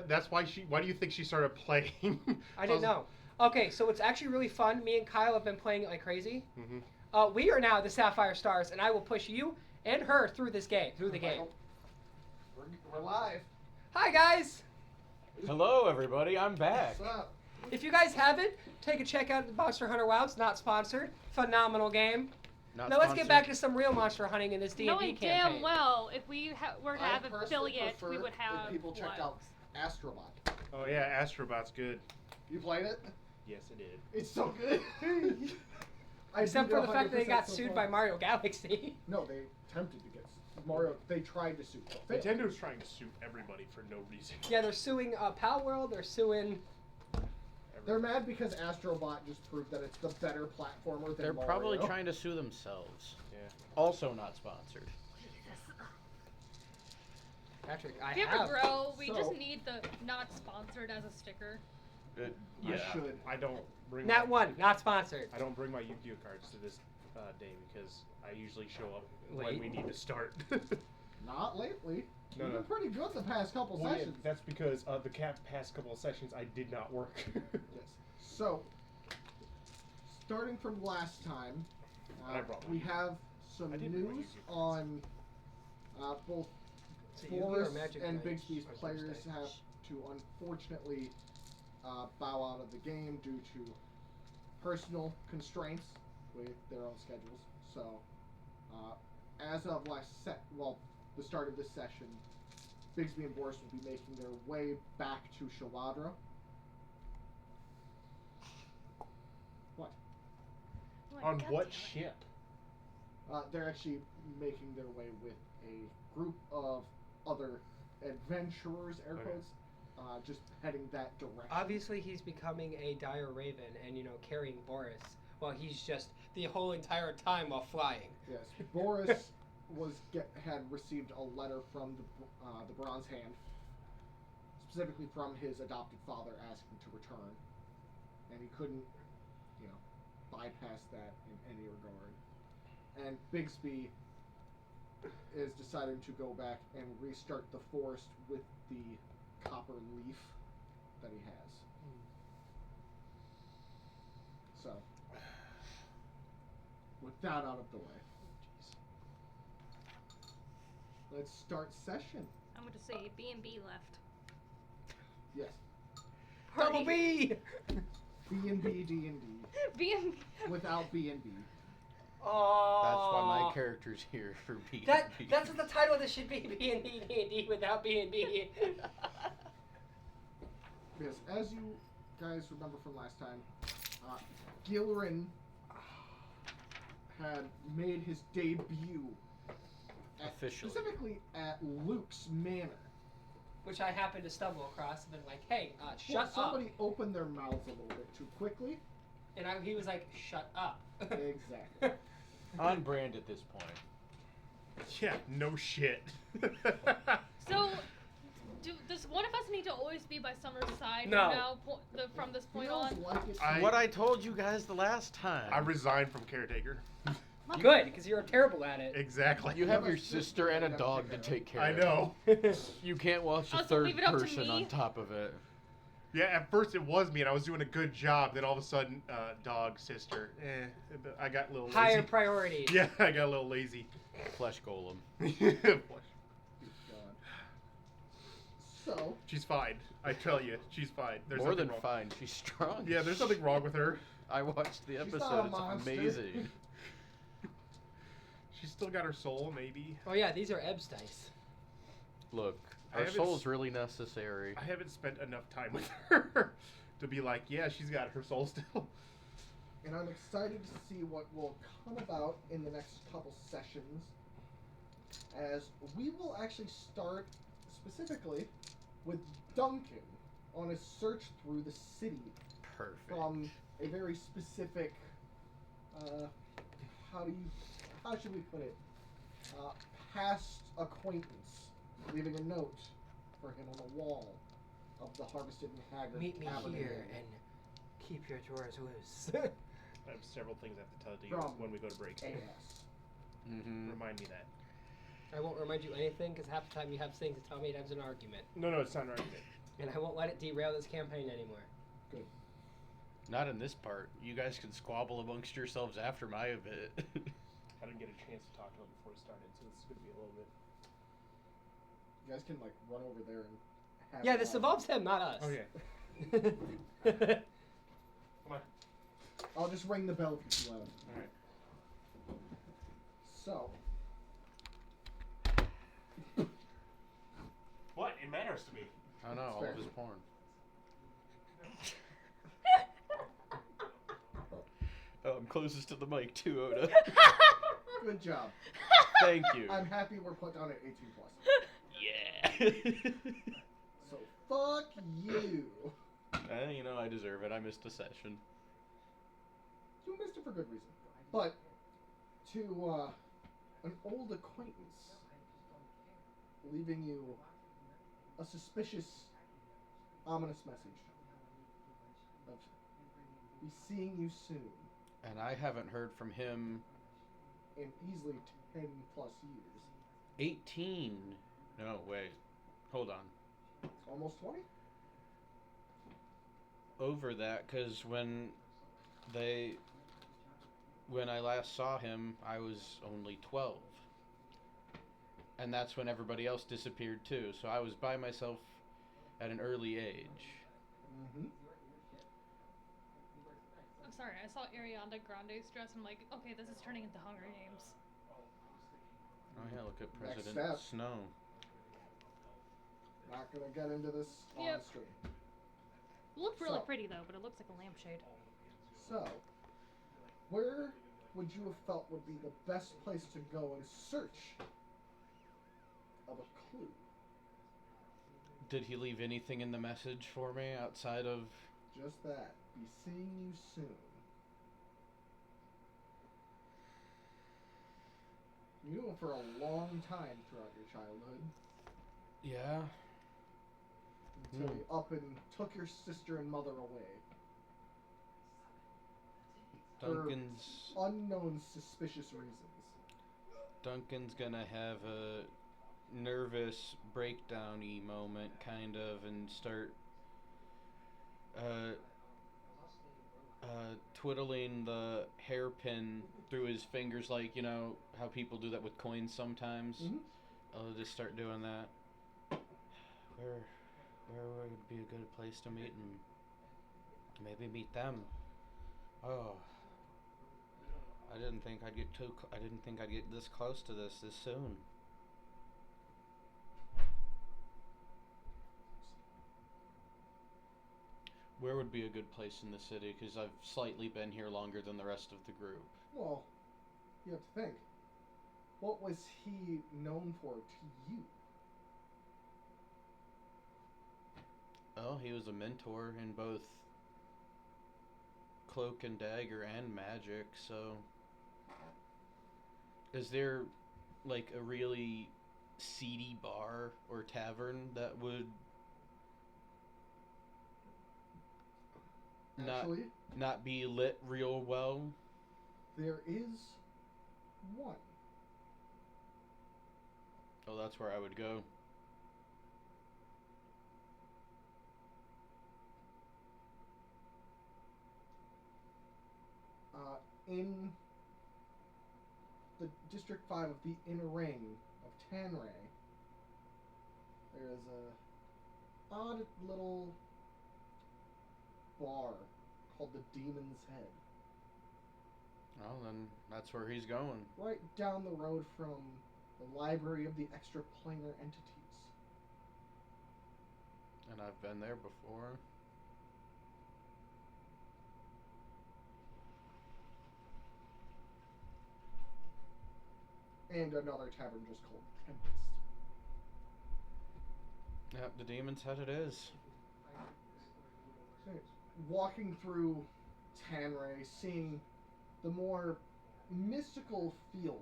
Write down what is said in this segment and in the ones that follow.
That's why she. Why do you think she started playing? I didn't know. Okay, so it's actually really fun. Me and Kyle have been playing it like crazy. We are now the Sapphire Stars, and I will push you and her through this game. Through the game. We're live. Hi guys. Hello, everybody. I'm back. What's up? If you guys haven't, take a check out Monster Hunter WoW. It's not sponsored. Phenomenal game. Now let's get back to some real monster hunting in this D&D Knowing campaign. damn well, if we were to have affiliate, we would have. If people checked out Astrobot. Oh yeah, Astrobot's good. You played it? Yes, I did. It's so good. Except for the fact that they got sued by Mario Galaxy. No, they attempted to get Mario. They tried to sue. Nintendo's trying to sue everybody for no reason. Yeah, they're suing Pal World. They're suing. They're mad because Astrobot just proved that it's the better platformer than They're Mario. probably trying to sue themselves. Yeah. Also not sponsored. Patrick, If you ever grow, we just need the not sponsored as a sticker. Yeah. I should. I don't bring. Not one, not sponsored. I don't bring my Yu-Gi-Oh cards to this day because I usually show up when Late. we need to start. Not lately. No, You've been pretty good the past couple Well, yeah, sessions. that's because the past couple of sessions I did not work. Yes. So, starting from last time, I brought we mine. have some I did bring my news Yu-Gi-Oh on both So Yu-Gi-Oh or Forest Magic and Knights Bixby's or players Thursday? have to unfortunately bow out of the game due to personal constraints with their own schedules. So, as of the start of this session, Bixby and Boris will be making their way back to Shawadra. What? On God what damn it. ship? They're actually making their way with a group of other adventurers, air Okay. quotes, just heading that direction. Obviously, he's becoming a dire raven and, carrying Boris while he's just the whole entire time while flying. Yes, Boris had received a letter from the Bronze Hand, specifically from his adopted father, asking to return, and he couldn't, bypass that in any regard. And Bixby is deciding to go back and restart the forest with the copper leaf that he has. So, with that out of the way, let's start session. I'm going to say B&B left. Yes. Double B! B&B, D&D. B&B. Without B&B. Oh. That's why my character's here for B. That's what the title of this should be. B&B, D&D without B&B. Because as you guys remember from last time, Gilrin had made his debut Officially. specifically at Luke's Manor. Which I happened to stumble across and been like, hey, Well, shut somebody up. opened their mouths a little bit too quickly. And he was like, shut up. Exactly. On brand at this point. Yeah, no shit. So, does one of us need to always be by Summer's side No. from this point Feels on? like it. What I told you guys the last time. I resigned from caretaker. Good, because you're terrible at it. Exactly. You have your sister and a dog to take care I of. know. You can't watch a Oh, so third leave it up to person me? on top of it. Yeah, at first it was me, and I was doing a good job. Then all of a sudden, dog, sister. I got a little lazy. Higher priorities. Yeah, I got a little lazy. Flesh golem. God. So, She's fine. I tell you, she's fine. There's More nothing than wrong. fine. She's strong. Yeah, there's nothing wrong with her. I watched the She's not episode. a It's monster. amazing. She's still got her soul, maybe. Oh yeah, these are Ebbs dice. Look, I our haven't soul's really necessary. I haven't spent enough time with her to be like, yeah, she's got her soul still. and I'm excited to see what will come about in the next couple sessions, as we will actually start specifically with Duncan on a search through the city Perfect. from a very specific, how should we put it, past acquaintance, leaving a note for him on the wall of the Harvested and Haggard Meet me Tavern here Inn. and keep your drawers loose. I have several things I have to tell you From when we go to break. AS. Mm-hmm. Remind me that. I won't remind you anything because half the time you have things to tell me it ends an argument. No, it's not an argument. And I won't let it derail this campaign anymore. Good. Not in this part. You guys can squabble amongst yourselves after my event. I didn't get a chance to talk to him before he started, so this is gonna be a little bit. You guys can like run over there and have. Yeah, this involves him, not us. Oh yeah. Come on. I'll just ring the bell if it's loud. All right. So. What? It matters to me. I know, all Fair. of his porn. Oh, I'm closest to the mic too, Oda. Good job. Thank you. I'm happy we're put down at 18 plus. Yeah. So fuck you. You know, I deserve it. I missed a session. You missed it for good reason. But to an old acquaintance, leaving you a suspicious, ominous message of be seeing you soon And I haven't heard from him in easily 10 plus years. 18. No, wait. Hold on. Almost 20? Over that, because when I last saw him, I was only 12. And that's when everybody else disappeared too. So I was by myself at an early age. Mm-hmm. I'm sorry, I saw Ariana Grande's dress and I'm like, okay, this is turning into Hunger Games. Oh yeah, look at Next President step. Snow. Not gonna get into this on Yep. stream. It looked really So- pretty though, but it looks like a lampshade. So, where would you have felt would be the best place to go in search of a clue? Did he leave anything in the message for me outside of... Just that. Be seeing you soon. You knew him for a long time throughout your childhood. Yeah? Until he up and took your sister and mother away. Duncan's... For unknown suspicious reasons. Duncan's gonna have a nervous breakdown-y moment, kind of, and start twiddling the hairpin through his fingers, like, you know, how people do that with coins sometimes. Mm-hmm. I'll just start doing that. Where would be a good place to meet and maybe meet them? Oh, I didn't think I'd get this close to this soon. Where would be a good place in the city? Because I've slightly been here longer than the rest of the group. Well, you have to think. What was he known for to you? Oh, he was a mentor in both Cloak and Dagger and Magic, so... Is there, like, a really seedy bar or tavern that would Actually, not be lit real well? there is one. Oh, that's where I would go. In the District 5 of the Inner Ring of Tanray, there is a odd little bar called the Demon's Head. Oh, then that's where he's going. Right down the road from the Library of the Extraplanar Entities. And I've been there before. And another tavern just called Tempest. Yep, the Demon's Head it is. Walking through Tanray, seeing the more mystical feel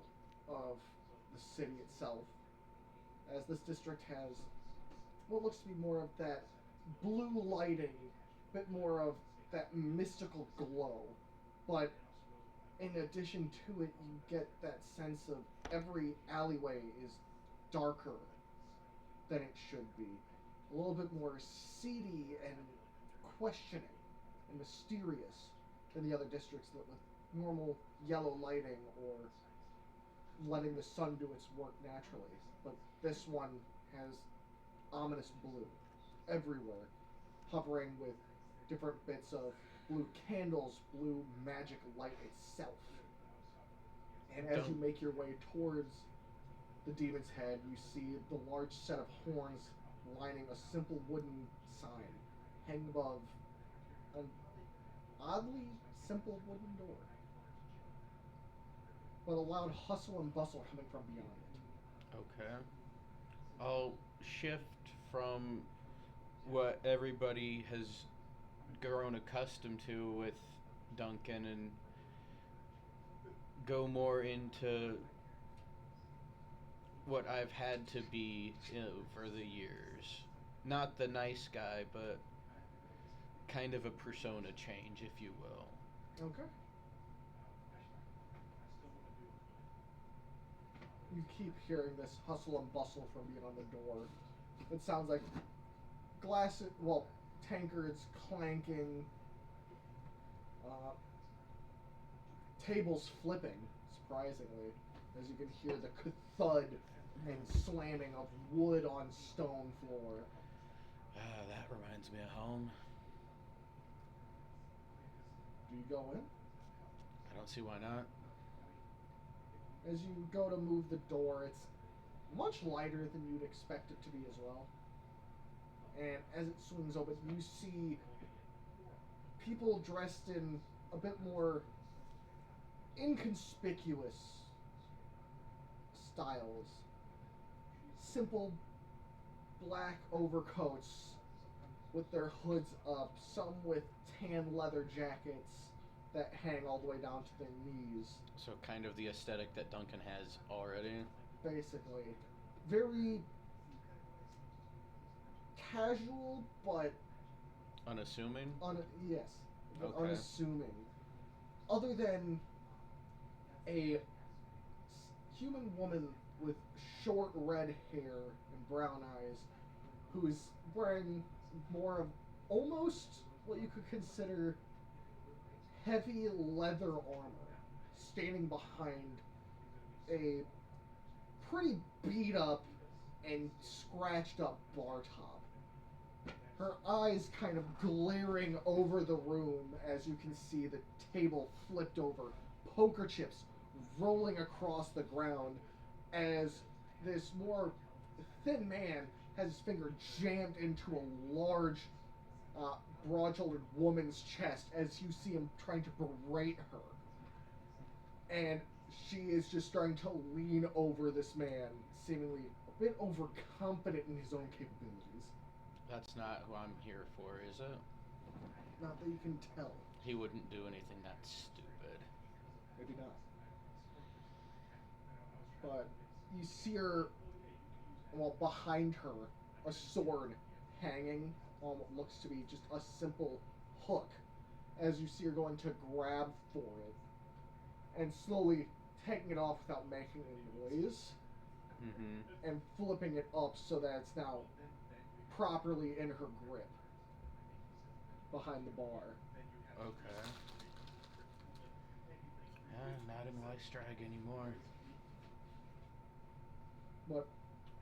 of the city itself, as this district has what looks to be more of that blue lighting, a bit more of that mystical glow, but in addition to it, you get that sense of every alleyway is darker than it should be. a little bit more seedy and questioning and mysterious than the other districts that with normal yellow lighting or letting the sun do its work naturally. But this one has ominous blue everywhere, hovering with different bits of blue candles, blue magic light itself. And as you make your way towards the demon's head, you see the large set of horns lining a simple wooden sign hanging above an oddly simple wooden door. But a loud hustle and bustle coming from beyond it. Okay. I'll shift from what everybody has grown accustomed to with Duncan and go more into what I've had to be, over the years. Not the nice guy, but kind of a persona change, if you will. Okay. You keep hearing this hustle and bustle from beyond the door. It sounds like tankards clanking, tables flipping, surprisingly, as you can hear the thud and slamming of wood on stone floor. That reminds me of home. Do you go in? I don't see why not. As you go to move the door, it's much lighter than you'd expect it to be as well. And as it swings open, you see people dressed in a bit more inconspicuous styles. Simple black overcoats with their hoods up, some with tan leather jackets that hang all the way down to their knees. So kind of the aesthetic that Duncan has already. Basically. Very casual, but unassuming? Yes. But Okay. unassuming. Other than a human woman with short red hair and brown eyes who's wearing more of almost what you could consider heavy leather armor, standing behind a pretty beat up and scratched up bar top. Her eyes kind of glaring over the room as you can see the table flipped over, poker chips rolling across the ground as this more thin man has his finger jammed into a large broad-shouldered woman's chest as you see him trying to berate her. And she is just starting to lean over this man, seemingly a bit overconfident in his own capabilities. That's not who I'm here for, is it? Not that you can tell. He wouldn't do anything that stupid. Maybe not. But you see her, behind her, a sword hanging on what looks to be just a simple hook, as you see her going to grab for it, and slowly taking it off without making any noise, and flipping it up so that it's now properly in her grip behind the bar. Okay. Not in Weistrag anymore. But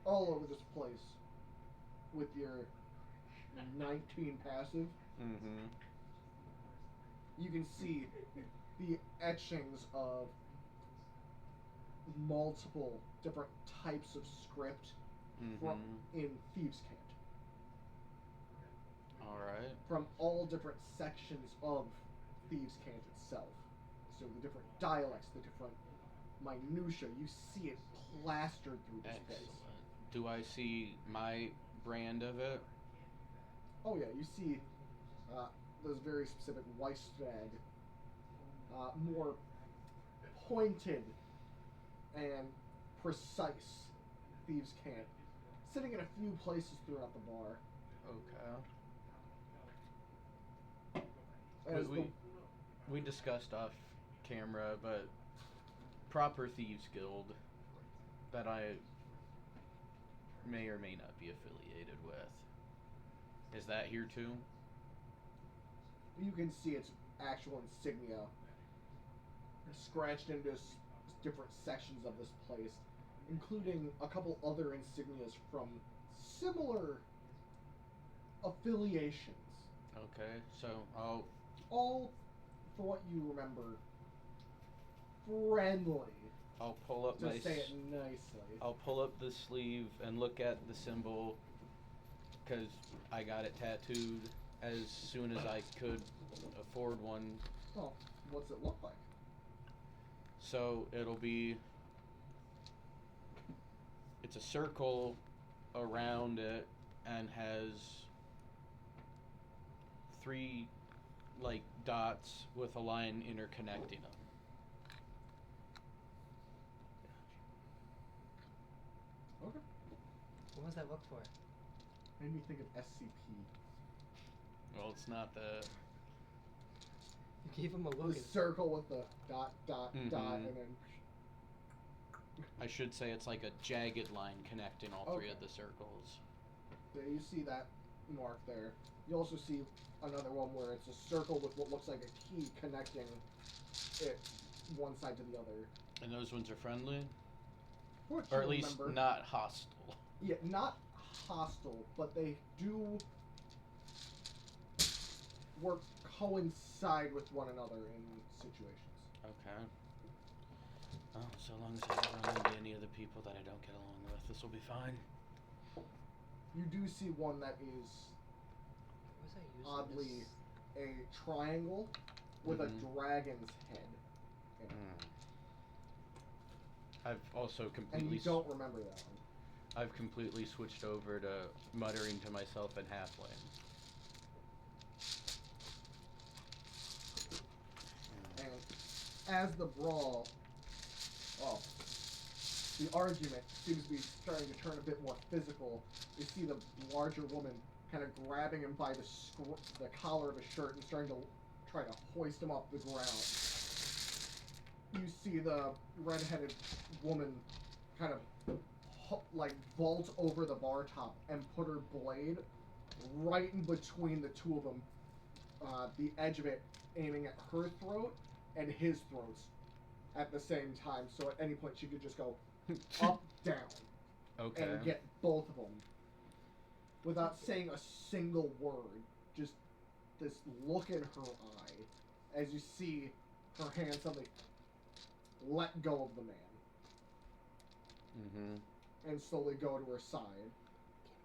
all over this place, with your 19 passive, you can see the etchings of multiple different types of script from in Thieves' Cant. Alright. From all different sections of Thieves' Cant itself. So the different dialects, the different minutiae, you see it plastered through this place. Excellent. Do I see my brand of it? Oh yeah, you see those very specific Weistrag, more pointed and precise Thieves' Cant, sitting in a few places throughout the bar. Okay. We discussed off camera, but proper Thieves Guild that I may or may not be affiliated with. Is that here too? You can see its actual insignia scratched into different sections of this place, including a couple other insignias from similar affiliations. Okay, so I'll All, for what you remember, friendly. pull up To my say it nicely. I'll pull up the sleeve and look at the symbol, because I got it tattooed as soon as I could afford one. Oh, what's it look like? So it's a circle around it and has 3 like dots with a line interconnecting them. Okay. What was that look for? Made me think of SCP. Well, it's not the. You gave him a look. The circle with the dot, dot, dot, and then. I should say it's like a jagged line connecting all 3 Okay. of the circles. There you see that mark there. You also see another one where it's a circle with what looks like a key connecting it one side to the other. And those ones are friendly? What Or you at least remember. not hostile. Yeah, not hostile, but they do work coincide with one another in situations. Okay. Oh, so long as I don't run into any of the people that I don't get along with, this will be fine. You do see one that is Was I using oddly this? a triangle with Mhm. a dragon's head in it. I've also And completely. you don't remember that one. I've completely switched over to muttering to myself in halfling. And as the brawl, the argument seems to be starting to turn a bit more physical. You see the larger woman kind of grabbing him by the collar of his shirt and starting to try to hoist him off the ground. You see the red-headed woman kind of vault over the bar top and put her blade right in between the two of them, the edge of it aiming at her throat and his throats at the same time, so at any point she could just go up, down, Okay. and get both of them without saying a single word. Just this look in her eye as you see her hand suddenly let go of the man and slowly go to her side.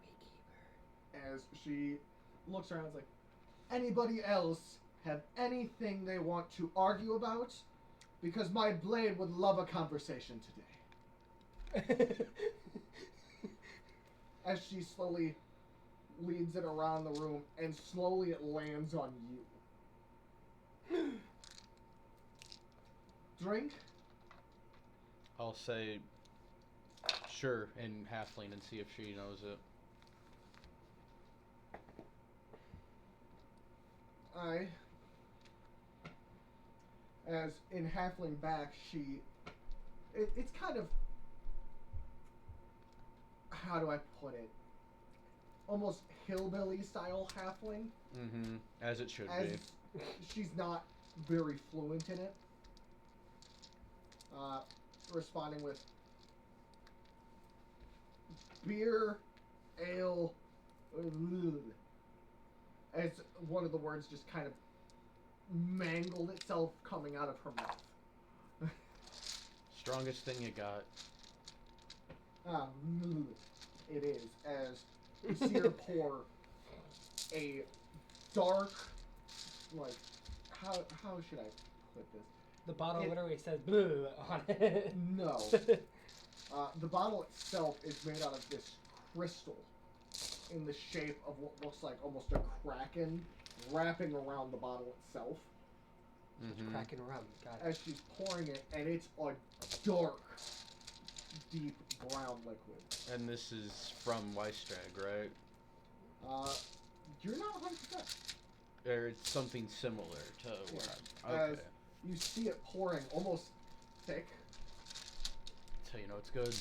Can we keep her? As she looks around and is like, anybody else have anything they want to argue about? Because my blade would love a conversation today. As she slowly leads it around the room and slowly it lands on you. Drink? I'll say sure in halfling and see if she knows it. As in halfling back, it's kind of, how do I put it? Almost hillbilly style halfling. As it should As be. she's not very fluent in it. Responding with beer, ale, as one of the words just kind of mangled itself coming out of her mouth. Strongest thing you got. It is, as you see her pour a dark, like, how should I put this? The bottle literally says blue on it. No. The bottle itself is made out of this crystal in the shape of what looks like almost a kraken wrapping around the bottle itself. Cracking rum. Got it. As she's pouring it, and it's a dark, deep brown liquid. And this is from Weistrag, right? You're not 100%. Or it's something similar to where I'm. Okay. As you see it pouring almost thick. So you know it's good.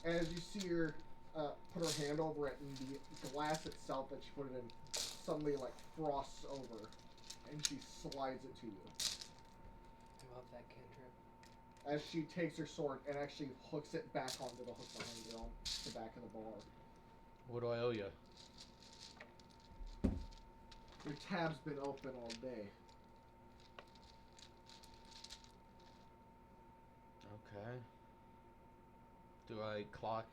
As you see her put her hand over it, and the glass itself that she put it in suddenly like frosts over, and she slides it to you. I love that cantrip. As she takes her sword and actually hooks it back onto the hook behind her on the back of the bar. What do I owe you? Your tab's been open all day. Okay. Do I clock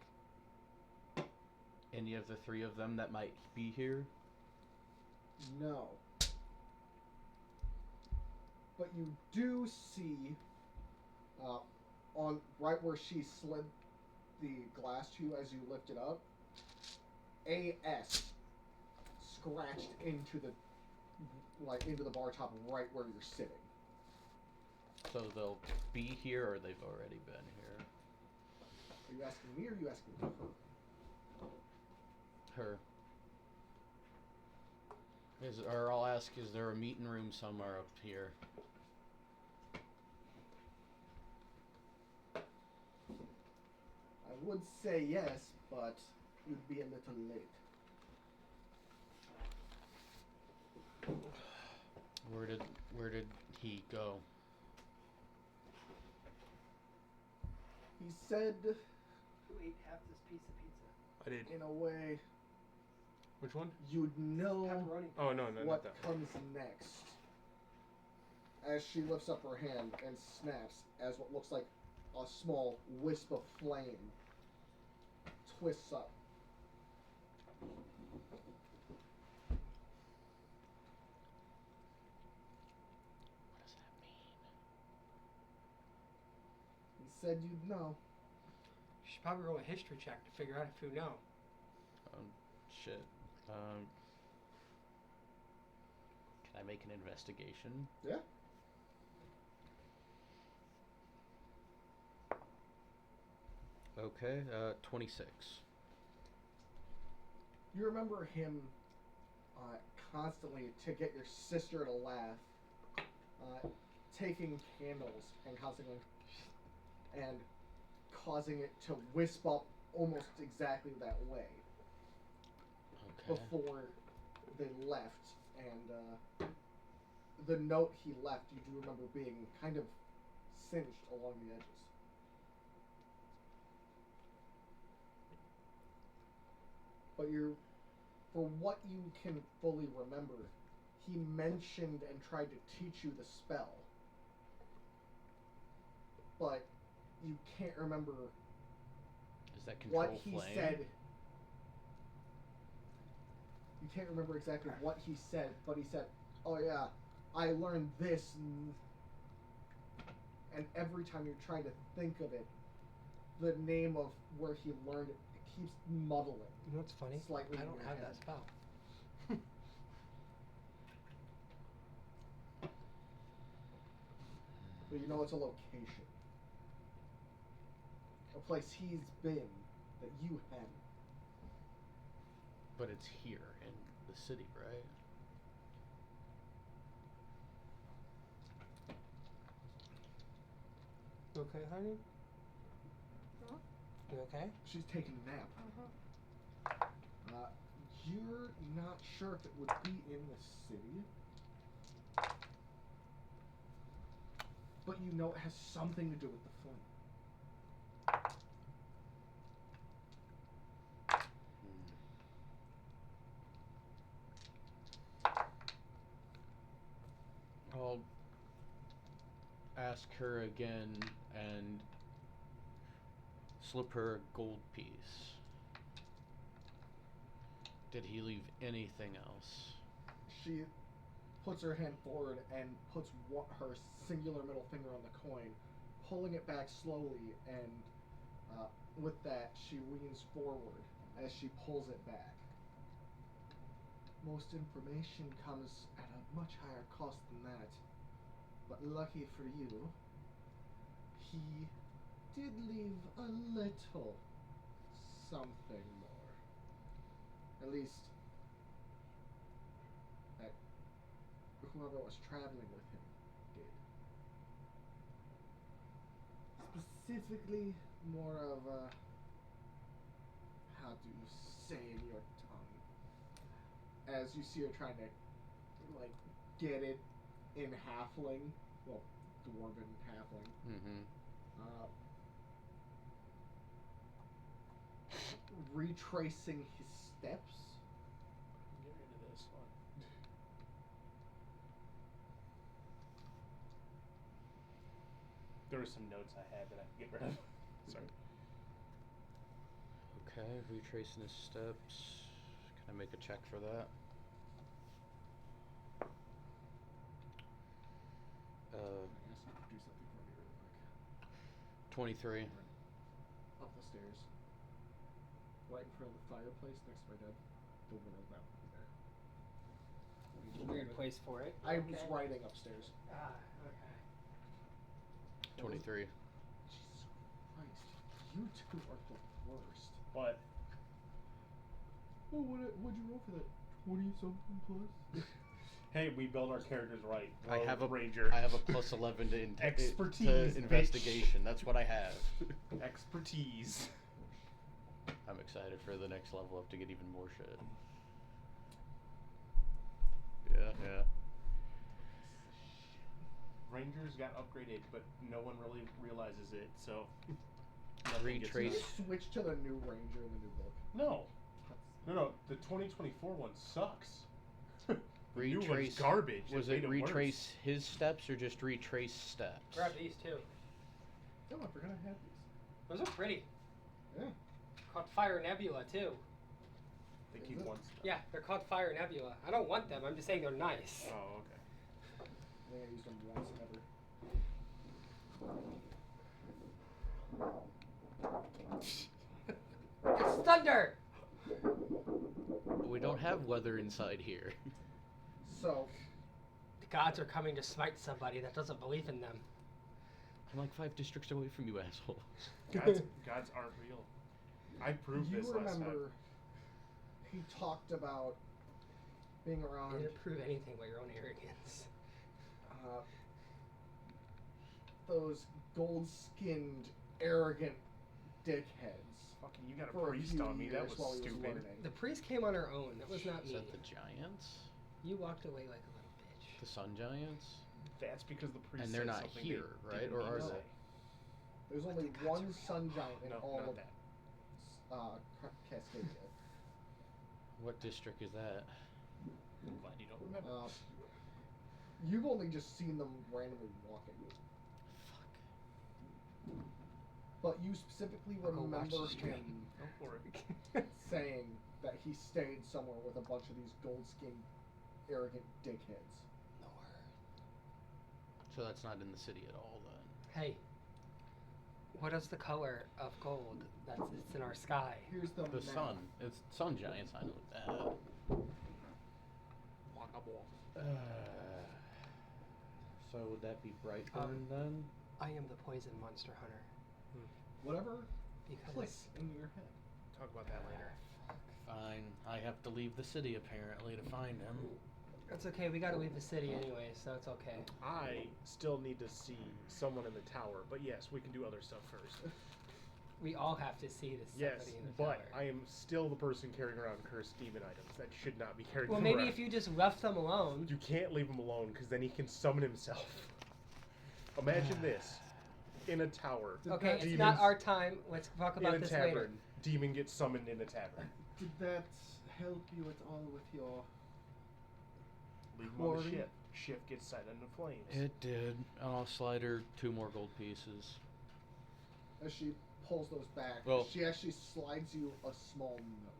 any of the three of them that might be here? No. But you do see, on right where she slid the glass to you as you lift it up, AS scratched into the bar top right where you're sitting. So they'll be here, or they've already been here? Are you asking me or are you asking her? Her. Or I'll ask, is there a meeting room somewhere up here? I would say yes, but you'd be a little late. Where did he go? He said, Who ate half this piece of pizza? I did. in a way, Which one? you'd know Oh, no, not what that one. comes next. As she lifts up her hand and snaps, as what looks like a small wisp of flame twists up. What does that mean? He said you'd know. You should probably roll a history check to figure out if you know. Shit. Can I make an investigation? Yeah? Okay, 26. You remember him constantly, to get your sister to laugh, taking candles and constantly and causing it to wisp up almost exactly that way Okay. before they left. And the note he left, you do remember being kind of singed along the edges. But for what you can fully remember, he mentioned and tried to teach you the spell. But you can't remember Is that control what he flame? said. You can't remember exactly what he said, but he said, "Oh yeah, I learned this," and every time you're trying to think of it, the name of where he learned it, it keeps muddling. You know what's funny? Slightly I in don't your have head. that spell. But you know it's a location. A place he's been that you haven't. But it's here in the city, right? You okay, honey? You okay? She's taking a nap. You're not sure if it would be in the city, but you know it has something to do with the flame. I'll ask her again and slip her a gold piece. Did he leave anything else? She puts her hand forward and puts her singular middle finger on the coin, pulling it back slowly, and with that, she leans forward as she pulls it back. Most information comes at a much higher cost than that, but lucky for you, he did leave a little something more. At least, that whoever was traveling with him did. Specifically, more of a how to say in your tongue. As you see her trying to, like, get it in halfling. Well, dwarven halfling. Mm-hmm. Retracing his steps. Get rid of this one. There were some notes I had that I could get rid of. Sorry. Okay, retracing his steps. Can I make a check for that? I guess you could do something for me really quick. 23. Up the stairs. Right in front of the fireplace next to my dad. The window that one there. Weird place for it. I was Okay. writing upstairs. Ah, okay. 23. Jesus Christ. You two are the worst. What? Oh, what'd you roll for that? 20-something plus? Hey, we build our characters right. I Rogue, have a ranger. I have a plus 11 to Expertise, to bitch. investigation. That's what I have. Expertise. I'm excited for the next level up to get even more shit. Yeah. Rangers got upgraded, but no one really realizes it. So nothing gets Retrace. Did done. you switch to the new ranger in the new book? No. The 2024 one sucks. The new one's Retrace. garbage. Was made it worse. retrace his steps or just retrace steps? Grab these too. Oh, I forgot I had these. Those are pretty. Yeah. Called Fire Nebula too. They Is keep it? one. Yeah, they're called Fire Nebula. I don't want them. I'm just saying they're nice. Oh, okay. I think I used them once ever. It's thunder. We don't have weather inside here. So, The gods are coming to smite somebody that doesn't believe in them. I'm like 5 districts away from you, asshole. Gods aren't real. I proved you this last time. remember he talked about being You around didn't prove anything by your own arrogance. those gold-skinned, arrogant dickheads. Fucking, you got a for a priest few on me. That years was while he stupid. learning. The priest came on her own. That was not Is me. that the giants? You walked away like a little bitch. The sun giants? That's because the priest. And they're said not something here, they right? didn't Or need are to they? say. There's only the gods one are sun giant in No, all not of that. Cascadia. What district is that? I'm glad you don't remember. You've only just seen them randomly walking. Fuck. But you specifically I'll go watch remember the stream. him Go for it. saying that he stayed somewhere with a bunch of these gold-skinned, arrogant dickheads. So that's not in the city at all then. Hey, what is the color of gold it's in our sky? Here's the The map. sun. It's sun giants, I know that. So would that be Brightburn then? I am the poison monster hunter. Whatever Because clicks in your head. Talk about that later. Fine. I have to leave the city apparently to find him. it's okay. We gotta leave the city anyway, so it's okay. I still need to see someone in the tower, but yes, we can do other stuff first. We all have to see this. Yes, somebody in the but tower. I am still the person carrying around cursed demon items that should not be carried Well, around. maybe if you just left them alone. You can't leave him alone because then he can summon himself. Imagine this. In a tower. Okay, it's demons- not our time. Let's talk in about a this tavern. later. Demon gets summoned in a tavern. Did that help you at all with your... Leave him on the Quarry? ship. Ship gets set into flames. It did. I'll slide her 2 more gold pieces. As she pulls those back, Well- she actually slides you a small note.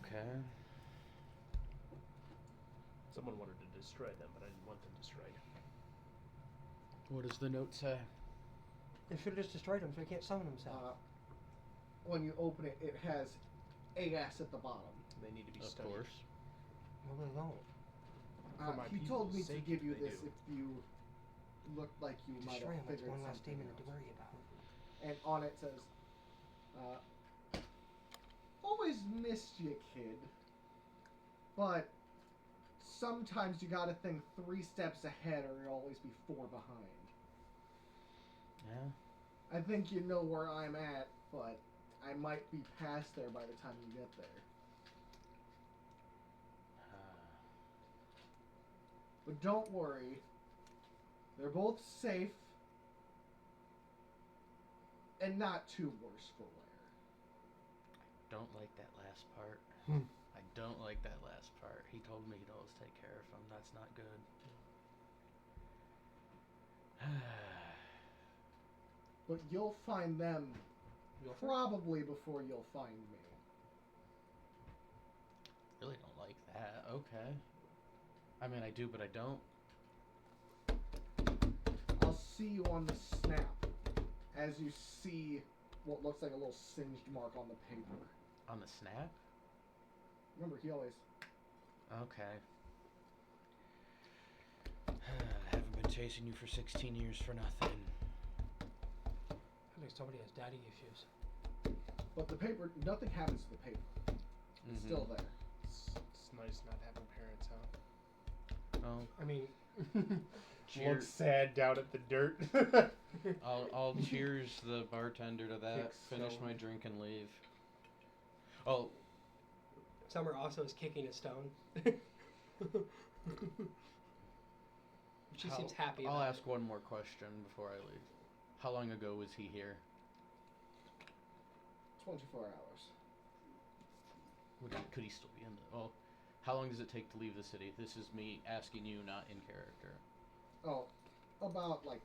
Okay. Someone wanted to destroy them, but I didn't want them destroyed. What does the note say? They should have just destroyed him so he can't summon himself. When you open it, it has AS at the bottom. They need to be Of studied. course. No, they don't. For my He told me people's to sake, give you they this do. if you looked like you might Destroy have him. That's figured one less something demon to else. worry about. And on it says, always missed you, kid. But sometimes you gotta think 3 steps ahead or you'll always be 4 behind. Yeah. I think you know where I'm at but I might be past there by the time you get there. But don't worry. They're both safe and not too worse for wear. Don't like that last part. I don't like that last part. He told me he'd always take care of him. That's not good. But you'll find them probably before you'll find me. Really don't like that. Okay. I mean, I do, but I don't. I'll see you on the snap as you see what looks like a little singed mark on the paper. On the snap? Remember, he always... Okay. I haven't been chasing you for 16 years for nothing. I think somebody has daddy issues. But the paper, nothing happens to the paper. It's still there. It's nice not having parents, huh? Oh, I mean, Look sad down at the dirt. I'll cheers the bartender to that. Kick Finish stone. my drink and leave. Oh, Summer also is kicking a stone. She seems happy I'll about ask one more question before I leave. How long ago was he here? 24 hours. Could he still be in the... Oh, how long does it take to leave the city? This is me asking you, not in character. Oh, about like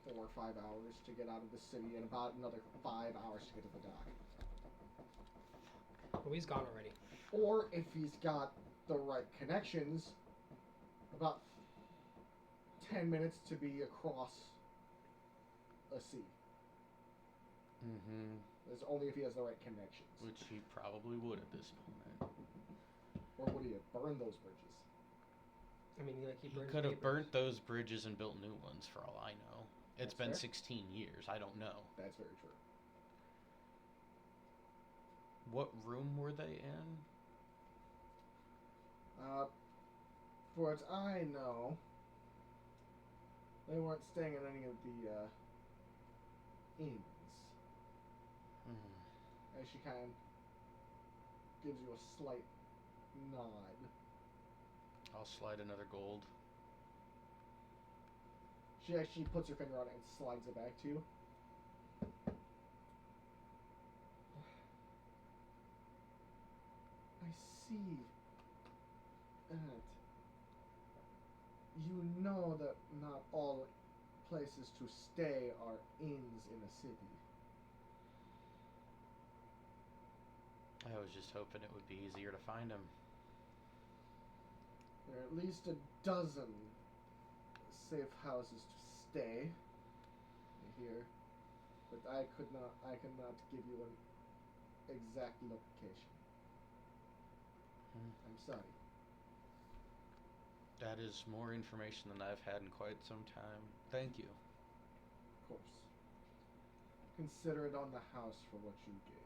4 or 5 hours to get out of the city, and about another 5 hours to get to the dock. Oh, he's gone already. Or if he's got the right connections, about 10 minutes to be across a sea. Mm-hmm. That's only if he has the right connections. Which he probably would at this moment. Or would he have burned those bridges? I mean, like He burned could have papers. burnt those bridges and built new ones for all I know. It's That's been fair. 16 years. I don't know. That's very true. What room were they in? For what I know, they weren't staying in any of the inns. As she kind of gives you a slight nod. I'll slide another gold. She actually puts her finger on it and slides it back to you. I see that you know that not all places to stay are inns in a city. I was just hoping it would be easier to find him. There are at least a dozen safe houses to stay here, but I cannot give you an exact location. I'm sorry. That is more information than I've had in quite some time. Thank you. Of course. Consider it on the house for what you gave.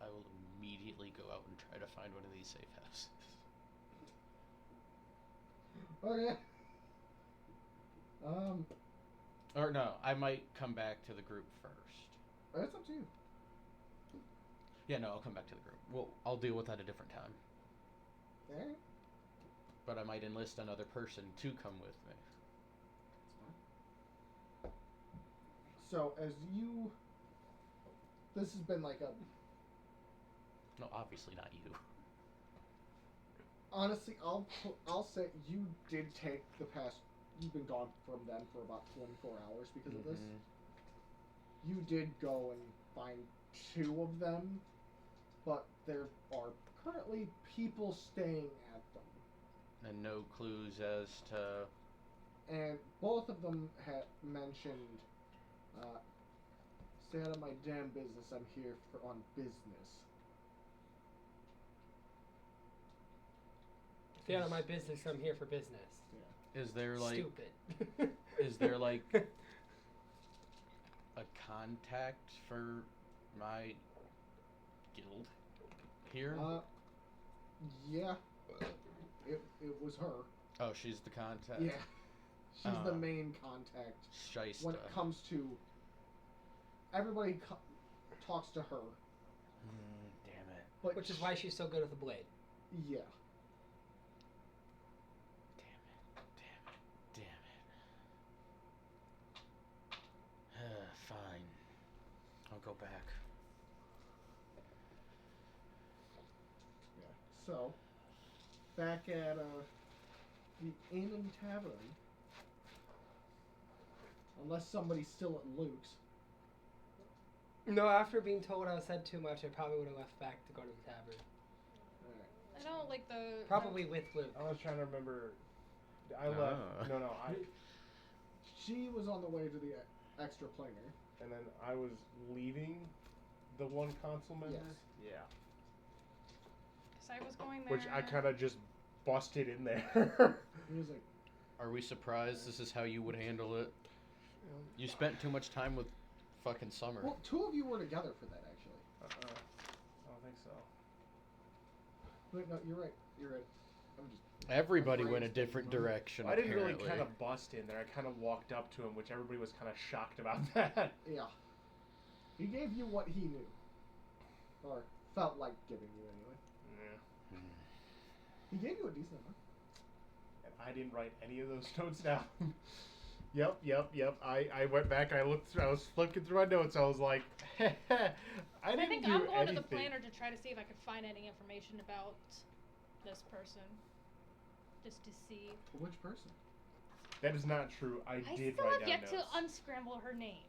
I will immediately go out and try to find one of these safe houses. Okay. Or no, I might come back to the group first. That's up to you. Yeah, no, I'll come back to the group. Well, I'll deal with that a different time. Alright. But I might enlist another person to come with me. That's fine. So as you, this has been like a. No, obviously not you. Honestly, I'll say you did take the past. You've been gone from them for about 24 hours because of this. You did go and find 2 of them, but there are currently people staying at them. And no clues as to... And both of them had mentioned, stay out of my damn business, I'm here on business. Stay out of my business. I'm here for business. Yeah. Is there like... Stupid. Is there like a contact for my guild here? Yeah. It was her. Oh, she's the contact. Yeah. She's the main contact Shysta. when it comes to everybody talks to her. Damn it. But Which is why she's so good with the blade. Yeah. Damn it. Fine. I'll go back. Yeah. So, back at the Inn and Tavern, unless somebody's still at Luke's. No, after being told I said too much, I probably would have left back to go to the tavern. Alright. I don't like the. Probably with Luke. I was trying to remember. I Ah. left. No, I. She was on the way to the extra planer. And then I was leaving the one console member. Yes. Yeah. Because I was going there. Which I kind of just busted in there. He was like, Are we surprised this is how you would handle it? You spent too much time with fucking Summer. well, two of you were together for that, actually. I don't think so. Wait, no, you're right. You're right. I'm just. Everybody my went a brain's different thinking wrong. direction. I didn't really apparently. kind of bust in there. I kind of walked up to him, which everybody was kind of shocked about that. Yeah. He gave you what he knew. Or felt like giving you, anyway. Yeah. He gave you a decent amount. And I didn't write any of those notes down. Yep. I went back and I looked through. I was flipping through my notes. I was like, I didn't think do I'm going anything. to the planner to try to see if I could find any information about this person. Just to see. Which person? That is not true. I did still write have down yet notes. to unscramble her name.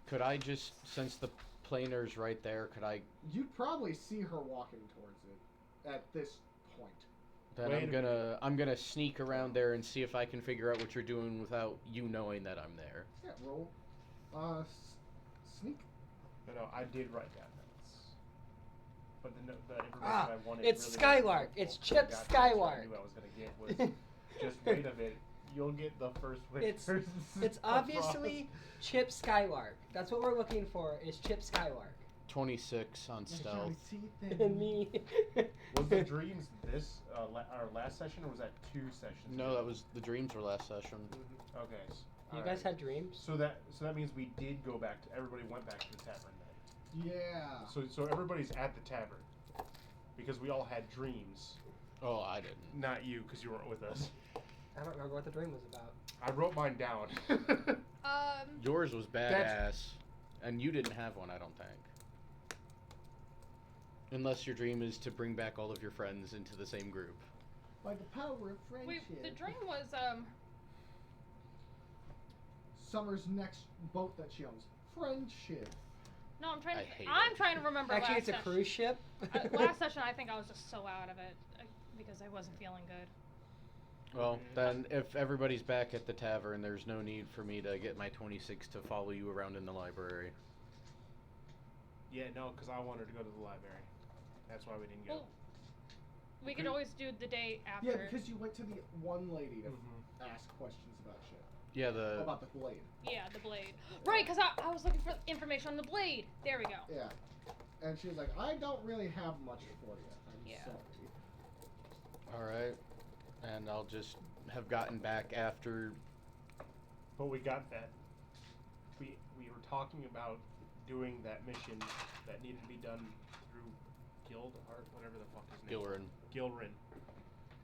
Could I just, since the planer's right there, could I? You'd probably see her walking towards it at this point. Then Wait a I'm gonna sneak around there and see if I can figure out what you're doing without you knowing that I'm there. Yeah, roll. Sneak. No, I did write down notes. But the information Ah, I wanted it's really Skylark. wasn't It's helpful. Chip The guy I Skylark. knew I was gonna get was just wait a minute. You'll get the first It's Witchers it's across. obviously Chip Skylark. That's what we're looking for. Is Chip Skylark 26 on stealth. and me? Was the dreams this our last session, or was that 2 sessions? No, ago? that was the dreams were last session. Okay. You alright. guys had dreams. So that means we did go back to. Everybody went back to the tavern then. Yeah. So everybody's at the tavern because we all had dreams. Oh, I didn't. Not you, because you weren't with us. I don't remember what the dream was about. I wrote mine down. Yours was badass, and you didn't have one, I don't think. Unless your dream is to bring back all of your friends into the same group. By the power of friendship. Wait, the dream was Summer's next boat that she owns. Friendship. No, I'm trying I to. hate I'm it. trying to remember. Actually, last it's a session. cruise ship. Last session, I think I was just so out of it because I wasn't feeling good. Well, then if everybody's back at the tavern, there's no need for me to get my 26 to follow you around in the library. Yeah, no, because I wanted to go to the library. That's why we didn't go. Well, we could always do the day after. Yeah, because you went to the one lady to Mhm. ask questions about shit. Yeah, About the blade. Yeah, the blade. Right, because I was looking for information on the blade. There we go. Yeah. And she was like, I don't really have much for you. I'm Yeah. sorry. Alright. And I'll just have gotten back after. But we got that. We were talking about doing that mission that needed to be done through Guildhart, whatever the fuck his name is. Gilrin. Gilrin.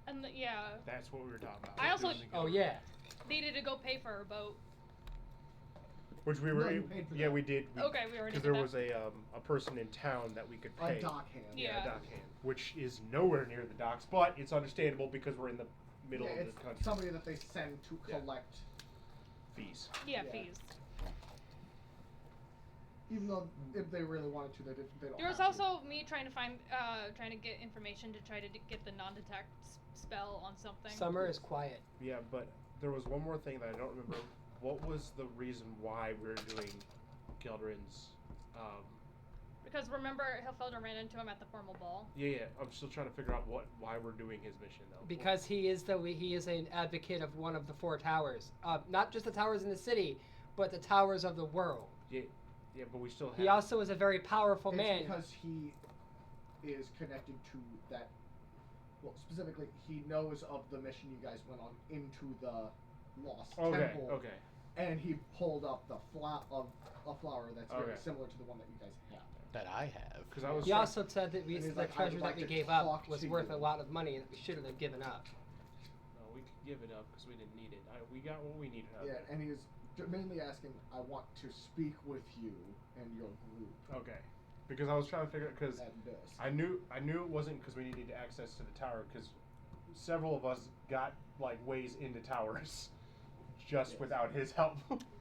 And yeah, That's what we were talking about. I also- Doing the Oh Gilrin. yeah. needed to go pay for her boat. Which we No, were. you paid for Yeah, that. we did. Okay, we already Because did there that. was a person in town that we could A pay. dockhand. Yeah. A dockhand, which is nowhere near the docks, but it's understandable because we're in the middle Yeah, of it's the country. somebody that they send to Yeah. collect, Fees. Yeah, Yeah. fees. even though if they really wanted to, they don't. There was have to. also me trying to find, trying to get information to try to get the non-detect spell on something. Summer is quiet. Yeah, but there was one more thing that I don't remember. What was the reason why we were doing Gildrin's? Because remember, Hilfelder ran into him at the formal ball. Yeah. I'm still trying to figure out why we're doing his mission though. Because he is an advocate of one of the 4 towers. Not just the towers in the city, but the towers of the world. Yeah, but we still have. He also is a very powerful It's man. because he is connected to that. Well, specifically, he knows of the mission you guys went on into the lost temple. Okay. And he pulled up a flower that's very Okay. similar to the one that you guys have. That I have. Because I was. He also said that And he's the like, "I treasure would that like we to gave talk up was to worth you." a lot of money that we shouldn't have given up. No, we could give it up because we didn't need it. We got what we needed out Yeah, of it. and he was mainly asking, "I want to speak with you and your group Okay. Because I was trying to figure because at this." I knew it wasn't because we needed access to the tower because several of us got like ways into towers just Yes. without his help.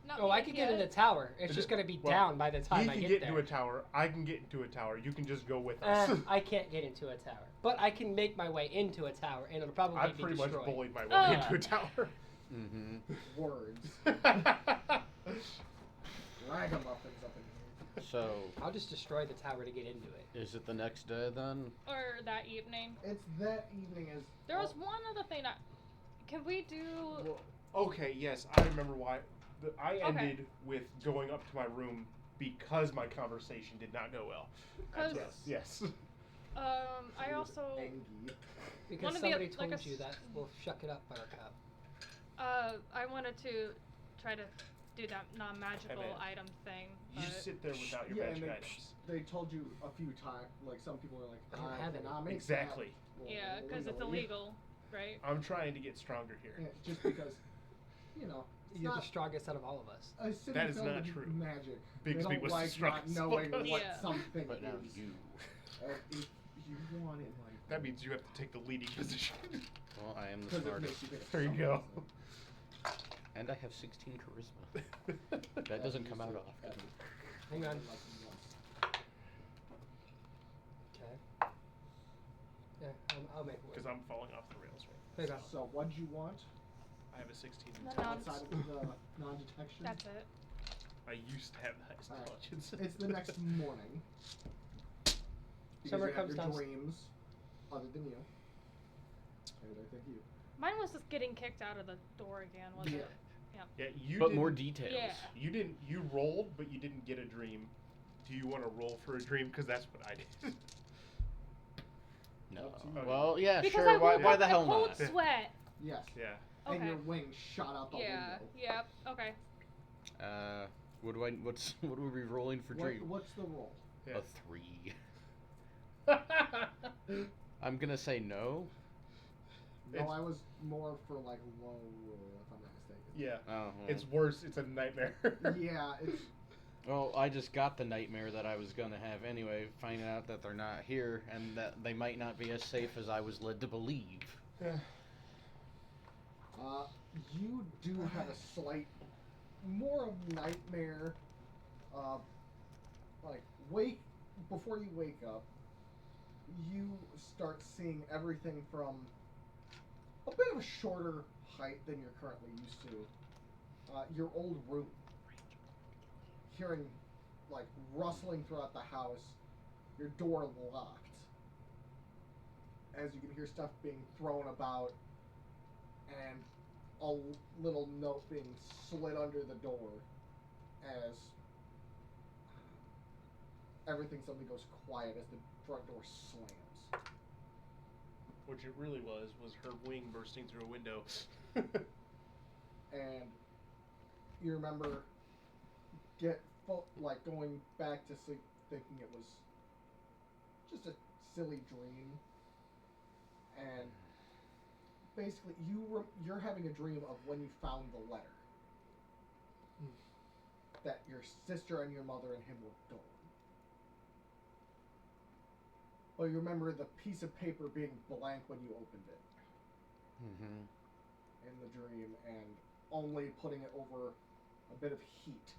Not Oh, me I could get in the yet. tower. It's just going to be Well, down by the time He I can get get there. into a tower. I can get into a tower. You can just go with us. I can't get into a tower, but I can make my way into a tower, and it'll probably I be pretty much destroyed. bullied my way Oh. into a tower. Mm-hmm. Words. Ragamuffins up in here. So, I'll just destroy the tower to get into it. is it the next day then? Or that evening. It's that evening as. There was one other thing that. Can we do? Well, Okay, yes, I remember why. I Okay. ended with going up to my room because my conversation did not go well. 'Cause- Yes. I he was also. angry. Because Wanna be a- somebody like told a you s- that. Well, shuck it up, Buttercup. I wanted to try to do that non-magical Hey, man. item thing. You But sit there without your Yeah, magic and items. they told you a few times. Like some people were like, I don't have it. cannot make Exactly. that yeah, because it's legally." illegal, right? I'm trying to get stronger here. Yeah, just because, you know, it's You're not the strongest out of all of us. a city That is filled not with true. magic. Bigsby they don't was the like not strongest knowing one. what Yeah. something But now is. you. If you want it like That means you have to take the leading position. Well, I am the because it smartest. makes you think There you go. And I have 16 charisma. That doesn't come out often. Hang on. Like, Okay. Yeah, I'll make it work. Because I'm falling off the rails right There you go. So what'd you want I have a 16 No, intelligence. outside of the non-detection? That's it. I used to have the highest Alright. intelligence. It's the next morning. Because Summer you have comes your down. dreams, other than you. And I think you. Mine was just getting kicked out of the door again, wasn't Yeah. it? Yeah, you But didn't- more details. Yeah. You didn't. You rolled, but you didn't get a dream. Do you want to roll for a dream? Because that's what I did. No. Up to you. Well, yeah, Because sure. I Why, woke why up the in a hell cold not? sweat. Yes. Yeah. And Okay. your wings shot out the Yeah. window. Yep. Okay. What are we rolling for dream? What's the roll? Yeah. A 3. I'm gonna say no. No, It's- I was more for like low roll, if I'm not mistaken. Yeah. Oh. It's worse. It's a nightmare. Yeah, it's Well, I just got the nightmare that I was gonna have anyway, finding out that they're not here and that they might not be as safe as I was led to believe. you do have a slight, more of nightmare. Like before you wake up, you start seeing everything from a bit of a shorter height than you're currently used to. Your old room. Hearing like rustling throughout the house, your door locked. As you can hear stuff being thrown about, and a little note being slid under the door as everything suddenly goes quiet as the front door slams. What it really was her wing bursting through a window. And you remember going back to sleep thinking it was just a silly dream, and basically you're having a dream of when you found the letter that your sister and your mother and him were gone. Well, you remember the piece of paper being blank when you opened it Mm-hmm. in the dream, and only putting it over a bit of heat.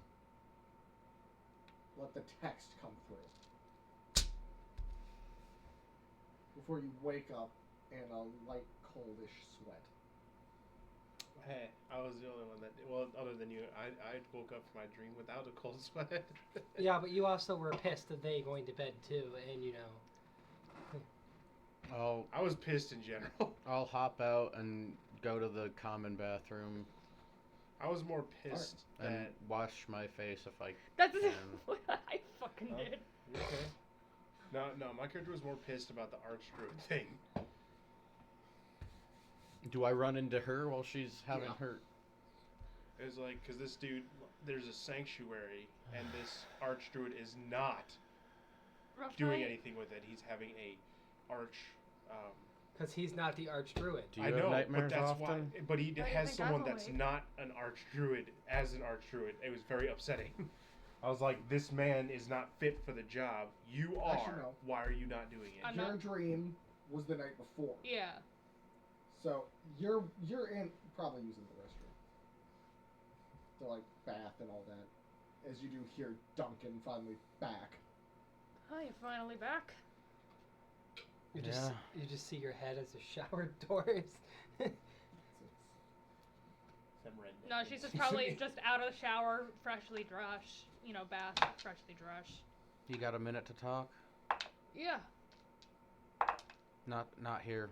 Let the text come through. Before you wake up in a light, coldish sweat. Hey, I was the only one that. Well, other than you, I woke up from my dream without a cold sweat. Yeah, but you also were pissed that they going to bed too, and you know. I was pissed in general. I'll hop out and go to the common bathroom I was more pissed and that. wash my face if I That's can. what I fucking Oh. did. You okay? No, my character was more pissed about the archdruid thing. Do I run into her while she's having Yeah. her? It was like, because this dude, there's a sanctuary, and this archdruid is not Rough doing night. anything with it. He's having a arch. Because he's not the archdruid. Do you I have know, nightmares but that's often? why. But he Why do you has think someone I'm that's awake? not an archdruid as an archdruid. It was very upsetting. I was like, this man is not fit for the job. You are. Actually, no. Why are you not doing it? I'm Your not- dream was the night before. Yeah. So you're in probably using the restroom. So like bath and all that. As you do hear Duncan finally back. Oh, you're finally back. You Yeah. just see your head as the shower doors. Some redneck No, thing. she's just probably just out of the shower, freshly dressed. You know, bath, freshly dressed. You got a minute to talk? Yeah. Not here.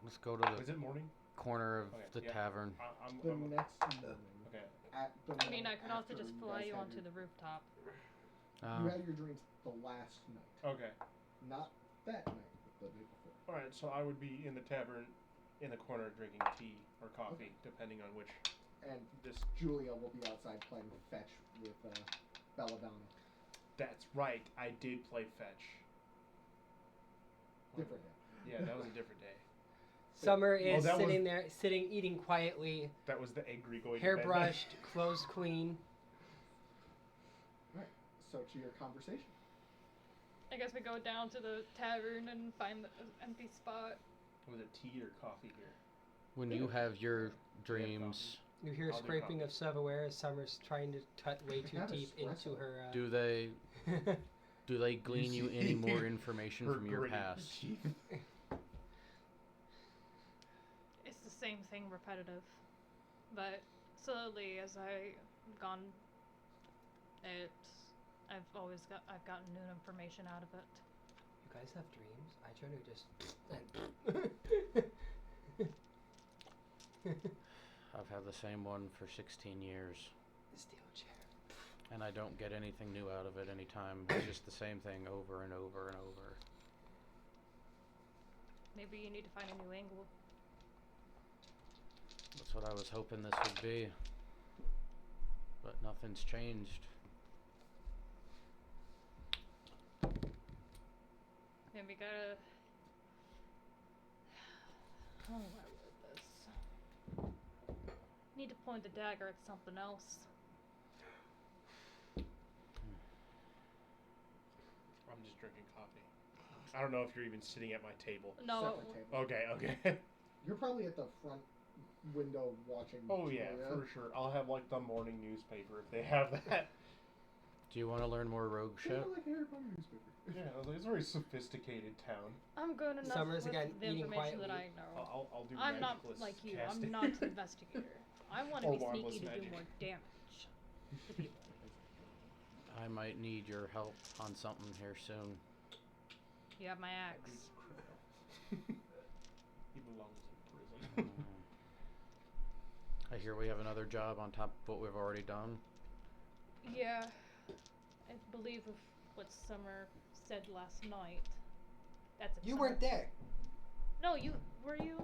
Let's go to the Is it morning? corner of Okay, the yeah. tavern. I'm The next morning. okay. At the I mean, I night could also after just you fly guys you had onto your- the rooftop. You had your dreams the last night. Okay. Not that night, but the night before. All right. So I would be in the tavern, in the corner, drinking tea or coffee, depending on which. And This. Julia will be outside playing fetch with Belladonna. That's right. I did play fetch. Different day. Yeah, that was a different day. Summer is that was- sitting there, eating quietly, That was the angry going. hair to bed. brushed, clothes clean. Right. So to your conversation. I guess we go down to the tavern and find the empty spot. Was it tea or coffee here? When you have your dreams, You hear I'll do scraping coffee. of silverware as Summer's trying to cut way too Have deep into espresso. her. do they glean you see any more information Her from your gritty past? teeth. It's the same thing repetitive. But slowly as I've gone, I've gotten new information out of it. You guys have dreams? I try to just. I've had the same one for 16 years, The steel chair. and I don't get anything new out of it anytime. It's just the same thing over and over and over. Maybe you need to find a new angle. That's what I was hoping this would be. But nothing's changed. Maybe we gotta. How do I word this? Need to point the dagger at something else. I'm just drinking coffee. I don't know if you're even sitting at my table. No. Separate table. Okay. You're probably at the front window watching. Oh yeah, Julia. for sure. I'll have like the morning newspaper if they have that. Do you want to learn more rogue Kinda shit? like Harry Potter newspaper. Yeah, it's a very sophisticated town. I'm good enough Summer's with again the eating information that quietly. I know. I'll do. I'm not magicless like you. casting. I'm not an investigator. I want to Or be wandless sneaky to magic. do more damage to people. I might need your help on something here soon. You have my axe. He belongs in prison. I hear we have another job on top of what we've already done. Yeah, I believe of what Summer said last night. That's it. You Summer. weren't there. No, you were you?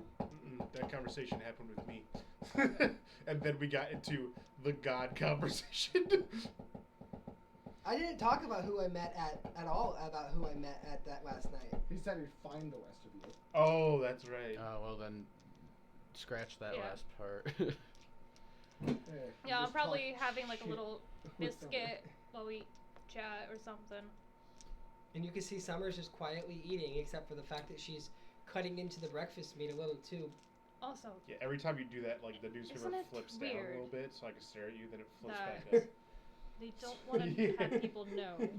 That conversation happened with me, and then we got into the God conversation. I didn't talk about who I met at all about who I met at that last night. He said he'd find the rest of you. Oh, that's right. Well then, scratch that Yeah. last part. Hey, Yeah, I'm just probably talk having like a shit little with someone. biscuit while we chat or something. And you can see Summer's just quietly eating, except for the fact that she's cutting into the breakfast meat a little too. Also, Yeah, every time you do that, like the newspaper Isn't it flips down a weird little bit, so I can stare at you. Then it flips that- back up. they don't want to have people know if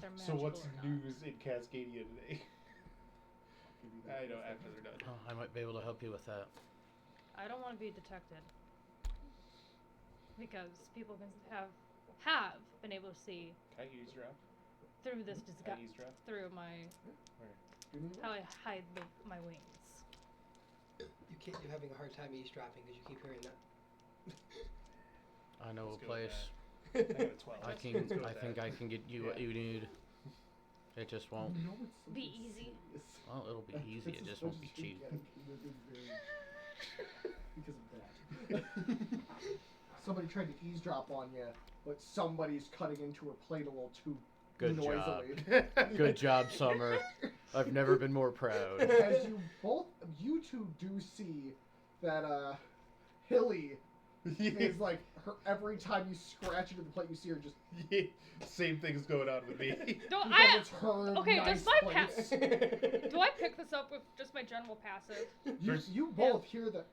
they're So magical what's or not. news in Cascadia today? Give you that I know rest of after it. they're done. Oh, I might be able to help you with that. I don't want to be detected because people can have been able to see Can I eavesdrop? through this Can I disguise, eavesdrop? through my Give me a how rest. I hide my wings. You're having a hard time eavesdropping because you keep hearing that. I know Let's a go with place. I got a 12. I can. Let's go with I think that. I can get you what Yeah. you need. It just won't. No, it's something Be easy. serious. Well, it'll be easy. It just won't be cheap. Because of that. somebody tried to eavesdrop on you, but somebody's cutting into her plate a little too Good job. noisily. Good job, Summer. I've never been more proud. As you two do see that Hilly is like her every time you scratch into the plate, you see her just. Yeah, same thing's going on with me. Don't because I? it's her Okay, nice does my plate. Do I pick this up with just my general passive? You both hear that.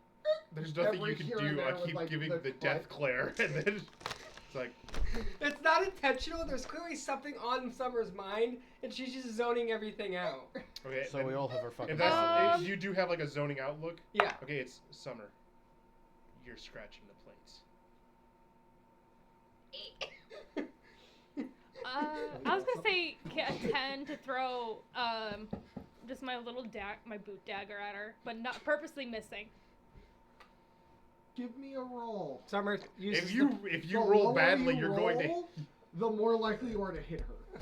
There's nothing every you can here and do. there I with, keep like, giving the the death glare, and then it's like. It's not intentional. There's clearly something on Summer's mind, and she's just zoning everything out. Okay. So we all have our fucking. If that's, Um, if you do have like a zoning outlook. Yeah. Okay, it's Summer. You're scratching the plates. I was gonna say tend to throw just my little my boot dagger at her, but not purposely missing. Give me a roll. Summer uses If you The roll lower badly, you you're going to. roll, the more likely you are to hit her.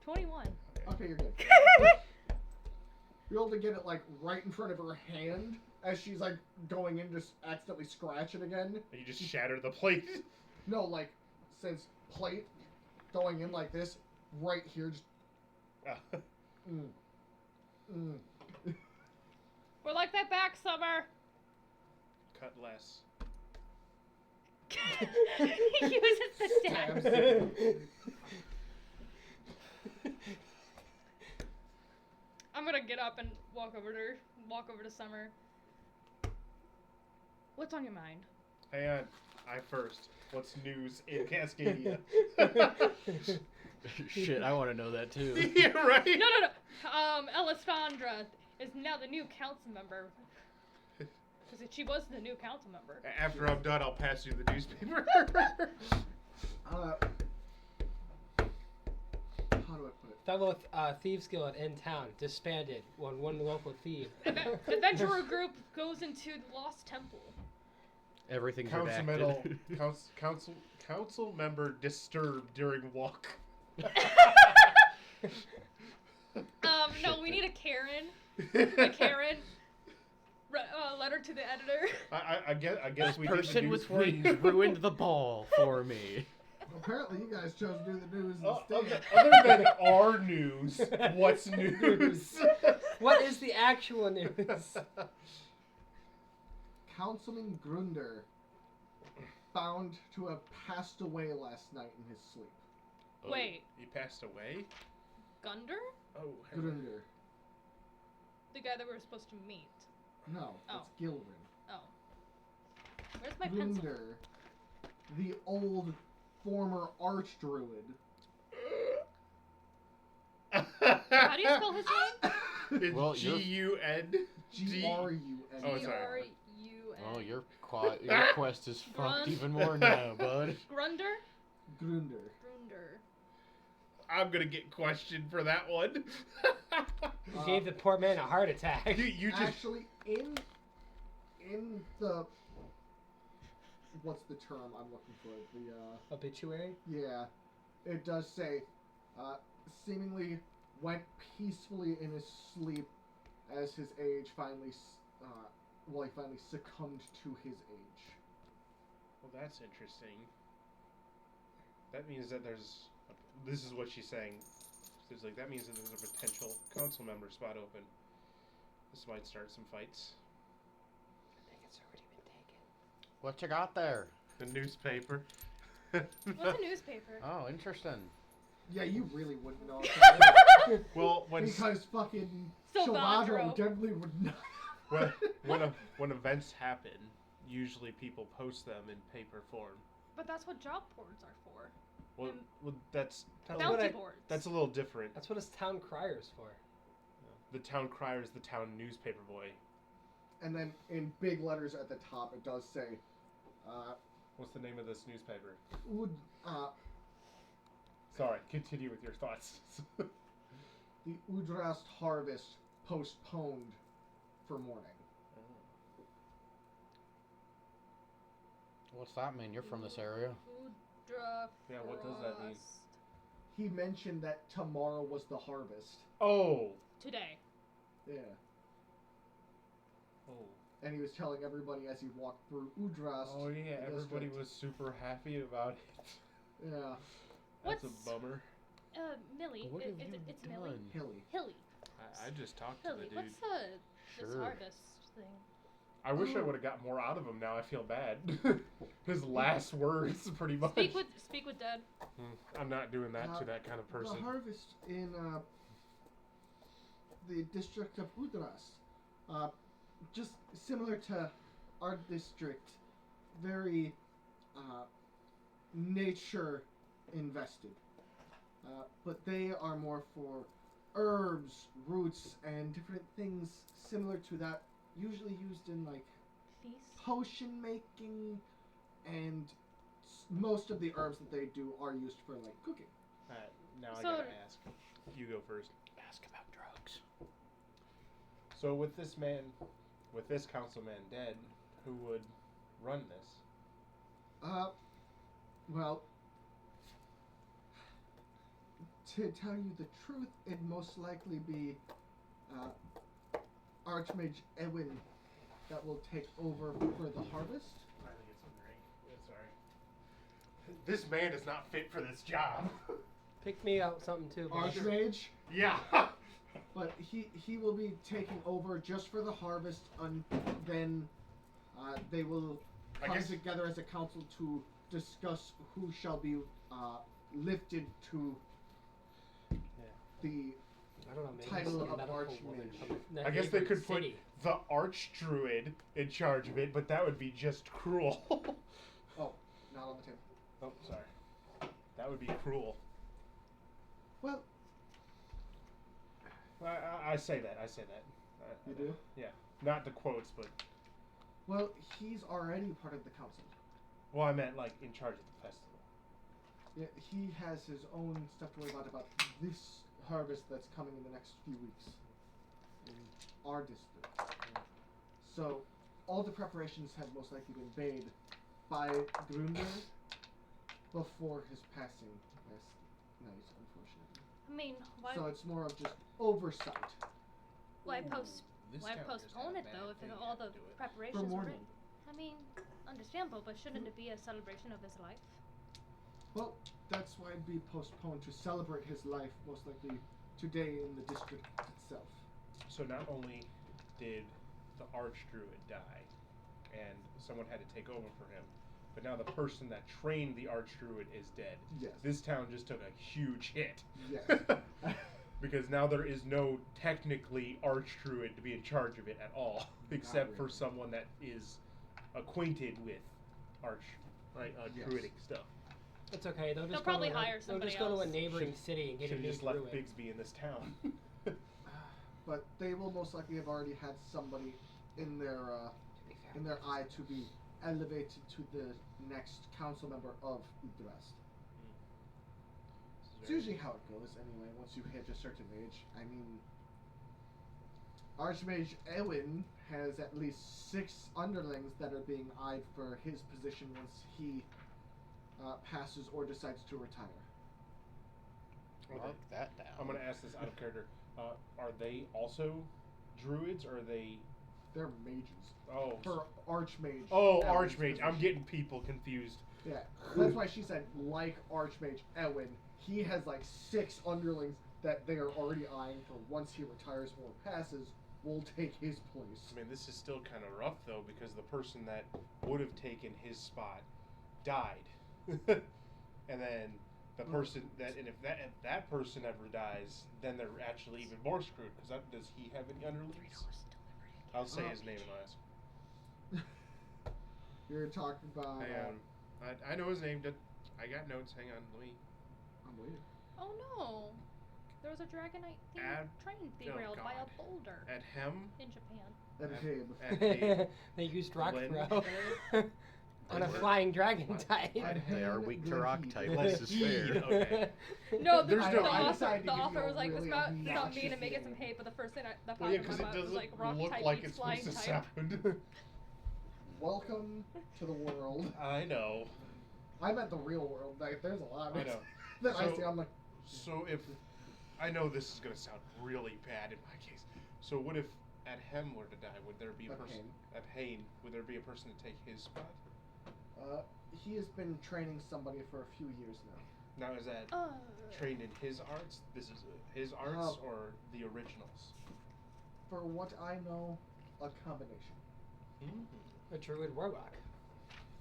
21. Okay, you're good. You're able to get it like right in front of her hand as she's like going in to accidentally scratch it again. You just shatter the plate. No, like since plate going in like this, right here, just. We're like that back, Summer. Cut less. He uses the Stabs stab. it. I'm gonna get up and walk over to Summer. What's on your mind? Hang on. I first. What's news in Cascadia? Shit, I want to know that too. Yeah, right? No. Alessandra is now the new council member. Because she was the new council member. After I'm done, I'll pass you the newspaper. How do I put it? fellow thieves guild in town disbanded when one local thief. Adventurer group goes into the Lost Temple. Everything's Council redacted. council member disturbed during walk. No, we need a Karen. A Karen. Letter to the editor. I guess we did the Person news with for you. wings ruined the ball for me. Apparently, you guys chose to do the news Other instead. than our news, what's news? What is the actual news? Councilman Grunder found to have passed away last night in his sleep. Oh, Wait. He passed away? Gunder? Oh, Grunder. The guy that we were supposed to meet. No, Oh. it's Gilrin. Oh. Where's my pencil? Grunder, the old former archdruid. How do you spell his name? It's Well, you're- G-U-N? G-R-U-N. Oh, sorry. G-R-U-N. Oh, your quest is fucked even more now, bud. Grunder? Grunder. Grunder. I'm gonna get questioned for that one. You gave the poor man a heart attack. you just... Actually, in the what's the term I'm looking for? The Obituary? yeah, it does say seemingly went peacefully in his sleep as his age finally he finally succumbed to his age. Well, that's interesting. That means that this is what she's saying. It's like, that means that there's a potential council member spot open. This might start some fights. I think it's already been taken. What you got there? The newspaper. What's a newspaper? Oh, interesting. Yeah, you really wouldn't know. Well, Because fucking Silvandro. Silvandro definitely would not. when events happen, usually people post them in paper form. But that's what job boards are for. Well, that's what Bounty I- boards. a little different. That's what his town crier's for. The town crier is the town newspaper boy. And then in big letters at the top, it does say, What's the name of this newspaper? Sorry. Continue with your thoughts. The Udrast harvest postponed for morning. What's that mean? You're from this area. Yeah, what does that mean? He mentioned that tomorrow was the harvest. Oh. Today. Yeah. Oh. and he was telling everybody as he walked through Udrast. Oh yeah, the everybody district. was super happy about it. Yeah, That's What's- a bummer. Millie. What have you It's Millie. done? Hilly. Hilly. I just talked to the Hilly. dude. What's this Sure. harvest thing? I wish I Oh. would have got more out of him. Now I feel bad. His last words, pretty much. Speak with Dad. I'm not doing that to that kind of person. The harvest in the district of Udrast, just similar to our district, very nature invested. But they are more for herbs, roots, and different things similar to that, usually used in like Feast. potion making, and most of the herbs that they do are used for like cooking. Alright, now I So- gotta ask. You go first. Ask about drugs. So with this man, with this councilman dead, who would run this? Well, to tell you the truth, it'd most likely be Archmage Ewin that will take over for the harvest. I think it's a drink. Yeah, sorry. This man is not fit for this job. Pick me out something too. boss. Archmage, Yeah. but he will be taking over just for the harvest, and then they will I come guess- together as a council to discuss who shall be lifted to the I don't know. Maybe title some of medical Archmage. woman from the I guess they neighboring could put city. the Archdruid in charge of it, but that would be just cruel. Oh, not on the table. Oh, sorry. That would be cruel. Well, I say that. I say that. you do? Yeah. Not the quotes, but Well, he's already part of the council. well, I meant like in charge of the festival. Yeah, he has his own stuff to worry about this harvest that's coming in the next few weeks in our district. So, all the preparations have most likely been made by Grunder before his passing last night, unfortunately. I mean, why So it's more of just oversight. why This why town just postpone had it a though bad if thing all happen the to it. preparations For were mourning. written? I mean, understandable, but shouldn't it be a celebration of his life? Well, that's why it'd be postponed to celebrate his life, most likely today in the district itself. So not only did the Archdruid die, and someone had to take over for him, but now the person that trained the Archdruid is dead. Yes. This town just took a huge hit. Yes. Because now there is no technically Archdruid to be in charge of it at all, except for really. someone that is acquainted with Yes. druidic stuff. It's okay. They'll just probably go to hire they'll somebody just go to a else. neighboring Should- city and get a Should new have just left druid. Bigsby in this town. But they will most likely have already had somebody in their eye to be elevated to the next council member of Udrast. It's usually how it goes anyway, once you hit a certain age. I mean, Archmage Ewin has at least 6 underlings that are being eyed for his position once he passes or decides to retire. Mark that down. I'm gonna ask this out of character. Are they also druids, or are they? They're mages. Oh, For Archmage. oh, Ewin's Archmage. I'm position. getting people confused. Yeah, that's why she said like Archmage Ewin. He has like 6 underlings that they are already eyeing for once he retires or passes will take his place. I mean, this is still kind of rough though, because the person that would have taken his spot died, and then the person that, and if that person ever dies, then they're actually even more screwed. Because does he have any underlings? I'll say his name and I'll ask. You're talking about. Hang on. I know his name. I got notes. Hang on. Let me. I'm waiting. Oh no! There was a Dragonite train derailed by a God. boulder At him. in Japan. At At Habe. They used rock Lynn. throw on a What? flying dragon type. At They are Hane weak to Glen rock Heath. type. Glen This is Heath, fair. okay. No, There's the, no- the, I author, decided to the give you author a was like, really this not mean obnoxious to make it some name. hate, but the first thing that Well, yeah, popped in because my it mind was doesn't like rock look type like beats it's flying supposed to type. sound. Welcome to the world. I know. I'm at the real world. Like, there's a lot of I it know. that I So- see. I'm like, So if I know this is gonna sound really bad in my case. So what if Adhem were to die, would there be a person? Adhem. Would there be a person to take his spot? He has been training somebody for a few years now. Now, is that trained in his arts? This is his arts or the originals? For what I know, a combination. A druid warlock.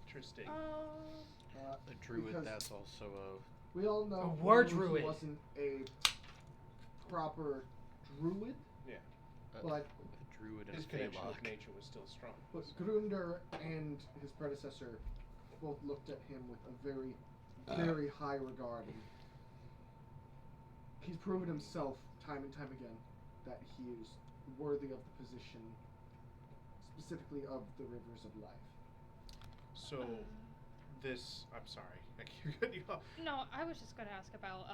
Interesting. A druid, that's also we all know a war druid. He wasn't a proper druid. Yeah. But a druid and his a connection Feylock. with nature was still strong. But Grunder and his predecessor both looked at him with a very, very high regard. And he's proven himself time and time again that he is worthy of the position, specifically of the rivers of life. So, I'm sorry, I keep cutting you off. No, I was just gonna ask about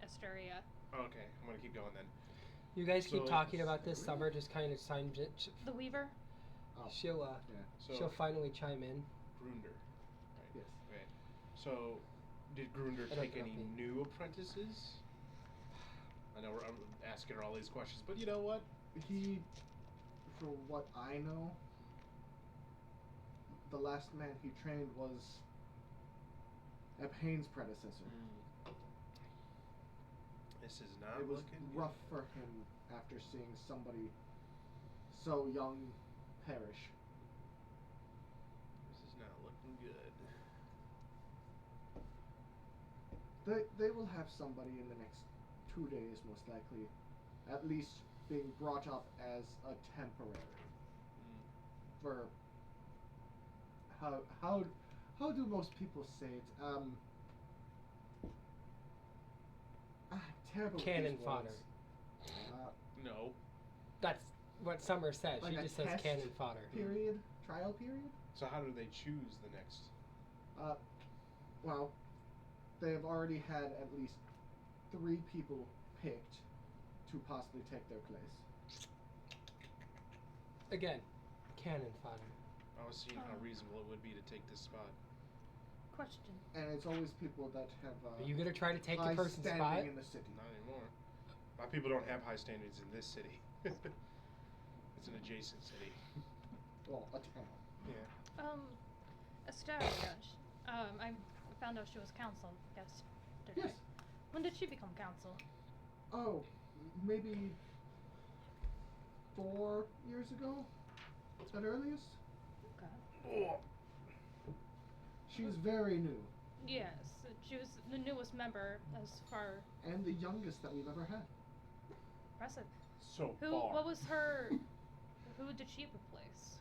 Asteria. Okay, I'm gonna keep going then. You guys keep So- talking about this. Summer just kind of chimes in. The Weaver. Oh, She'll yeah. she'll finally chime in. Grunder. Right. Yes. Okay. So, did Grunder I don't take know any if he- new apprentices? I know I'm asking her all these questions, but you know what? He, for what I know, the last man he trained was Ebhane's predecessor. This is not It was looking rough for him after seeing somebody so young perish. This is not looking good. They will have somebody in the next 2 days, most likely, at least being brought up as a temporary. For how do most people say it? Terrible. with Cannon these fodder. words. No. That's what Summer says. Like She a just says test cannon fodder. Period. Trial period. So how do they choose the next? Well, they have already had at least 3 people picked to possibly take their place. Again, cannon fodder. I was seeing how reasonable it would be to take this spot. Question. And it's always people that have Are you gonna try to take the high person's standing spot? in the city. Not anymore. My people don't have high standards in this city. It's an adjacent city. Well, a town. Yeah. Asteria. I found out she was council yesterday. Yes. When did she become council? Oh, maybe 4 years ago, at earliest. Okay. Oh. She's very new, Yes, she was the newest member as far. and the youngest that we've ever had. Impressive. So Who? far. What was her? Who did she replace?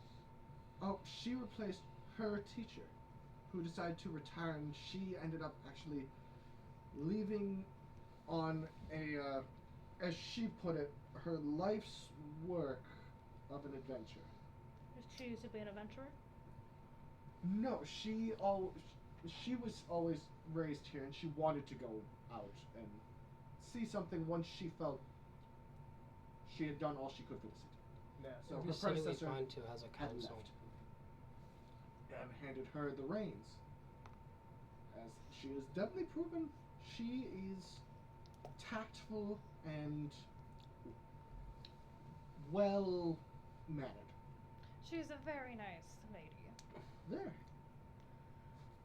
Oh, she replaced her teacher, who decided to retire, and she ended up actually leaving on a, as she put it, her life's work of an adventure. Did she used to be an adventurer? No, she was always raised here, and she wanted to go out and see something once she felt she had done all she could for the city. So Every her city we've predecessor gone to has a had council. left and handed her the reins. As she has definitely proven, she is tactful and well mannered. She's a very nice lady. There.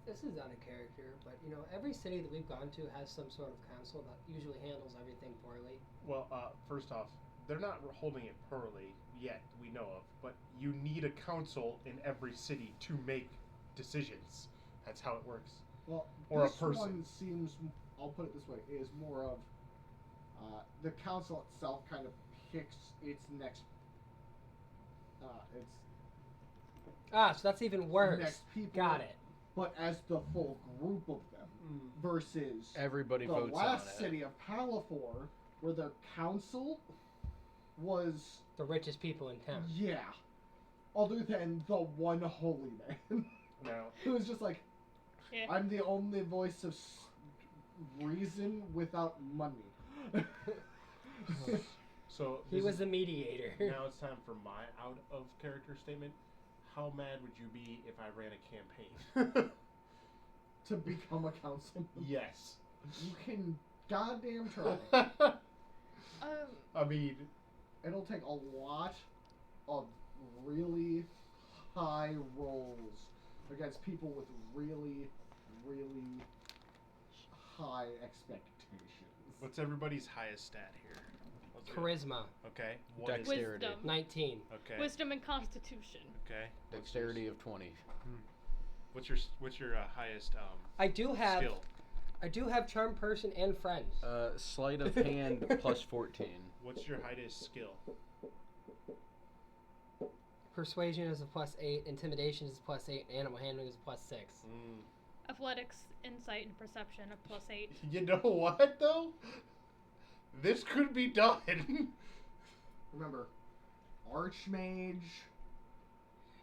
This is out of character, but you know, every city that we've gone to has some sort of council that usually handles everything poorly. Well, first off, they're not holding it poorly yet, we know of, but you need a council in every city to make decisions. That's how it works. Well, Or a this person. one seems, I'll put it this way, is more of the council itself kind of picks its next, So that's even worse. next people. Got it. But as the full group of them, versus Everybody the votes on last it. city of Palafor, where their council was, The richest people in town. yeah, other than the one holy man, Now, who was just like, Yeah. I'm the only voice of reason without money. so He this was is- the mediator. Now it's time for my out of character statement. How mad would you be if I ran a campaign? To become a councilman. Yes. You can goddamn try. I mean, It'll take a lot of really high rolls against people with really, really high expectations. What's everybody's highest stat here? Let's go. Charisma, Okay. What is Dexterity. Wisdom. 19. Okay. Wisdom and Constitution. Okay. Dexterity of 20. What's your highest I do skill? have charm person and friends. Sleight of hand plus 14. What's your highest skill? Persuasion is a +8, intimidation is a +8, animal handling is a +6. Athletics, insight, and perception a +8. You know what though? This could be done. Remember, Archmage.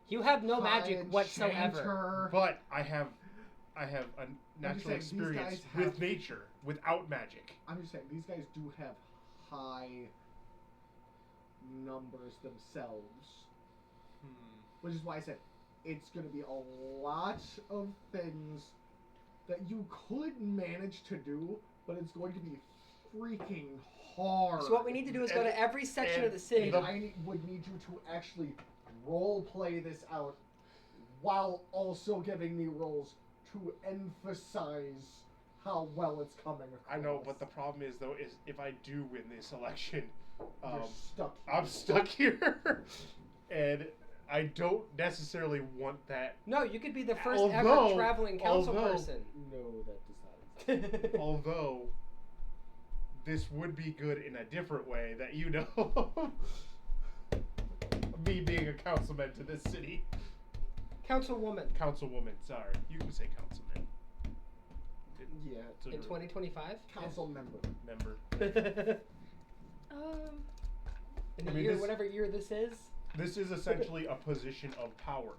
You have no High magic whatsoever. Enchanter. But I have a natural saying, these experience guys with have- nature without magic. I'm just saying, these guys do have high numbers themselves. Which is why I said it's going to be a lot of things that you could manage to do, but it's going to be freaking hard. So what we need to do is go to every section of the city. And I would need you to actually role play this out while also giving me rolls to emphasize how well it's coming across. I know, but the problem is though is if I do win this election, You're stuck here. I'm stuck here, and I don't necessarily want that. No, you could be the first Although- ever traveling council person. No, that does not. Although this would be good in a different way that you know. Me being a councilman to this city. Councilwoman Councilwoman, sorry. You can say councilman. Yeah, It's a in 2025. council member. member. In the I mean, year, this- whatever year this is. This is essentially a position of power.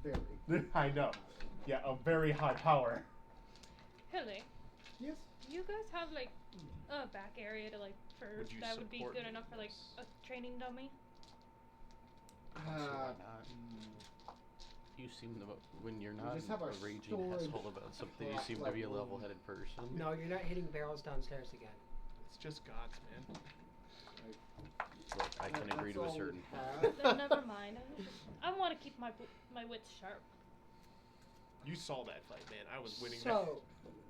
Very. I know. Yeah, a very high power. Hilly, Yes. do you guys have like a back area to like for Would you that would be support good me enough in for like this? a training dummy? Why not? You seem to, when you're not just have a our raging storage asshole about something, you crap seem to like be a room. level-headed person. No, you're not hitting barrels downstairs again. It's just gods, man. Look, I can That's agree to a all we certain have. Then never mind. I want to keep my wits sharp. You saw that fight, man. I was winning So,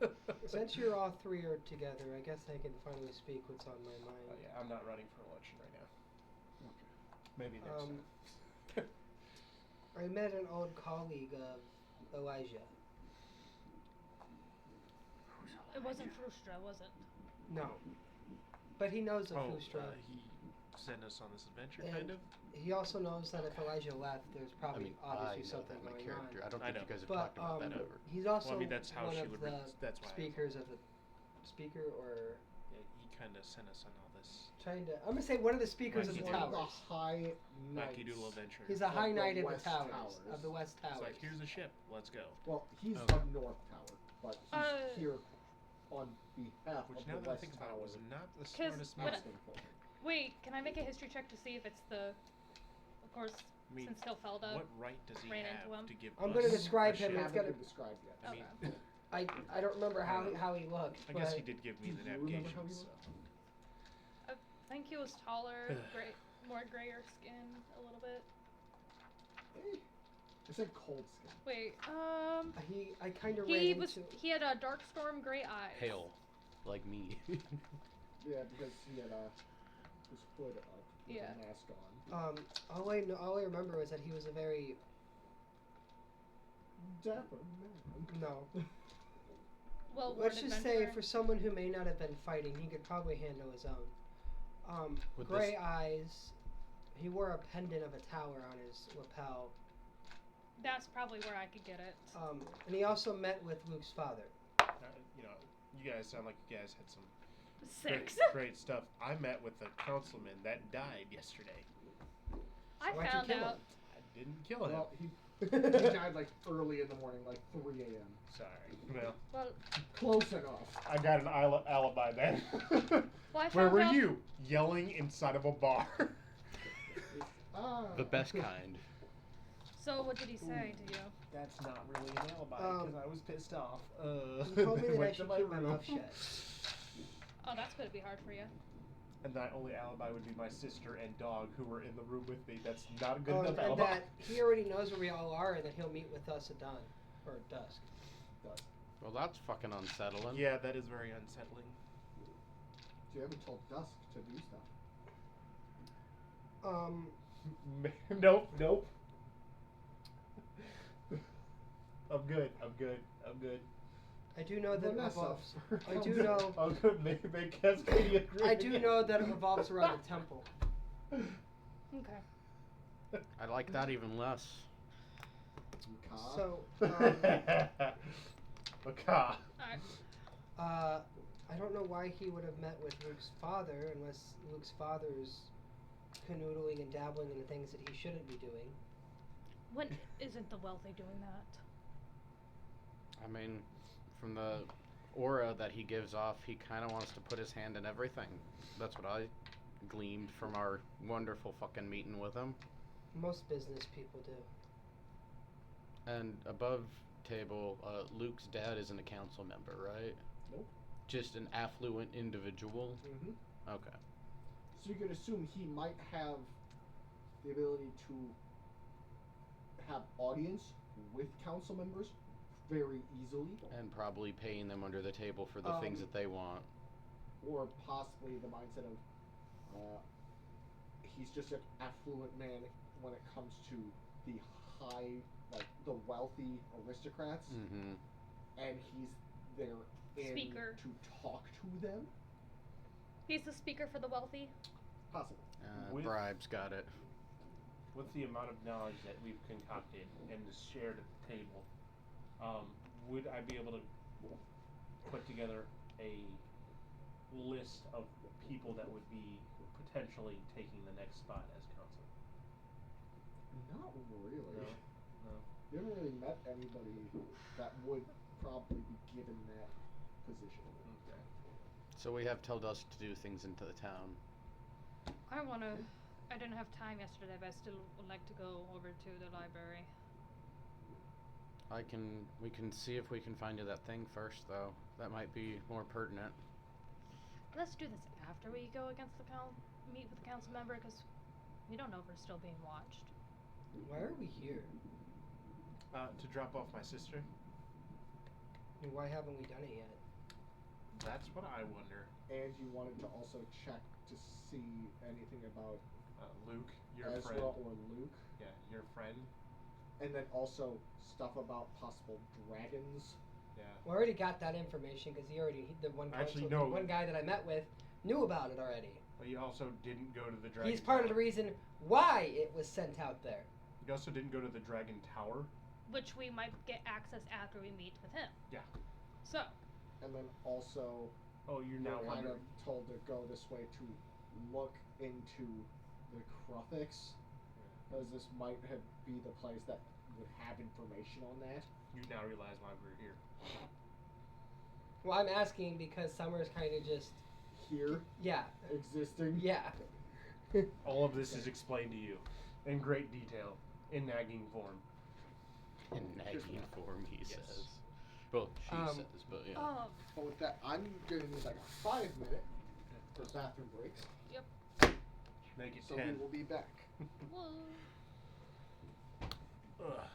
that. since you're all three are together, I guess I can finally speak what's on my mind. Oh, yeah, I'm not running for election right now. Maybe next time. I met an old colleague of Elijah. It wasn't Frustra, was it? No. But he knows of Oh, Fustra. he sent us on this adventure, And kind of. He also knows that if Elijah left, there's I probably mean, I obviously know something that my going character. on. I don't I think know. you guys have But talked about that ever. he's also Well, I mean, that's how one she of would. the That's why. speakers of the speaker or Yeah, he kind of sent us on all this. trying to. I'm gonna say one of the speakers of Wacky the Doodle. One of towers. the high knights. Wacky Doodle adventure. He's a of high the knight of the West towers, Towers. of the West It's Towers. like, here's a ship. Let's go. Well, he's Okay. of North Tower, but he's here on behalf Which of now the that I West think about it, Tower. was not the 'Cause smartest when move. I- Wait, can I make a history check to see if it's the? Of course, I mean, since Hilfelda. what right does he ran have into him. to give I'm us gonna a describe him, ship? it's Haven't gotta- been described yet. I mean, Okay. I don't remember how I don't how he looked. I guess but he did give me Do the you remember navigation. how he So. I think he was taller, gray, more grayer skin, a little bit. I said cold skin. Wait, I kind of ran he was into. he had a dark storm gray eyes. Hail, like me. Yeah, because he had his hood up with Yeah. a mask on. All I remember was that he was a very Dapper man. no. Well, Let's just say for someone who may not have been fighting, he could probably handle his own. With Gray this- eyes. He wore a pendant of a tower on his lapel. that's probably where I could get it. And he also met with Luke's father. You know, you guys sound like you guys had some 6. great stuff. I met with a councilman that died yesterday. I Why'd you found kill him? out. I didn't kill him. Well, he died like early in the morning, like 3 a.m. Sorry. Well, Well, Close enough. I got an alibi then. well I found Where were out. you? Yelling inside of a bar. The best kind. So what did he say to you? That's not really an alibi because I was pissed off. He told me that I went to should my keep my room. mouth shut. Oh, that's gonna be hard for you. And my only alibi would be my sister and dog who were in the room with me. That's not a good enough and alibi. that he already knows where we all are, and that he'll meet with us at dawn or dusk. Well, that's fucking unsettling. Yeah, that is very unsettling. So you haven't told Dusk to do stuff. Nope. I'm good. I do know that it Vanessa. revolves. I do know. I'm good. Make Cascadia agree. I do know that it revolves around the temple. Okay. I like that even less. Macabre. So, Macabre. Alright. I don't know why he would have met with Luke's father unless Luke's father's canoodling and dabbling in the things that he shouldn't be doing. When isn't the wealthy doing that? I mean, from the aura that he gives off, he kind of wants to put his hand in everything. That's what I gleaned from our wonderful fucking meeting with him. Most business people do. And above table, Luke's dad isn't a council member, right? Nope. Just an affluent individual? Mm-hmm. Okay. So you could assume he might have the ability to have audience with council members very easily, And probably paying them under the table for the things that they want. or possibly the mindset of he's just an affluent man when it comes to the high, like the wealthy aristocrats, Mm-hmm. and he's there Speaker. to talk to them. He's the speaker for the wealthy. Possible. With- Bribes got it. With the amount of knowledge that we've concocted and is shared at the table, would I be able to put together a list of people that would be potentially taking the next spot as council? Not really. No. You haven't really met anybody that would probably be given that position. Okay. So we have told us to do things into the town. I didn't have time yesterday, but I still would like to go over to the library. We can see if we can find you that thing first, though. That might be more pertinent. Let's do this after we go against the meet with the council member, because we don't know if we're still being watched. Why are we here? To drop off my sister? I mean, why haven't we done it yet? That's what I wonder. And you wanted to also check to see anything about Luke, your Ezra friend. or Luke, Yeah, your friend. and then also stuff about possible dragons. Yeah. We already got that information because the Actually, the no. one guy that I met with knew about it already. But you also didn't go to the dragon. He's part of the Tower. reason why it was sent out there. You also didn't go to the dragon tower. Which we might get access after we meet with him. Yeah. So, And then also, Oh, you're now we're kind wondering. of told to go this way to look into the Kruthics, because this might be the place that would have information on that. You now realize why we're here. Well, I'm asking because Summer's kind of just Here, yeah, existing. yeah. All of this is explained to you in great detail, in nagging form. In nagging form, he Yes. says. Well, she Um, says, but yeah. But with that, I'm gonna need like a 5-minute for bathroom breaks. Make it So 10. we will be back. whoa. Ugh.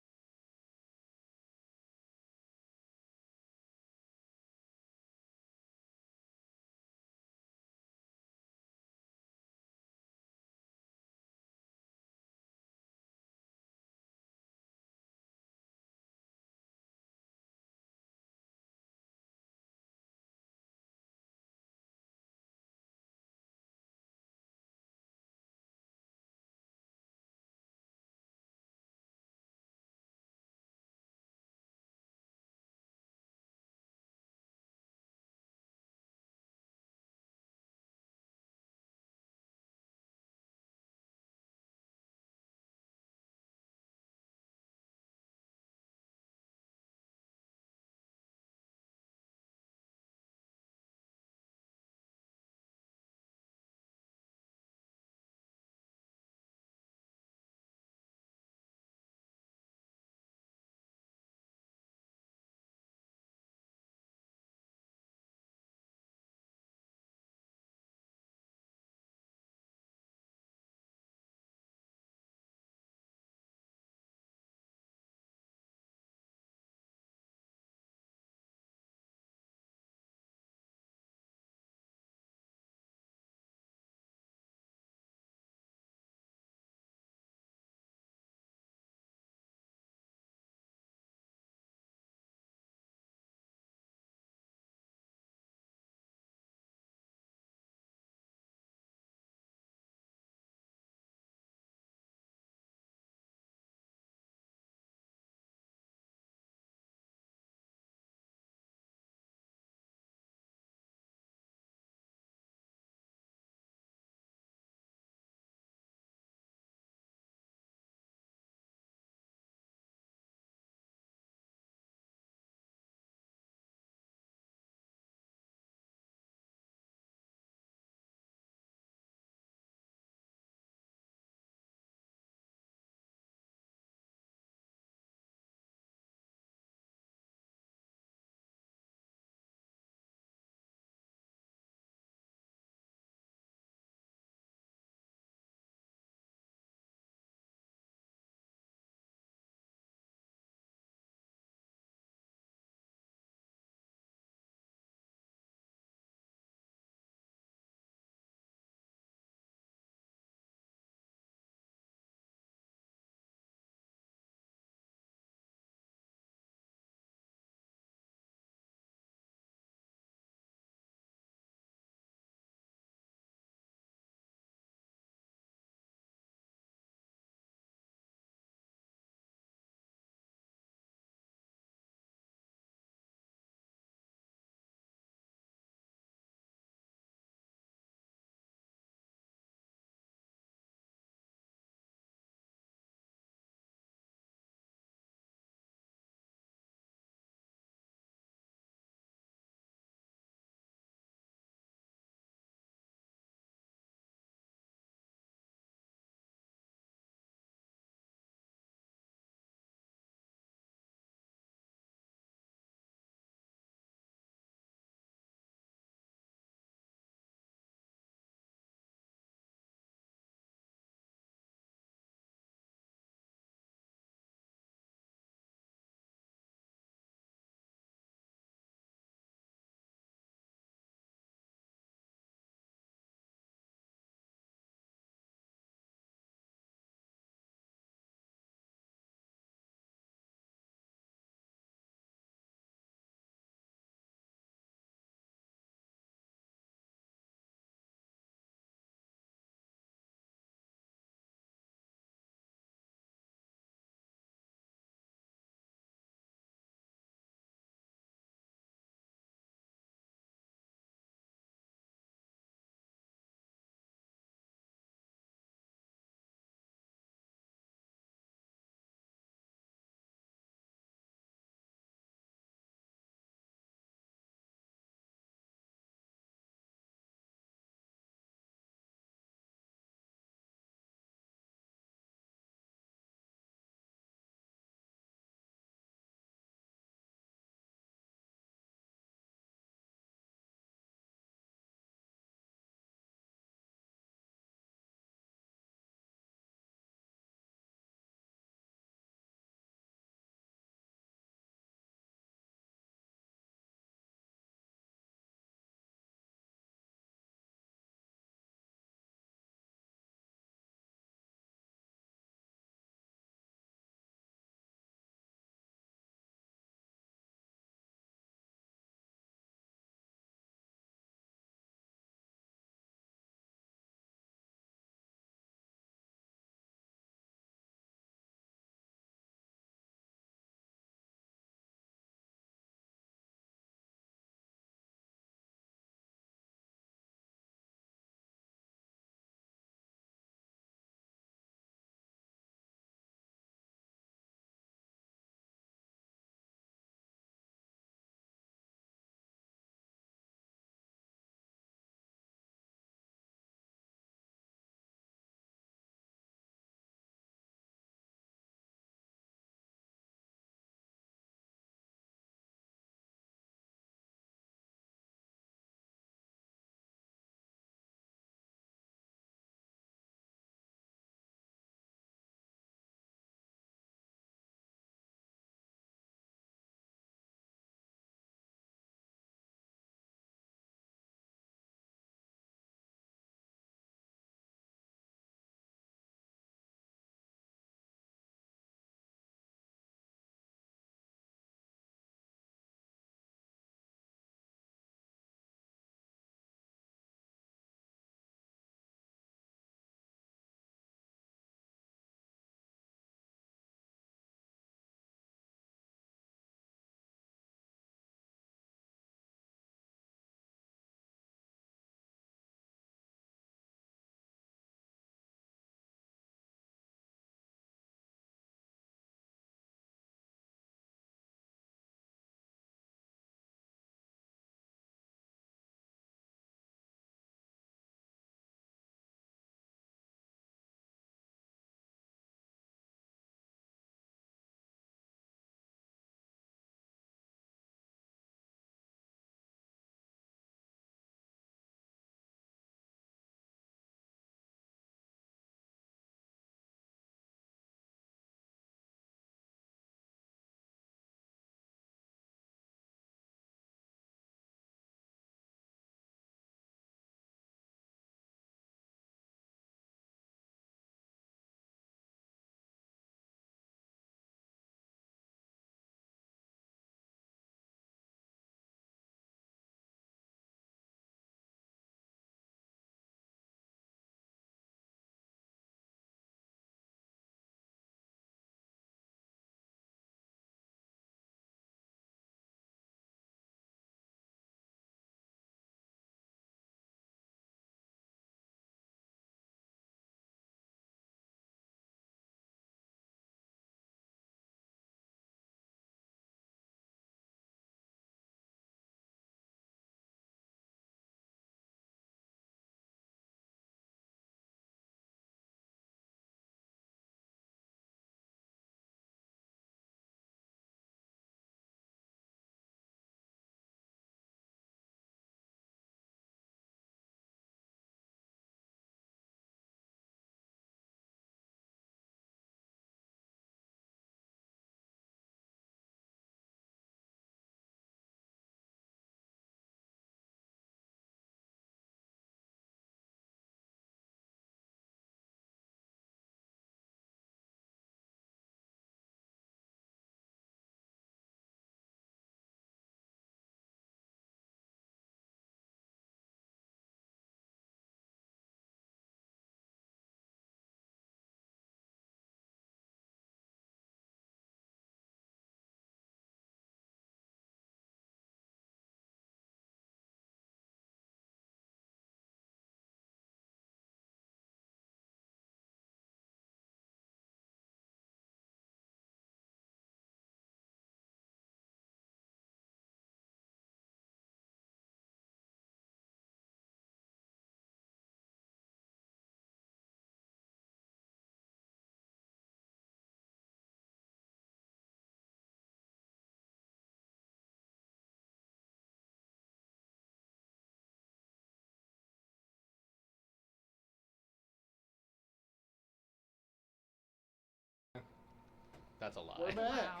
That's a lie. We're back. Wow.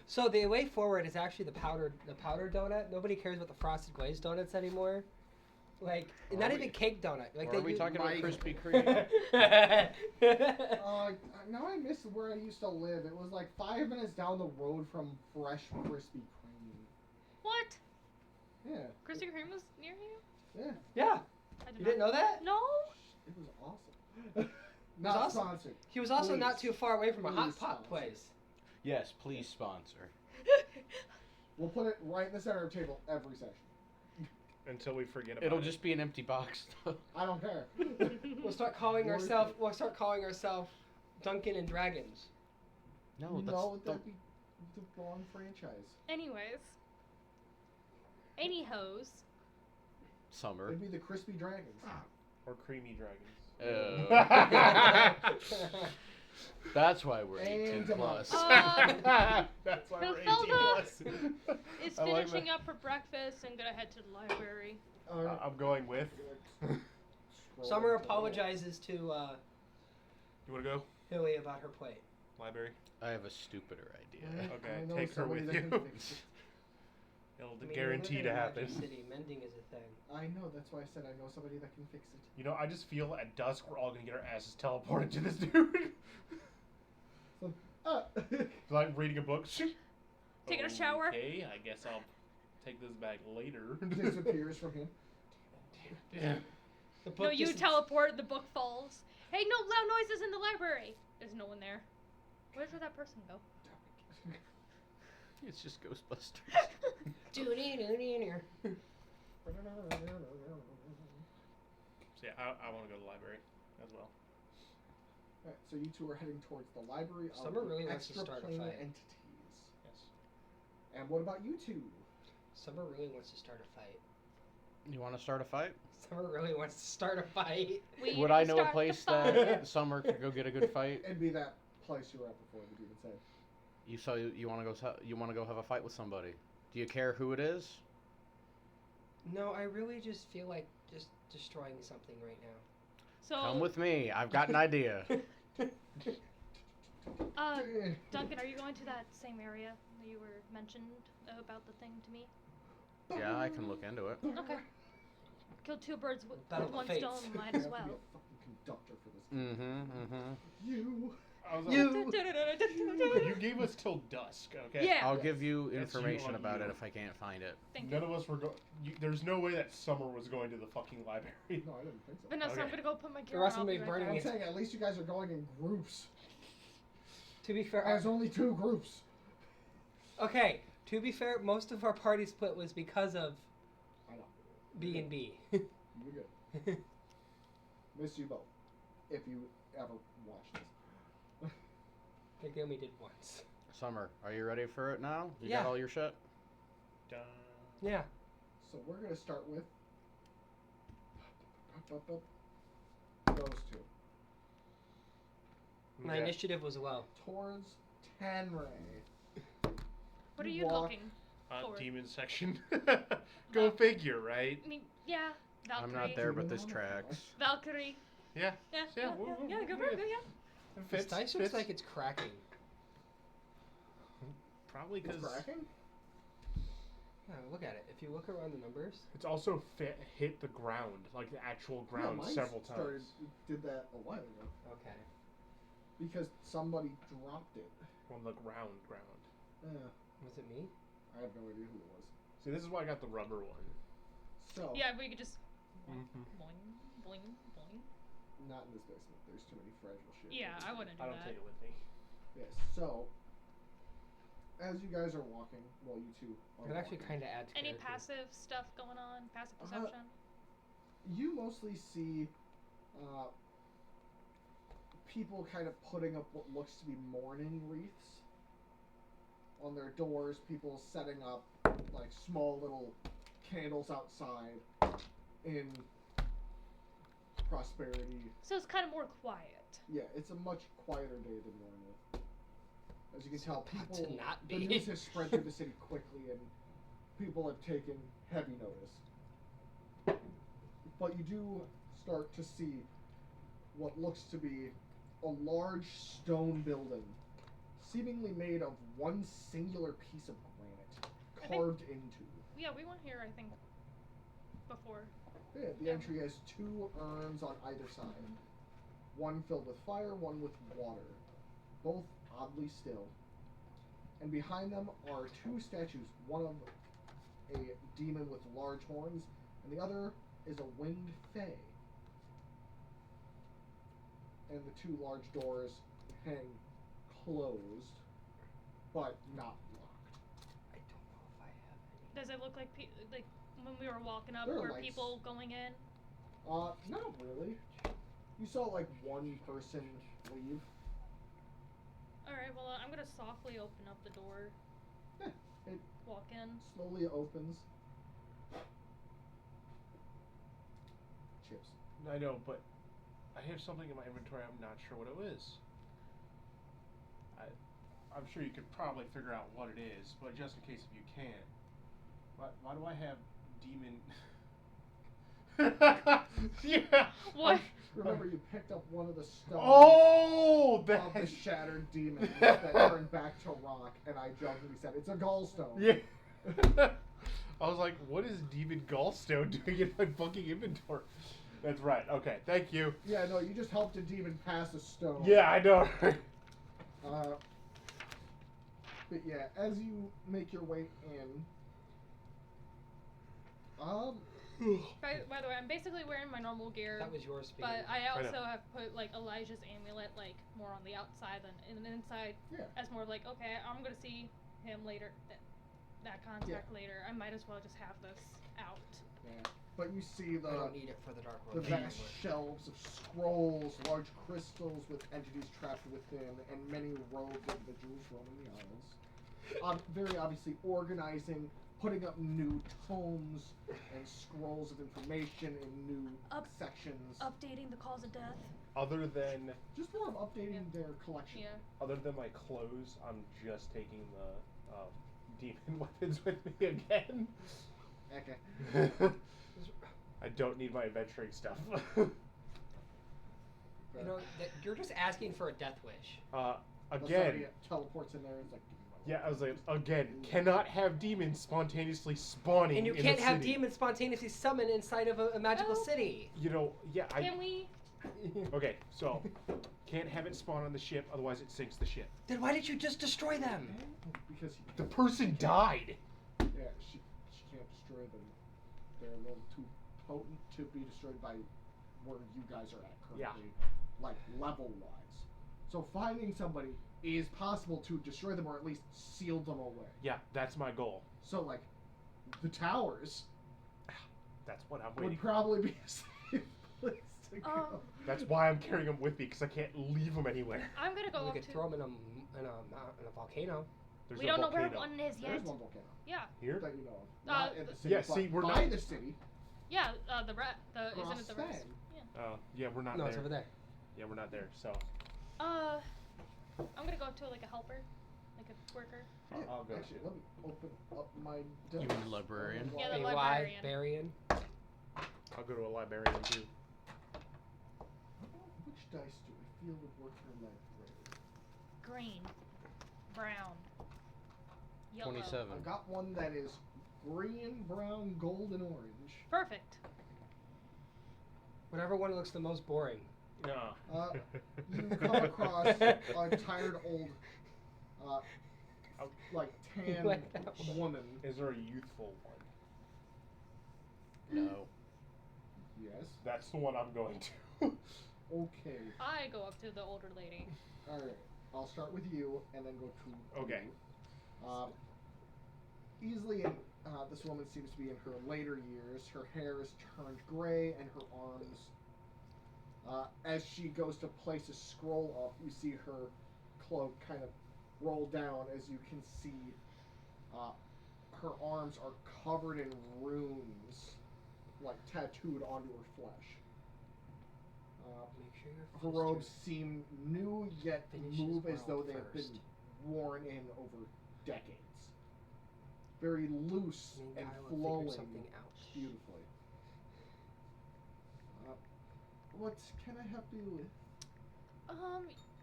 So the way forward is actually the powdered donut. Nobody cares about the frosted glazed donuts anymore. Like Or not are even we- cake donut. Like Or are we talking about Mike. Krispy Kreme? Now I miss where I used to live. It was like 5 minutes down the road from Fresh Krispy Kreme. What? Yeah, Krispy Kreme was near you? yeah. Yeah, I did you didn't know that? No. It was awesome. Not awesome. sponsored. He was also not Please. too far away from a hot Please pot sponsor. place. Yes, please sponsor. We'll put it right in the center of the table every session. Until we forget about It'll it. just be an empty box. I don't care. We'll start calling Worth ourselves. it. We'll start calling ourselves Duncan and Dragons. No, that'd be the wrong franchise. Anyways. Any hose. summer. It'd be the Crispy Dragons. Or creamy dragons. That's why we're 18 And plus. That's why we're 18 Hilfelda plus. Is I like finishing that. up for breakfast and gonna head to the library. I'm going with. Summer apologizes to You want to go? Hilly about her plate. Library? I have a stupider idea. Okay, I know take her somebody with that you. can fix it. It'll I mean, guarantee we to live in happen. Magic City. Mending is a thing. I know, that's why I said I know somebody that can fix it. You know, I just feel at dusk we're all gonna get our asses teleported to this dude. Like reading a book. Taking a shower. Okay, I guess I'll take this back later. Disappears from him. Yeah. The book No, you just- teleport, the book falls. Hey, no loud noises in the library. There's no one there. Where did that person go? It's just Ghostbusters. Doo-dee-doo-dee-doo. So yeah, I want to go to the library as well. Alright, so you two are heading towards the library Summer of the really wants to start a extraplanar fight. entities. Yes. And what about you two? Summer really wants to start a fight. You want to start a fight? Summer really wants to start a fight. We Would I know a start the place fire. that Summer could go get a good fight? It'd be that place you were at before the demon said. You want to go have a fight with somebody? Do you care who it is? No, I really just feel like just destroying something right now. So, Come with me. I've got an idea. Duncan, are you going to that same area that you were mentioned about the thing to me? Yeah, I can look into it. Okay. Kill two birds with Battle of one the stone, Fates. might as You have to well. be a fucking conductor for this game. You. I was like, You. you gave us till dusk, okay? Yeah. I'll give you That's you information on about you. it if I can't find it. Thank None you. of us were going. There's no way that Summer was going to the fucking library. No, I didn't think so. Vanessa, I'm Okay. gonna go put my gear rest on. of I'll me be burning right I'm it. back. saying at least you guys are going in groups. To be fair, There's only 2 groups. okay. To be fair, most of our party split was because of I know. B&B. You're good. Miss you both. If you ever watch this. Again, we did once. Summer, are you ready for it now? You Yeah. got all your shit? Dun. Yeah. So we're gonna start with those 2. My Okay. initiative was low. Towards Tenray. What are you walk- looking for? Demon section. Go figure, right? I mean, yeah. Valkyrie. I'm not there, but this tracks. Valkyrie. Yeah. Yeah. Yeah, Yeah. we'll- Yeah. we'll- Go we'll for it. get it. Yeah. This Fits, dice looks fits. like it's cracking. Probably It's because cracking? Yeah, look at it. If you look around the numbers, it's also hit the ground, like the actual Yeah, ground, mine several started, times. did that a while ago. okay. Because somebody dropped it. On the ground. Yeah, Was it me? I have no idea who it was. See, this is why I got the rubber one. So, Yeah, we could just Mm-hmm. boing, boing, boing. not in this basement. There's too many fragile shit. Yeah, I wouldn't do I don't that. take it with me. Yes, so, as you guys are walking, well, you two are It actually walking, kind of adds Any character. passive stuff going on? Passive Uh-huh. perception? you mostly see people kind of putting up what looks to be mourning wreaths on their doors, people setting up like small little candles outside in prosperity. So it's kind of more quiet. Yeah, it's a much quieter day than normal. As you can tell, about people to not the be. news has spread through the city quickly and people have taken heavy notice. But you do start to see what looks to be a large stone building, seemingly made of one singular piece of granite, carved into. Yeah, we went here, I think, before. Yeah, the entry has 2 urns on either side. One filled with fire, one with water. Both oddly still. And behind them are 2 statues, one of a demon with large horns, and the other is a winged fae. And the 2 large doors hang closed, but not locked. I don't know if I have any. Does it look like like when we were walking up, There are were lights. people going in? Not really. You saw like one person leave. Alright, well, I'm gonna softly open up the door. Yeah, it Walk in. slowly opens. Chips. I know, but I have something in my inventory. I'm not sure what it is. I'm sure you could probably figure out what it is, but just in case if you can't, why do I have demon? Yeah. What? Remember, you picked up one of the stones Oh, of the that. shattered demon that turned back to rock, and I jokingly said, it's a gallstone. Yeah. I was like, what is demon gallstone doing in my fucking inventory? That's right. Okay, thank you. Yeah, no, you just helped a demon pass a stone. Yeah, I know. But yeah, as you make your way in, By the way, I'm basically wearing my normal gear. That was yours speaking. But I I know. also have put like Elijah's amulet like more on the outside than in the inside. Yeah. As more like, okay, I'm gonna see him later. That contact later. I might as well just have this out. yeah. But you see I the don't need it for the Dark the World. vast shelves of scrolls, large crystals with entities trapped within, and many robed individuals roaming the aisles. Very obviously organizing, putting up new tomes and scrolls of information in new sections. Updating the cause of death. Other than Just more of updating their collection. Yeah. other than my clothes, I'm just taking the demon weapons with me again. Okay. I don't need my adventuring stuff. You know, you're just asking for a death wish. Again. Teleports in there and is like. Yeah, I was like, again, cannot have demons spontaneously spawning. And you in can't the have city. demons spontaneously summon inside of a magical Oh. city. You know, yeah, Can we? Okay, so can't have it spawn on the ship, otherwise it sinks the ship. Then why did you just destroy them? Because The person died. yeah, she can't destroy them. They're a little too potent to be destroyed by where you guys are at currently, like level wise. So finding somebody is possible to destroy them or at least seal them away. Yeah, that's my goal. So like, the towers That's what I'm waiting would for. probably be a safe place to go. That's why I'm carrying them with me, because I can't leave them anywhere. I'm gonna go We up could to. throw them in a volcano. There's We no don't know where volcano. one is yet. There's one volcano Yeah. Here? that you know of. Not at the city, yeah, but see, we're by not- the city. Yeah. Isn't it the rest? Span. Yeah. Yeah, we're not No, there. it's over there. Yeah, we're not there. So I'm gonna go up to like a helper, like a worker. I'll go Actually, too. let me open up my You desk. mean librarian? Yeah, the A librarian. librarian. I'll go to a librarian too. Which dice do I feel would work for library? Green, brown, yellow. 27. I've got one that is green, brown, gold, and orange. Perfect. Whatever one looks the most boring. No. You come across a tired old, like tan Like that one. woman. Is there a youthful one? No. Yes. That's the one I'm going to. Okay. I go up to the older lady. All right. I'll start with you and then go to. Okay. Easily, this woman seems to be in her later years. Her hair is turned gray, and her arms. As she goes to place a scroll up, you see her cloak kind of roll down. As you can see, her arms are covered in runes, like tattooed onto her flesh. Make sure your Her fist robes is- seem new, yet Finishes move as well though they have been first. worn in over decades. Very loose Me and and Kyle will figure flowing something out. beautifully. What can I help you with?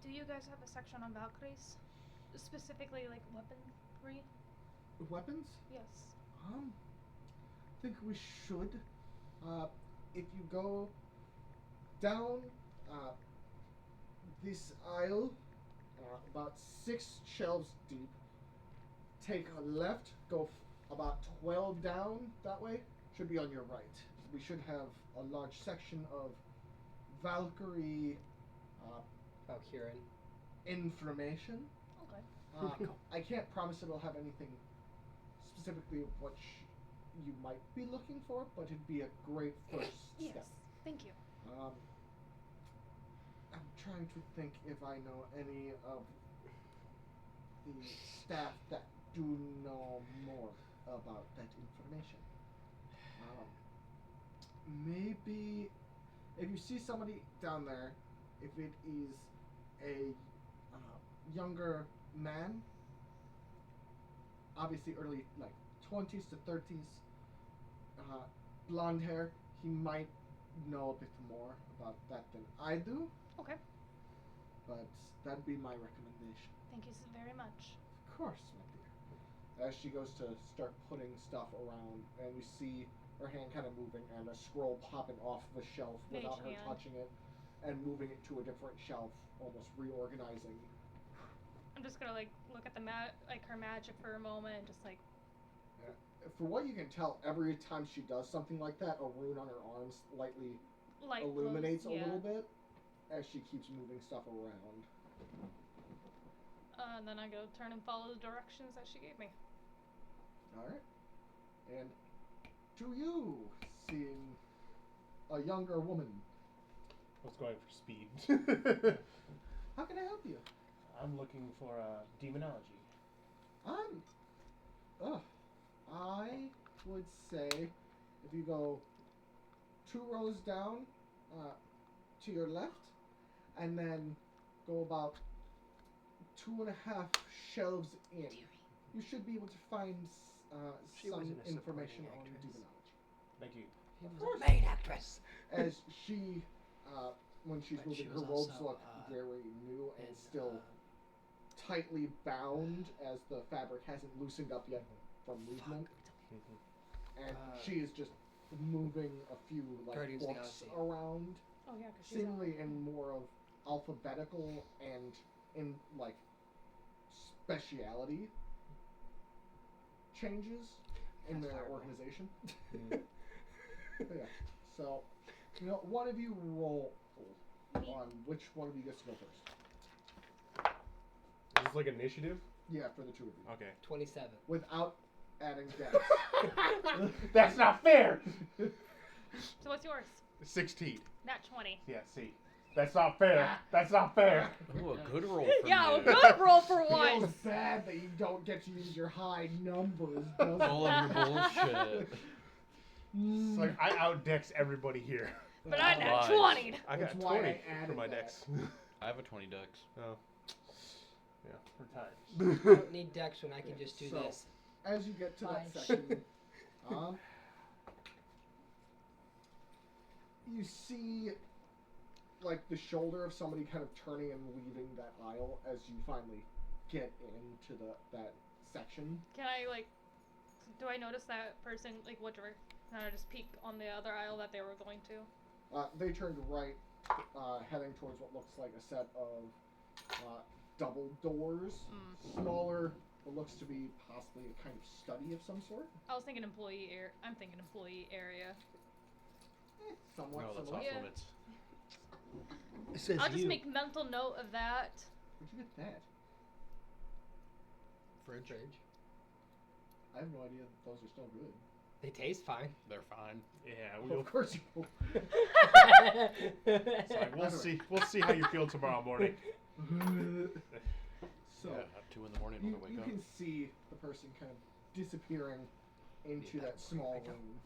Do you guys have a section on Valkyries? Specifically, like weaponry? Weapons? Yes. Think we should. If you go down this aisle, about 6 shelves deep, take a left, go about 12 down that way, should be on your right. We should have a large section of Valkyrie Valkyrian. information. Okay. I can't promise it'll have anything specifically what you might be looking for, but it'd be a great first Yes. step. Thank you. I'm trying to think if I know any of the staff that do know more about that information. Maybe if you see somebody down there, if it is a younger man, obviously early, like 20s to 30s, blonde hair, he might know a bit more about that than I do, Okay. but that'd be my recommendation. Thank you so very much. Of course, my dear. As she goes to start putting stuff around, and we see her hand kind of moving and a scroll popping off the shelf Mage without her hand. touching it, and moving it to a different shelf, almost reorganizing. I'm just gonna like look at the her magic for a moment and just like. For what you can tell, every time she does something like that, a rune on her arm slightly Light illuminates glows, a little bit as she keeps moving stuff around. And then I go turn and follow the directions that she gave me. Alright. And to you, seeing a younger woman, I was going for speed. how can I help you? I'm looking for demonology. I would say if you go 2 rows down to your left, and then go about 2.5 shelves in, you should be able to find She some wasn't a information supporting on actress. demonology. Thank you. She Of was course. a main actress. As she, when she's But moving, she her was robes also, look very new and in, still tightly bound, as the fabric hasn't loosened up yet from movement. And she is just moving a few like Guardians of the books Galaxy. around, Oh yeah, because she's seemingly in more of alphabetical and in like speciality changes in That's their terrible. organization. Yeah. So, you know, one of you roll on which one of you gets to go first. Is this like initiative? Yeah, for the 2 of you. Okay. 27. Without adding dex. That's not fair! So what's yours? 16. Nat 20. Yeah, see. That's not fair. That's not fair. Ooh, a good roll from Yeah, you. good roll for Feels once. bad that you don't get to use your high numbers, doesn't All it? of your bullshit. It's like I outdex everybody here. But I nat Lies. 20. I That's got why 20 I for added my that. dex. I have a 20 dex. Oh. Yeah, for I times. don't need dex when I can just do So, this. As you get to that Fine. section, you see like the shoulder of somebody kind of turning and leaving that aisle as you finally get into that section. Can I like? Do I notice that person? Like what direction? Can I just peek on the other aisle that they were going to? They turned right, heading towards what looks like a set of double doors, smaller. What looks to be possibly a kind of study of some sort. I was thinking employee area. I'm thinking employee area. Somewhat No, that's similar. off Yeah. limits. It says I'll just make mental note of that. Where'd you get that? fridge. I have no idea that those are still good. They taste fine. They're fine. Yeah, Of course you will. It's like, we'll see. We'll see how you feel tomorrow morning. So Yeah, at 2 in the morning when I wake you up. can see the person kind of disappearing into that small room.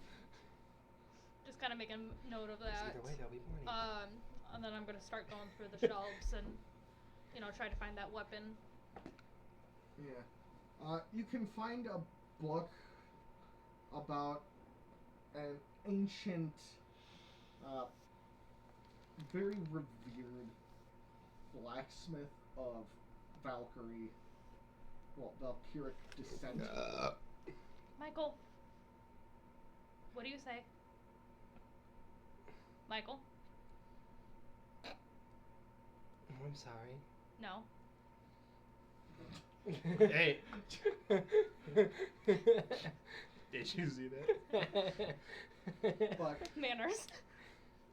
Just kind of make a note of that. Either way, there'll be morning. And then I'm gonna start going through the shelves and, you know, try to find that weapon. Yeah. You can find a book about an ancient very revered blacksmith of Valkyrie, Valkyric descent. Michael. What do you say? Michael? I'm sorry. No. Hey. Did you see that? But Manners.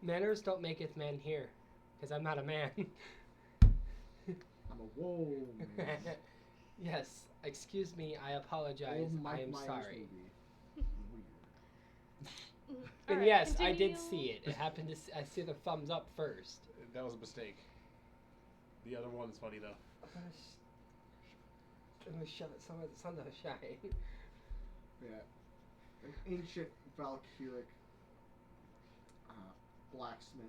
Manners don't maketh man here, because I'm not a man. I'm a whoa. Man. Yes, excuse me, I apologize. Old Mike I am Myers sorry. movie. Weird. And Alright, yes, I did continue. see it. It happened to. I see the thumbs up first. That was a mistake. The other one's funny though. I'm gonna shove it somewhere the sun doesn't shine. Yeah. An ancient Valkyric blacksmith,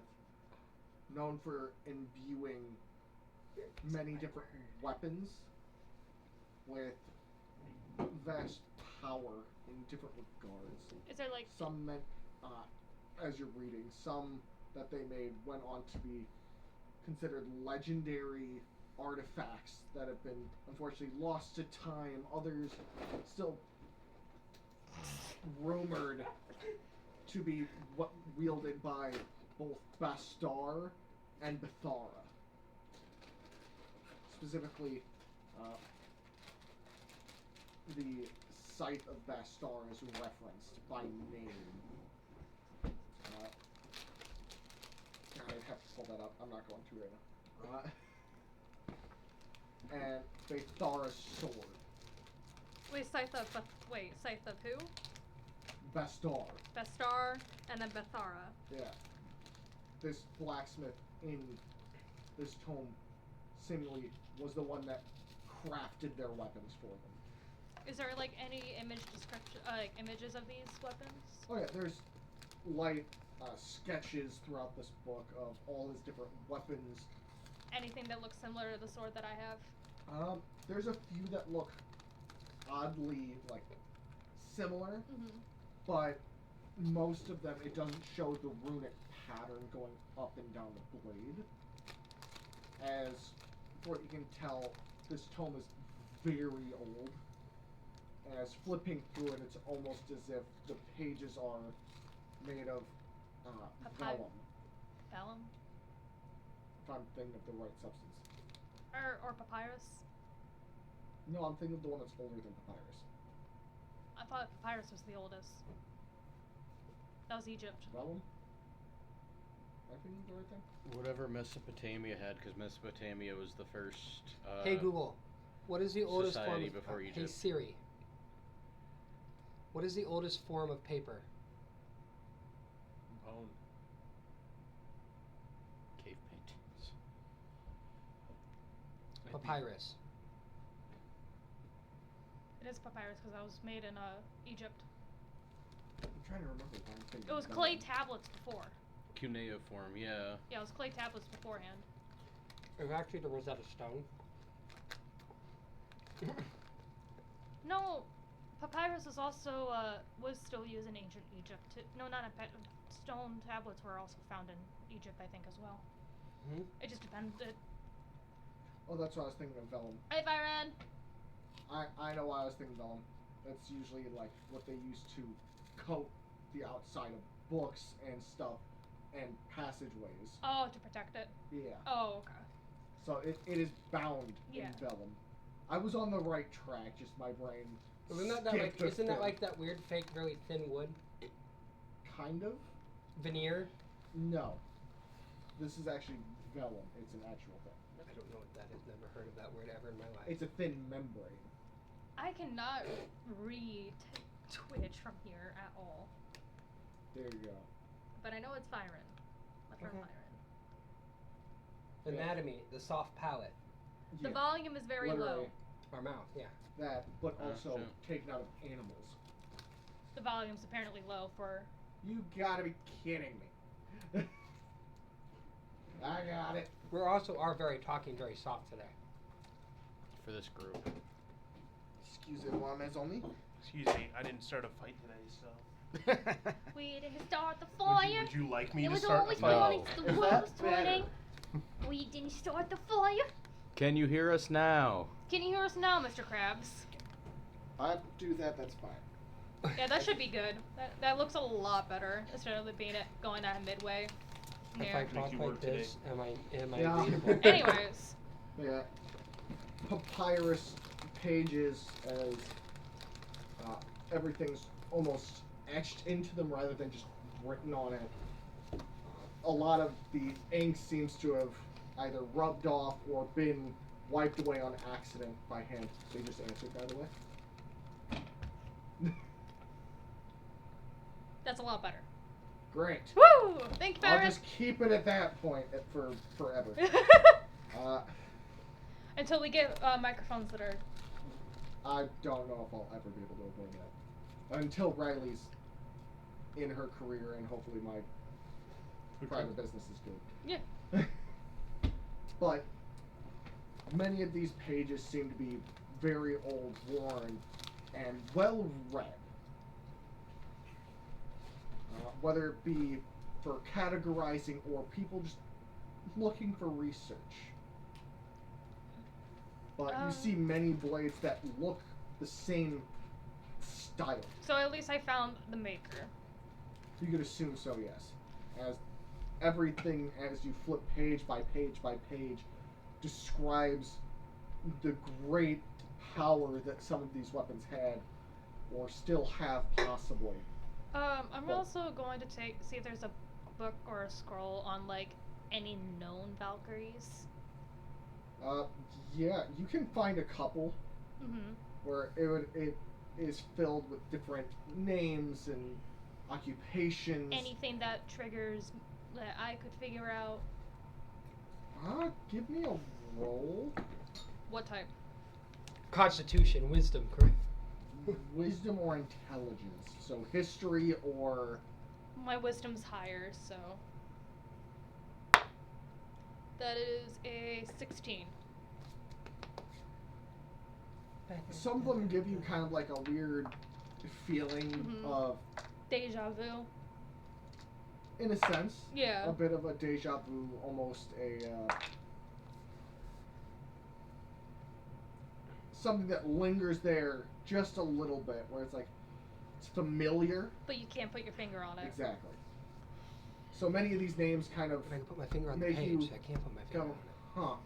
known for imbuing many different weapons with vast power in different regards. Is there like Some meant, as you're reading, some that they made went on to be considered legendary artifacts that have been unfortunately lost to time. Others still rumored to be wielded by both Bastar and Bethara. Specifically, the site of Bastar is referenced by name. God, I'd have to pull that up. I'm not going to right now. And Bethara's sword. wait, Scythe of who? Bastar. Bestar and then Bethara. Yeah. This blacksmith in this tome seemingly was the one that crafted their weapons for them. Is there like any image description, like images of these weapons? Oh yeah, there's light sketches throughout this book of all his different weapons. Anything that looks similar to the sword that I have? There's a few that look oddly like similar, Mm-hmm. but most of them it doesn't show the runic pattern going up and down the blade. As for what you can tell, this tome is very old. As flipping through it, it's almost as if the pages are made of vellum. Vellum? If I'm thinking of the right substance. Or papyrus? No, I'm thinking of the one that's older than papyrus. I thought papyrus was the oldest. That was Egypt. Vellum? Am I thinking of the right thing? Whatever Mesopotamia had, because Mesopotamia was the first. Hey Google, what is the oldest form society of before Hey Egypt. Siri, what is the oldest form of paper? Bone. Cave paintings. Papyrus. It is papyrus because that was made in Egypt. I'm trying to remember what I'm thinking. It was of clay vellum. tablets before. Cuneiform, yeah. Yeah, it was clay tablets beforehand. It was actually the Rosetta Stone. No, papyrus was also was still used in ancient Egypt. No, not in stone tablets were also found in Egypt, I think, as well. Hmm? It just depended. Oh, that's what I was thinking of vellum. Hey, Byron. I know why I was thinking vellum. That's usually like what they used to coat the outside of books and stuff and passageways. Oh, to protect it. Yeah. Oh, okay. So it is bound Yeah. in vellum. I was on the right track, just my brain. Isn't that skipped a isn't that bit. like that weird fake really thin wood Kind of? veneer? No. This is actually vellum. It's an actual thing. I don't know what that is. Never heard of that word ever in my life. It's a thin membrane. I cannot read Twitch from here at all. There you go. But I know it's Byron. Let's learn Okay. Byron. Anatomy, the soft palate, The Yeah, volume is very literally low. our mouth. Yeah. that, but Oh, also shit. taken out of animals. The volume's apparently low for. You gotta be kidding me. I got it. We're also very talking very soft today. For this group. Excusez-moi, mes amis. Excuse me, I didn't start a fight today, so. We didn't start the Would fire. would you like me It to was start always a fire? morning. No. The Is world that was turning. better? We didn't start the fire. Can you hear us now? Can you hear us now, Mr. Krabs? I do that. That's fine. Yeah, that should be good. That looks a lot better instead of it being going at midway. If I Yeah. Make talk you like work this, am I Yeah. readable? Anyways, Yeah. Papyrus pages as everything's almost etched into them rather than just written on it. A lot of the ink seems to have either rubbed off or been wiped away on accident by hand. They just answered, by the way. that's a lot better. Great. Woo! Thank you, I'll Paris. just keep it at that point for forever. Until we get microphones that are. I don't know if I'll ever be able to avoid that. Until Riley's in her career and hopefully my private business is good. Yeah. But many of these pages seem to be very old, worn, and well read. Whether it be for categorizing or people just looking for research. But you see many blades that look the same style. So at least I found the maker. You could assume so, yes. As everything, as you flip page by page by page, describes the great power that some of these weapons had, or still have possibly. I'm Well- also going to see if there's a book or a scroll on like any known Valkyries. Yeah, you can find a couple Mm-hmm. where it is filled with different names and occupations. Anything that triggers that I could figure out. Give me a roll. What type? Constitution, wisdom, correct? Wisdom or intelligence. So history or My wisdom's higher, so. That is a 16. some of them give you kind of like a weird feeling Mhm. of, Deja vu. in a sense, Yeah. a bit of a deja vu, almost a something that lingers there just a little bit, where it's like it's familiar. But you can't put your finger on it. Exactly. So many of these names kind of I can put my finger on the make page. you I can't put my finger go, on it. huh,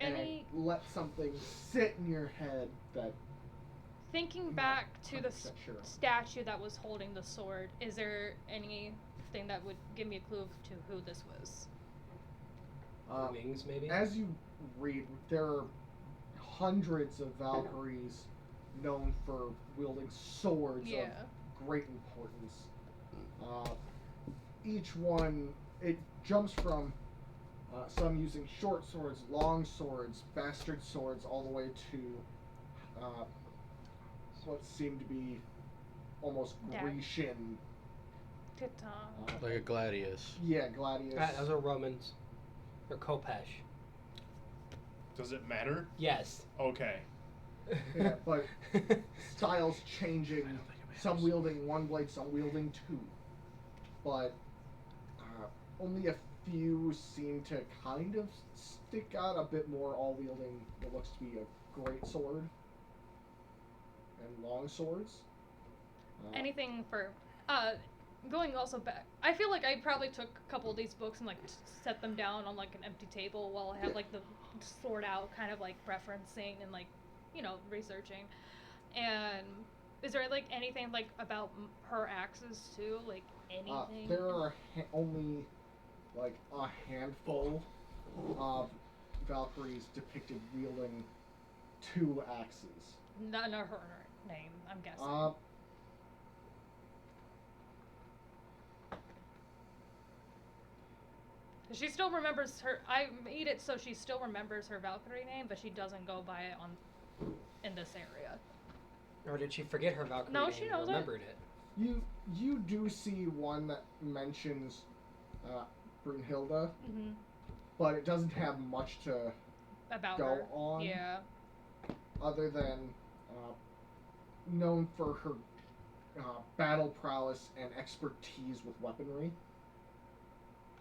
Any and let something sit in your head that thinking not back to the 100% sure. statue that was holding the sword, is there anything that would give me a clue to who this was? Wings, maybe? As you read, there are hundreds of Valkyries known for wielding swords Yeah. of great importance. Each one, it jumps from some using short swords, long swords, bastard swords, all the way to what seem to be almost Dag- Grecian. Katana. Like a gladius. Yeah, gladius. Those are Romans. Or Kopesh. Does it matter? Yes. Okay. Yeah, but styles changing. Some wielding one blade, some wielding two. But only a few seem to kind of stick out a bit more, all wielding what looks to be a great sword and long swords. Anything for going also back. I feel like I probably took a couple of these books and like set them down on like an empty table while I had like the sword out, kind of like referencing and like, you know, researching. And is there like anything like about her axes too, like anything? There are only like a handful of Valkyries depicted wielding two axes. None of her name, I'm guessing. She still remembers her. I made it so she still remembers her Valkyrie name, but she doesn't go by it in this area. Or did she forget her Valkyrie No, name she and knows it. remembered it? You do see one that mentions Brunhilde, Mm-hmm. but it doesn't have much to About go her. on. Yeah. Other than known for her battle prowess and expertise with weaponry,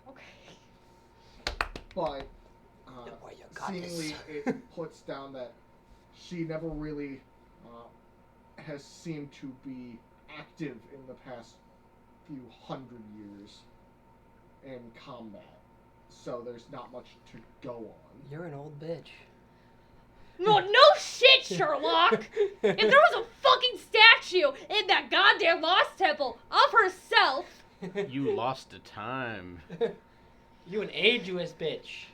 Okay. but Oh, you got seemingly this. it puts down that she never really has seemed to be active in the past few hundred years in combat, so there's not much to go on. You're an old bitch. No shit, Sherlock! If there was a fucking statue in that goddamn Lost Temple of herself... You lost to time. You an ageless bitch.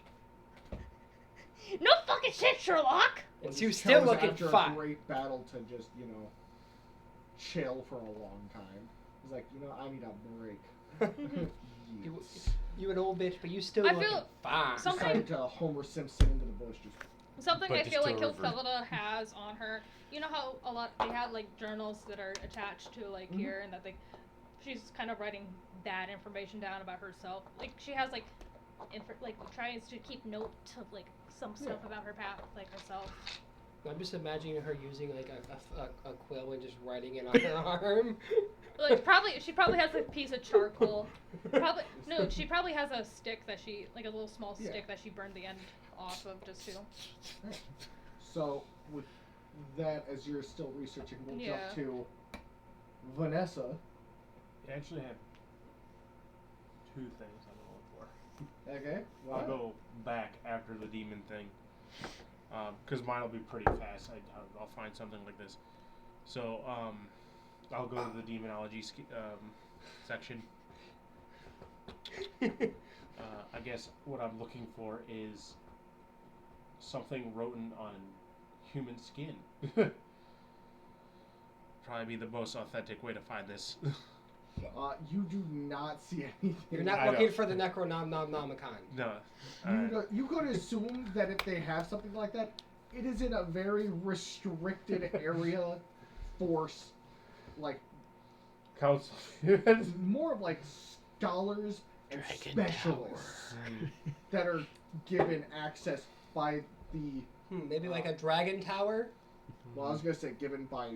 No fucking shit, Sherlock! And He she was still chose looking after fine. a great battle to just, chill for a long time. He's like, I need a break. You- Yes. You an old bitch, but you still I looking feel fine. some- Decided to Homer Simpson into the bush. Just Something But I just feel to like a river. Hilfelda has on her. You know how a lot they have like journals that are attached to like here, and that she's kind of writing that information down about herself. Like she has like, tries to keep note of like some stuff about her path, like herself. I'm just imagining her using like a quill and just writing it on her arm. Like she probably has a piece of charcoal. She probably has a stick that she like a little small stick that she burned the end off of just to. So with that, as you're still researching, we'll Yeah. jump to Vanessa. You actually have two things I'm gonna look for. Okay. I'll go back after the demon thing, because mine will be pretty fast. I'll find something like this. So I'll go to the demonology section. I guess what I'm looking for is something written on human skin. Probably be the most authentic way to find this. You do not see anything. You're not I looking know. for the Necronomicon. No. You could assume that if they have something like that, it is in a very restricted area for, like, Council. more of like scholars and Dragon specialists that are given access by the. Maybe like a dragon tower? Well, I was gonna say given by,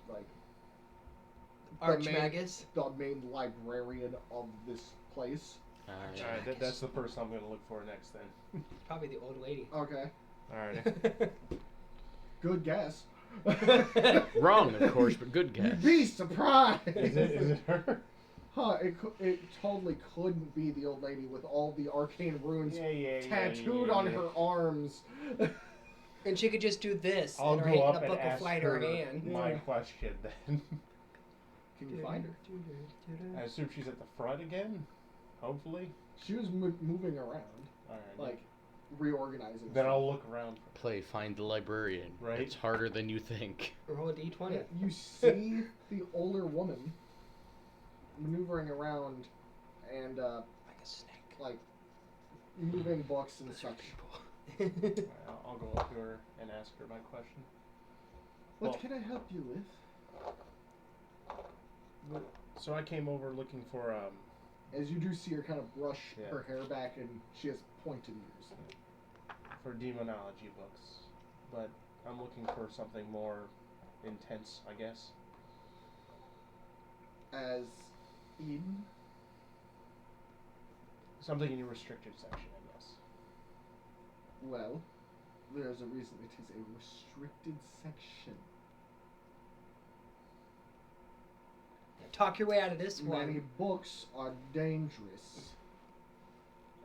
like, Archmagus? the main librarian of this place. Alright, that's the person I'm gonna look for next then. Probably the old lady. Okay, Alright. good guess. Wrong, of course, but good guess. You'd be surprised. Is it her? Huh? It totally couldn't be the old lady with all the arcane runes tattooed on her arms. And she could just do this I'll and her go hand, up a and book of ask flight her in her hand. my Yeah. question then. Can you find her? I assume she's at the front again? Hopefully? She was moving around, Alright. like reorganizing. Then stuff. I'll look around. Play Find the Librarian. Right. It's harder than you think. Roll a d20. Yeah, you see the older woman maneuvering around and Like a snake. like moving books and such. Alright, I'll go up to her and ask her my question. What Well- can I help you with? So I came over looking for As you do see her kind of brush Yeah. her hair back, and she has pointed ears. demonology books, but I'm looking for something more intense, I guess. As in, Something in your restricted section, I guess. well, there's a reason it is a restricted section. Talk your way out of this Many one. books are dangerous,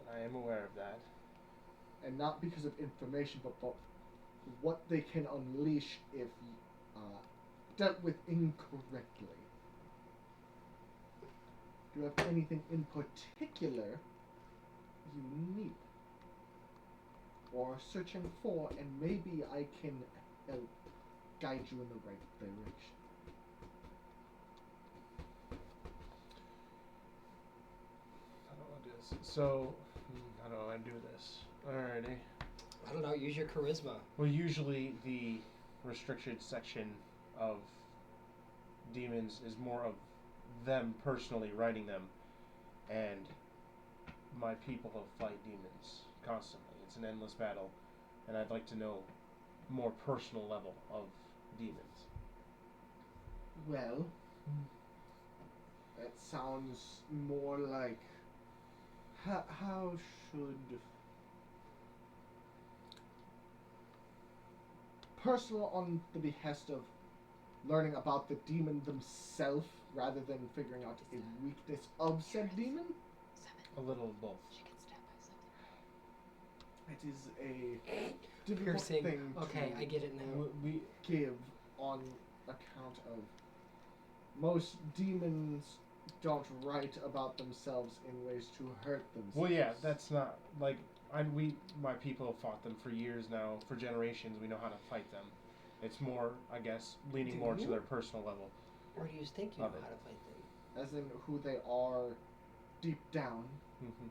And I am aware of that. and not because of information, but what they can unleash if dealt with incorrectly. Do you have anything in particular you need or are searching for, and maybe I can help guide you in the right direction? How do I do this? So, how do I do this? Alrighty. I don't know, use your charisma. Well, usually the restricted section of demons is more of them personally writing them, and my people have fight demons constantly. It's an endless battle, and I'd like to know more personal level of demons. Well, That sounds more like. How should. Personal on the behest of learning about the demon themselves rather than figuring out a weakness of said demon? A little of both. She gets stabbed by something. It is a difficult Piercing. thing Okay, to I get it now. We give on account of most demons don't write about themselves in ways to hurt themselves. well, yeah, that's not like my people have fought them for years now, for generations. We know how to fight them. It's more, I guess, leaning more to their personal level. Or do you think you know Love it. how to fight them? As in who they are deep down. Mm-hmm.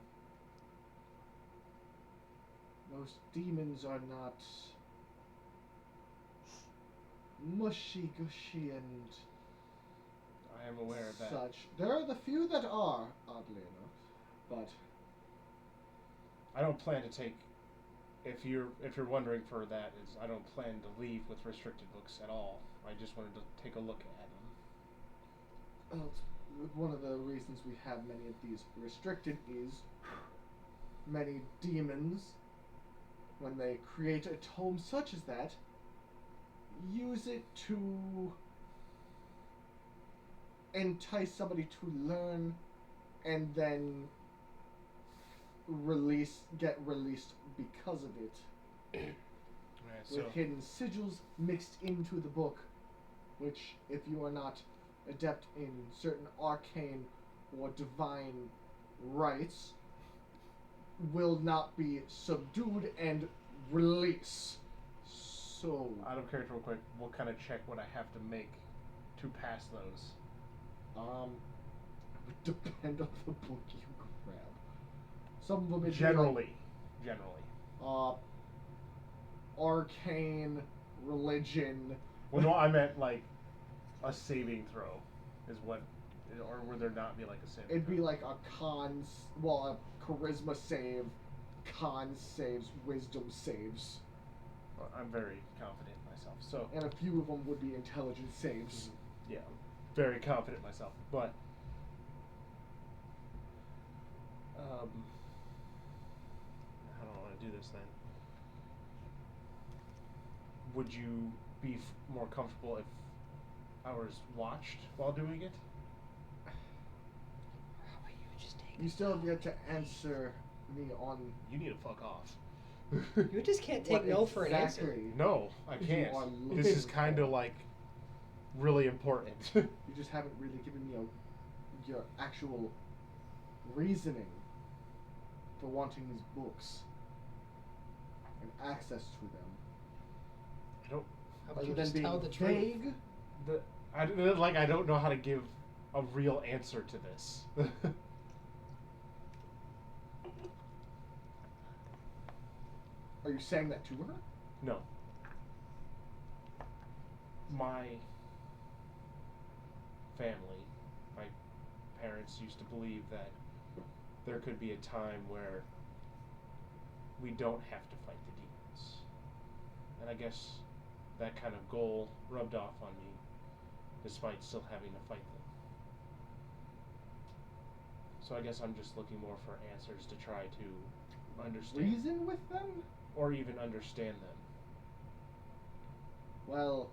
Most demons are not mushy gushy and I am aware of that. such. There are the few that are, oddly enough, but I don't plan to take. If you're wondering for that, is I don't plan to leave with restricted books at all. I just wanted to take a look at them. it's one of the reasons we have many of these restricted is many demons, when they create a tome such as that, use it to entice somebody to learn and then get released because of it. Yeah, With hidden sigils mixed into the book, which, if you are not adept in certain arcane or divine rites, will not be subdued and release. So, out of character, real quick, what kind of check would I have to make to pass those? it would depend on the book you grab. Some of them is Generally. Arcane, religion. Well, no, I meant like a saving throw, is what, or would there not be like a saving? It'd throw? be like a charisma save, con saves, wisdom saves, Well, I'm very confident in myself, so and a few of them would be intelligence saves. yeah, very confident in myself. But how do I want to do this then? Would you be more comfortable if I was watched while doing it? How about you just take You still have yet to answer me on You need to fuck off. You just can't take what no for an answer. exactly No, I you can't. are This is looking kind of for. like really important. You just haven't really given me your actual reasoning for wanting these books and access to them. I don't. How about Other you than just being tell the truth? vague. I don't know how to give a real answer to this. Are you saying that to her? No. My family, my parents used to believe that there could be a time where we don't have to fight the demons. And I guess that kind of goal rubbed off on me, despite still having to fight them. So I guess I'm just looking more for answers to try to understand. Reason with them? Or even understand them. Well,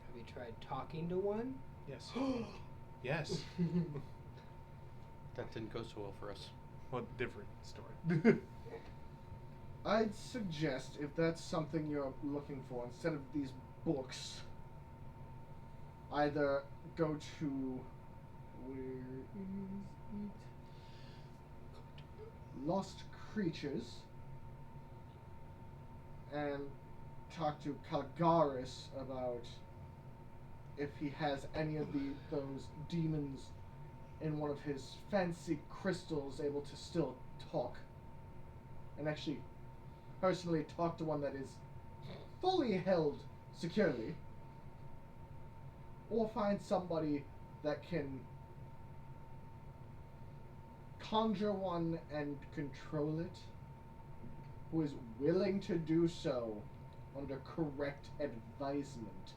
Have you tried talking to one? Yes. Yes. That didn't go so well for us. Well, different story. I'd suggest if that's something you're looking for, instead of these books, either go to where is it? Lost Creatures and talk to Calgaris about if he has any of those demons in one of his fancy crystals able to still talk. And actually personally talk to one that is fully held securely. Or find somebody that can conjure one and control it, who is willing to do so under correct advisement.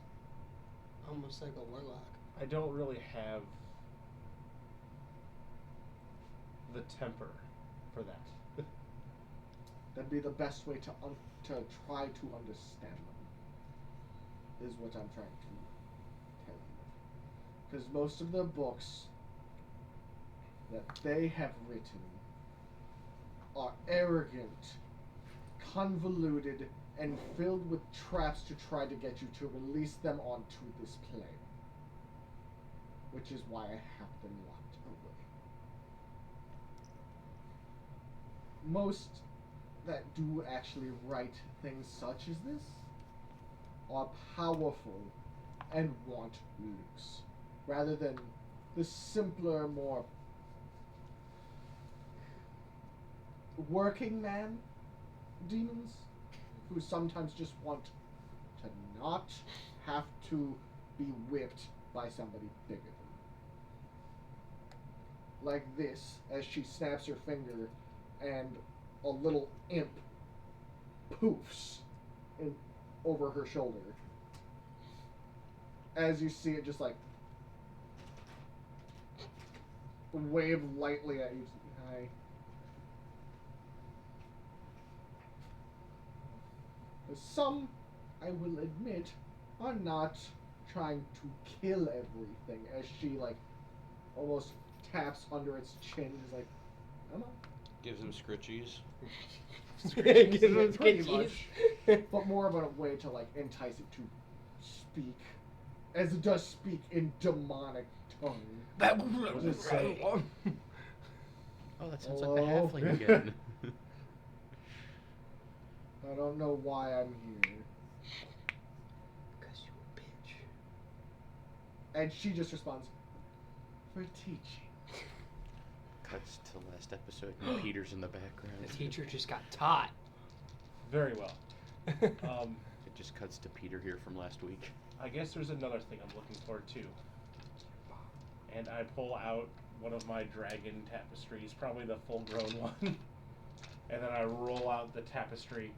Almost like a warlock. I don't really have the temper for that. That'd be the best way to try to understand them. Is what I'm trying to tell you. Because most of the books that they have written are arrogant, convoluted, and filled with traps to try to get you to release them onto this plane. Which is why I have them locked away. Most that do actually write things such as this are powerful and want loose, rather than the simpler, more working man demons who sometimes just want to not have to be whipped by somebody bigger than them. Like this, as she snaps her finger and a little imp poofs over her shoulder. As you see it just like wave lightly at you. Hi. Some, I will admit, are not trying to kill everything, as she like almost taps under its chin and is like, come on. Gives him scritchies. Give him Pretty sketchies. much. But more of a way to like entice it to speak, as it does speak in demonic tongue. Just say, Oh, that sounds like the Hello? halfling again. I don't know why I'm here. Because you a bitch. And she just responds, for teaching. Cuts to last episode and Peter's in the background. The teacher just got taught. Very well. It just cuts to Peter here from last week. I guess there's another thing I'm looking for too. And I pull out one of my dragon tapestries, probably the full-grown one, and then I roll out the tapestry.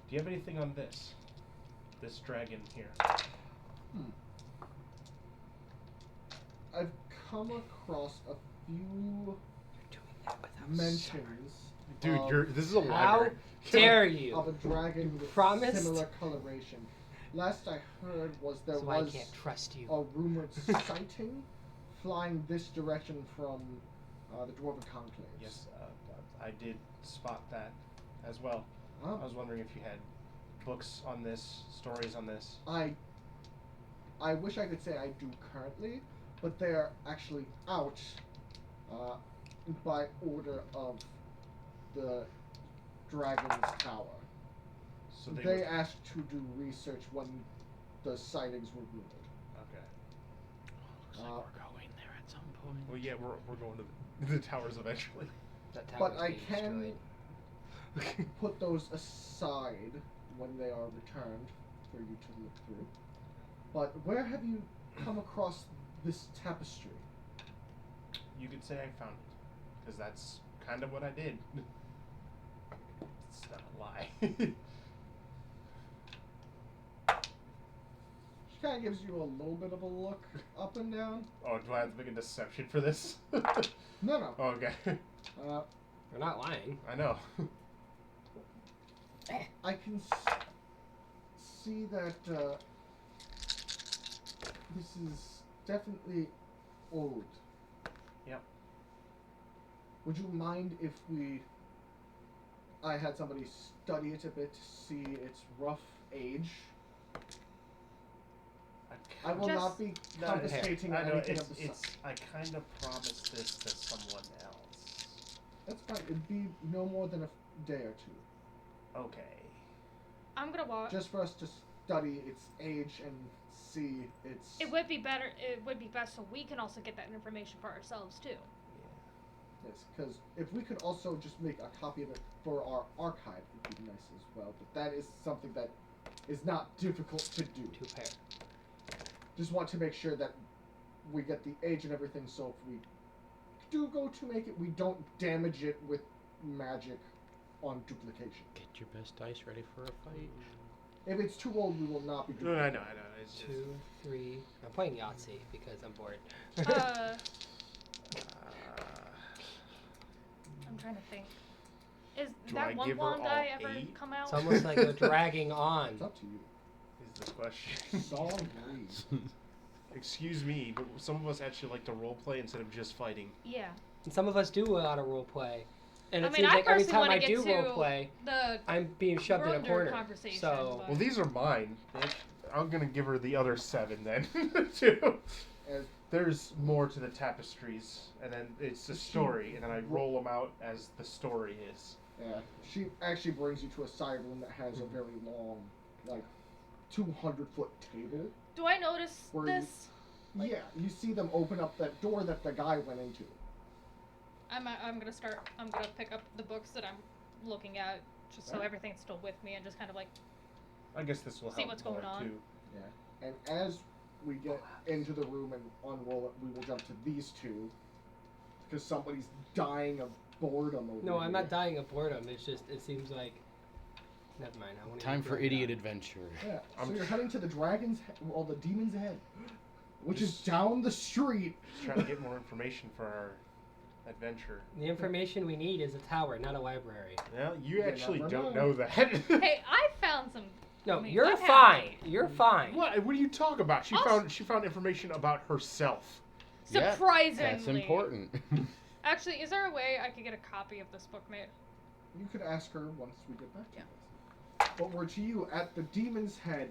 Do you have anything on this? This dragon here. I've come across a few You're doing that without mentions. Dude, of, this is a How library. dare you? of a dragon with promised? similar coloration. Last I heard was there So I was can't trust you. a rumored sighting flying this direction from the Dwarven Conclaves. Yes, I did spot that as well. Oh. I was wondering if you had books on this, stories on this. I wish I could say I do currently, but they're actually out by order of the Dragon's Tower. So They asked to do research when the sightings were rumored. Okay. Looks like we're going there at some point. Well, yeah, we're going to the towers eventually. That But tower's I being can destroyed. put those aside when they are returned for you to look through. But where have you come across this tapestry? You could say I found it, because that's kind of what I did. It's not a lie. She kind of gives you a little bit of a look up and down. Oh, do I have to make a deception for this? No, no. Okay. We're not lying. I know. I can see that this is definitely old. Yep. Would you mind if I had somebody study it a bit to see its rough age? I will not be No, confiscating I know, anything of the I kind of promised this to someone else. That's fine. It'd be no more than a day or two. Okay. I'm gonna watch. Just for us to study its age and see its... It would be better. It would be best so we can also get that information for ourselves too. Yes, because if we could also just make a copy of it for our archive, it would be nice as well. But that is something that is not difficult to do. Two pair. Just want to make sure that we get the age and everything, so if we do go to make it, we don't damage it with magic on duplication. Get your best dice ready for a fight. If it's too old, we will not be No, doing I it. know. It's just, 2, 3. I'm playing Yahtzee because I'm bored. I'm trying to think. Is Do that I one give her blonde all guy ever 8? come out? It's almost like a dragging on. It's up to you. is the question. Song read. Excuse me, but some of us actually like to role play instead of just fighting. Yeah. And some of us do a lot of role play. And I it mean, seems I like every personally time I wanna do get role to play, The I'm being shoved in a Bronder corner. conversation, So but- Well, these are mine. I'm gonna give her the other 7 then, too. As There's more to the tapestries, and then it's the story, and then I roll them out as the story is. yeah, she actually brings you to a side room that has a very long, like, 200-foot table. Do I notice Where you- this? Like- Yeah, you see them open up that door that the guy went into. I'm gonna pick up the books that I'm looking at, just so Alright. everything's still with me, and just kind of like. I guess this will See help what's more, going on. too. Yeah. And as we get into the room and unroll it, we will jump to these two. Because somebody's dying of boredom over no, I'm here. not dying of boredom. It's just it seems like. Never mind. I won't Time even for bring it idiot up. adventure. Yeah, so I'm you're heading to the the demon's head. Which is Just- down the street. Just trying to get more information for our adventure. The information we need is a tower, not a library. Well, you You actually never don't know. know that. Hey, I found some. No, I mean, you're I've had- fine. You're fine. What? What are you talking about? Also- She found information about herself. Yeah, Surprisingly. That's important. Actually, is there a way I could get a copy of this book made? You could ask her once we get back to Yeah. this. But we're to you at the demon's head,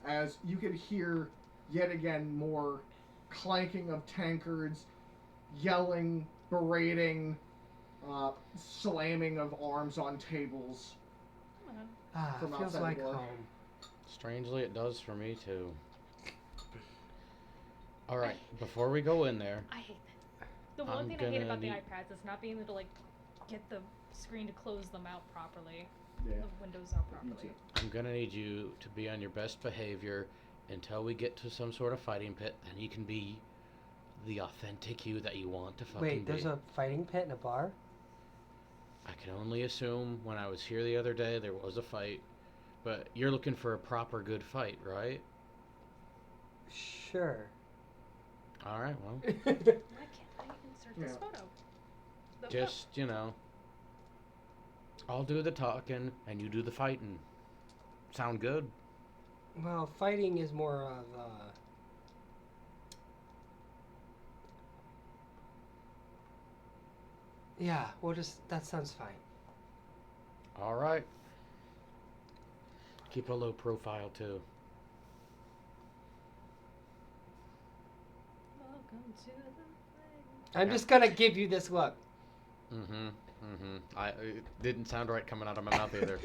as you could hear yet again more clanking of tankards, yelling, berating, slamming of arms on tables. Come on. Ah, From feels outside like the door. home. Strangely, it does for me too. All right, before we go in there, I hate that. The one I'm thing I hate gonna about the need- iPads is not being able to like get the screen to close them out properly. Yeah. The windows out Me properly. too. I'm gonna need you to be on your best behavior until we get to some sort of fighting pit. Then you can be the authentic you that you want to fucking Wait, be. there's a fighting pit in a bar? I can only assume when I was here the other day there was a fight, but you're looking for a proper good fight, right? Sure. All right, well, Why can't I insert this Yeah. photo? The just I'll do the talking and you do the fighting. Sound good? Well, fighting is more of yeah, that sounds fine. All right. Keep a low profile too. Welcome to the thing. I'm just gonna give you this look. It didn't sound right coming out of my mouth either.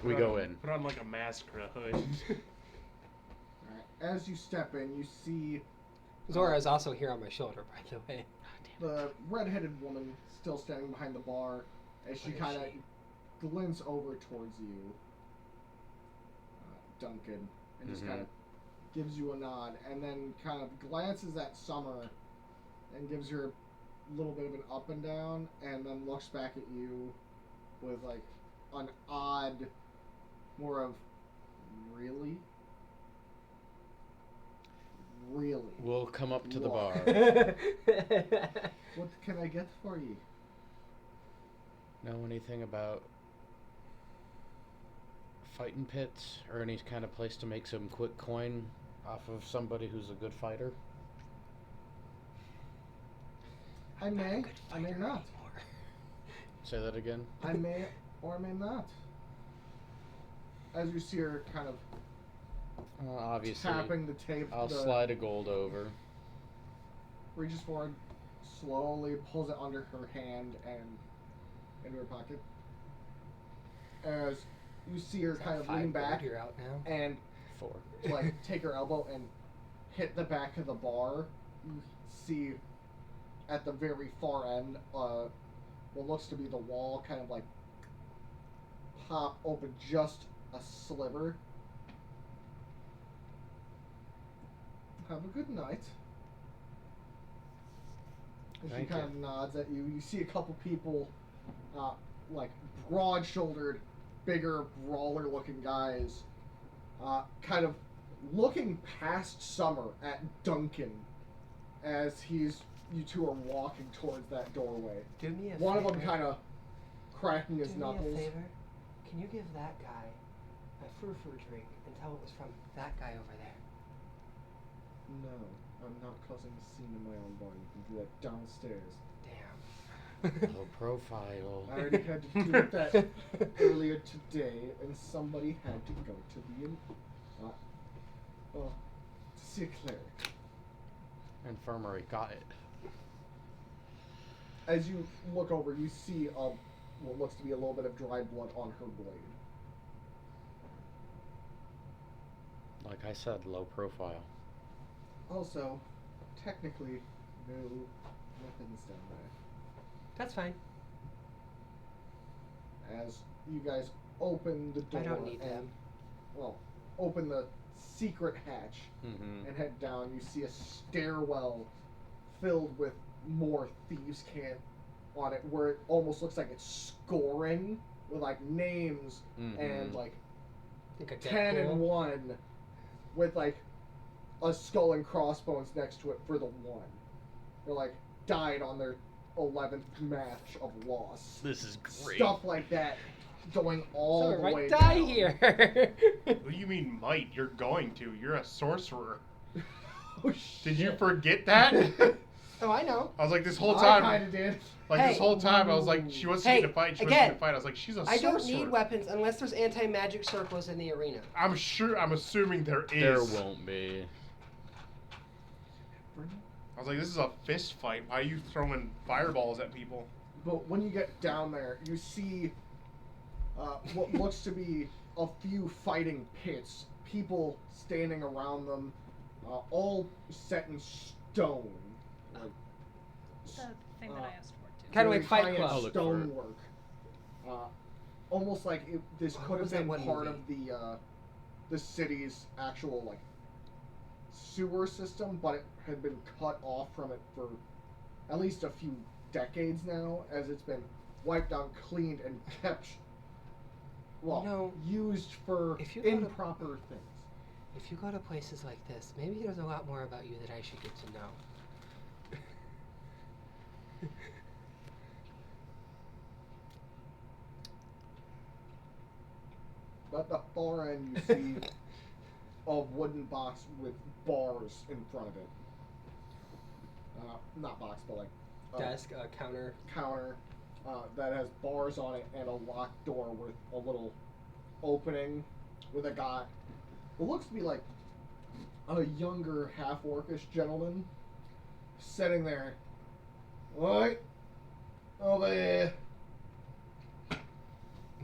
We Put go on- in. Put on like a mask or a hood. Alright. As you step in, you see Zora is also here on my shoulder, by the way. the red-headed woman still standing behind the bar as she Where is kind of she? glints over towards you, Duncan, and just Mhm. kind of gives you a nod, and then kind of glances at Summer and gives her a little bit of an up and down, and then looks back at you with like an odd, more of really. Really? We'll come up to the Whoa. bar. What can I get for you? Know anything about fighting pits or any kind of place to make some quick coin off of somebody who's a good fighter? I may, I may not. Say that again. I may or may not. As you see her kind of Obviously, tapping the tape, I'll the, slide a gold over. reaches forward, slowly pulls it under her hand and into her pocket. As you see her kind of lean back You're out now. and 4. like take her elbow and hit the back of the bar. You see at the very far end, what looks to be the wall kind of like pop open just a sliver. Have a good night. And she Thank kind you. of nods at you. You see a couple people, like broad-shouldered, bigger, brawler-looking guys, kind of looking past Summer at Duncan as you two are walking towards that doorway. Do me a One favor. of them kind of cracking his Do knuckles. me a favor. Can you give that guy a frou-frou drink and tell it was from that guy over there? No, I'm not causing a scene in my own bar. You can do that downstairs. Damn. Low profile. I already had to do that earlier today, and somebody had to go to the to see a cleric. Infirmary, got it. As you look over, you see what looks to be a little bit of dry blood on her blade. Like I said, low profile. Also, technically, no weapons down there. That's fine. As you guys open the door I don't need and, them. well, open the secret hatch Mm-hmm. and head down, you see a stairwell filled with more thieves' cant on it, where it almost looks like it's scoring with like names and like Like a 10 Deadpool. and 1 with like a skull and crossbones next to it for the one. They're like died on their 11th match of loss. This is great. Stuff like that going all Someone the way might die down. here. What do you mean might? You're going to. You're a sorcerer. Oh, shit. Did you forget that? Oh, I know. I was like, this whole I time, kind of did. like Hey. this whole time, I was like, she wants Hey, me to fight. She wants again, me to fight. I was like, she's a I sorcerer. don't need weapons unless there's anti-magic circles in the arena. I'm assuming there is. There won't be. I was like, this is a fist fight. Why are you throwing fireballs at people? But when you get down there, you see what looks to be a few fighting pits, people standing around them, all set in stone. Like, The thing that I asked for too. Kinda very like Fight high-end Club. I'll look for it. stonework. Almost like this Oh, could what have was that been one part movie? of the city's actual like sewer system, but it had been cut off from it for at least a few decades now, as it's been wiped out, cleaned, and kept used for if you go to- improper things. If you go to places like this, maybe there's a lot more about you that I should get to know. At the far end, you see a wooden box with bars in front of it. Not box, but like a Desk, counter. counter that has bars on it and a locked door with a little opening with a guy who looks to be like a younger half-orcish gentleman sitting there. Right over here.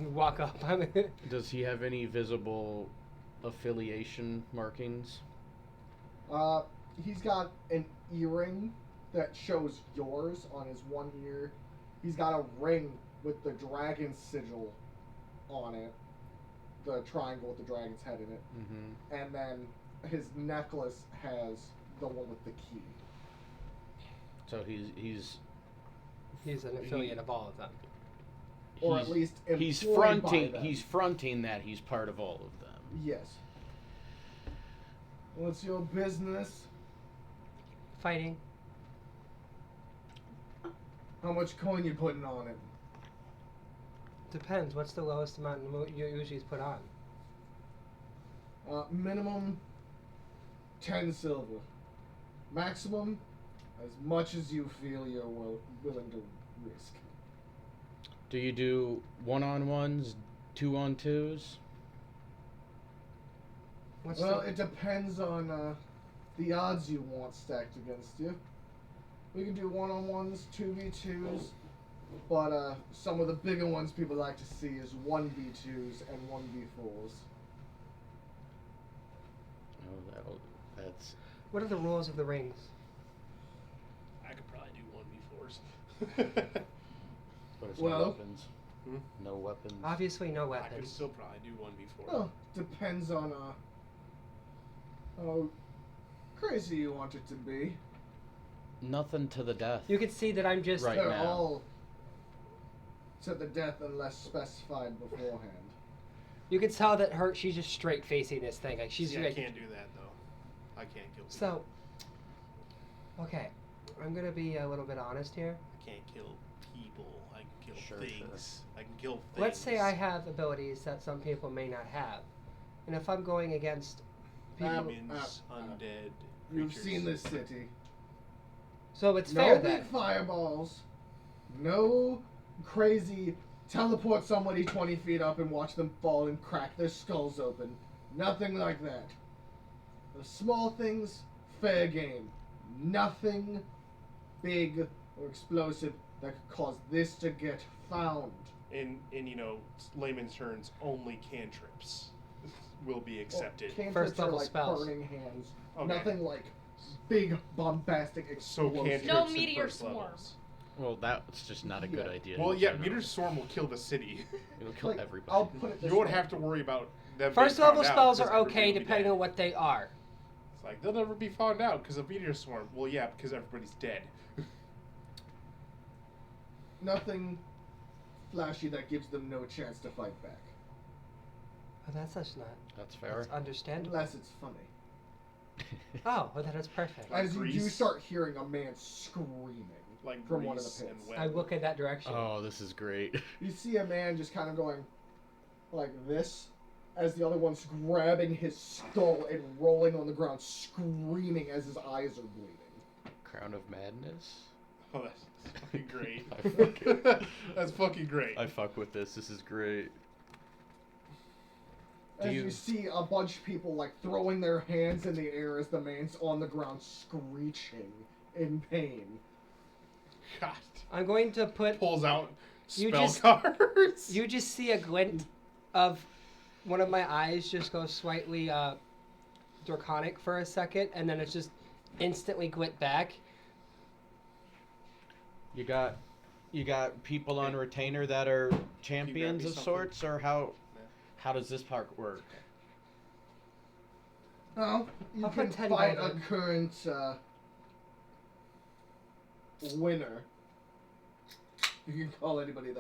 You walk up. Does he have any visible affiliation markings? He's got an earring that shows yours on his one ear. He's got a ring with the dragon sigil on it, the triangle with the dragon's head in it, Mm-hmm. and then his necklace has the one with the key. So he's He's an affiliate of all of them. Or at least he's employed by fronting them. he's fronting that he's part of all of them. Yes. What's your business? Fighting. How much coin you putting on it? Depends. What's the lowest amount you usually put on? Minimum 10 silver. Maximum, as much as you feel you're willing to risk. Do you do 1-on-1s, 2-on-2s? What's Well, the... it depends on the odds you want stacked against you. We can do 1-on-1s, 2v2s, but some of the bigger ones people like to see is 1v2s and 1v4s. Oh, that's What are the rules of the rings? I could probably do 1v4s. but it's Well- no weapons. Hmm? No weapons. Obviously, no I could weapons. still probably do 1v4. Well, depends on how crazy you want it to be. Nothing to the death. You can see that I'm just... Right. They're now. all to the death unless specified beforehand. You can tell that she's just straight facing this thing. Like she's See, I like, can't do that though. I can't kill people. so. Okay, I'm gonna be a little bit honest here. I can't kill people. I can kill Sure. things. I can kill things. Let's say I have abilities that some people may not have, and if I'm going against people, humans, undead. You've creatures. seen this city. so it's No fair big then. fireballs. No crazy teleport somebody 20 feet up and watch them fall and crack their skulls open. Nothing like that. The small things, fair game. Nothing big or explosive that could cause this to get found. In layman's terms, only cantrips will be accepted. Well, First cantrips are level like spells. burning hands. Okay. Nothing like big bombastic So explosive. cantrips No in meteor first swarm. levels. Well, that's just not a good Yeah. idea. Well, in yeah, general. meteor swarm will kill the city. It'll kill Like, everybody. I'll put it this You won't way. have to worry about them. First being level found out, spells because are everybody okay will be depending dead. on what they are. It's like they'll never be found out because of meteor swarm. Well, yeah, because everybody's dead. Nothing flashy that gives them no chance to fight back. Oh, that's just not. That's fair. That's understandable. Unless it's funny. Oh, well, that is perfect. Like As you do Grease. start hearing a man screaming Like from one of the Grease and pits. Web. I look in that direction. Oh, this is great. You see a man just kind of going like this as the other one's grabbing his skull and rolling on the ground, screaming as his eyes are bleeding. Crown of Madness. Oh, that's fucking great. I fuck- That's fucking great. I fuck with this. This is great. Do As you- you see a bunch of people like throwing their hands in the air as the man's on the ground screeching in pain. God. I'm going to put. Pulls out You spell just- cards. You just see a glint of one of my eyes just go slightly draconic for a second, and then it's just instantly glint back. You got people on retainer that are champions me of something? sorts, or how does this part work? Well, you I'll can put 10 fight gold a in. current winner. You can call anybody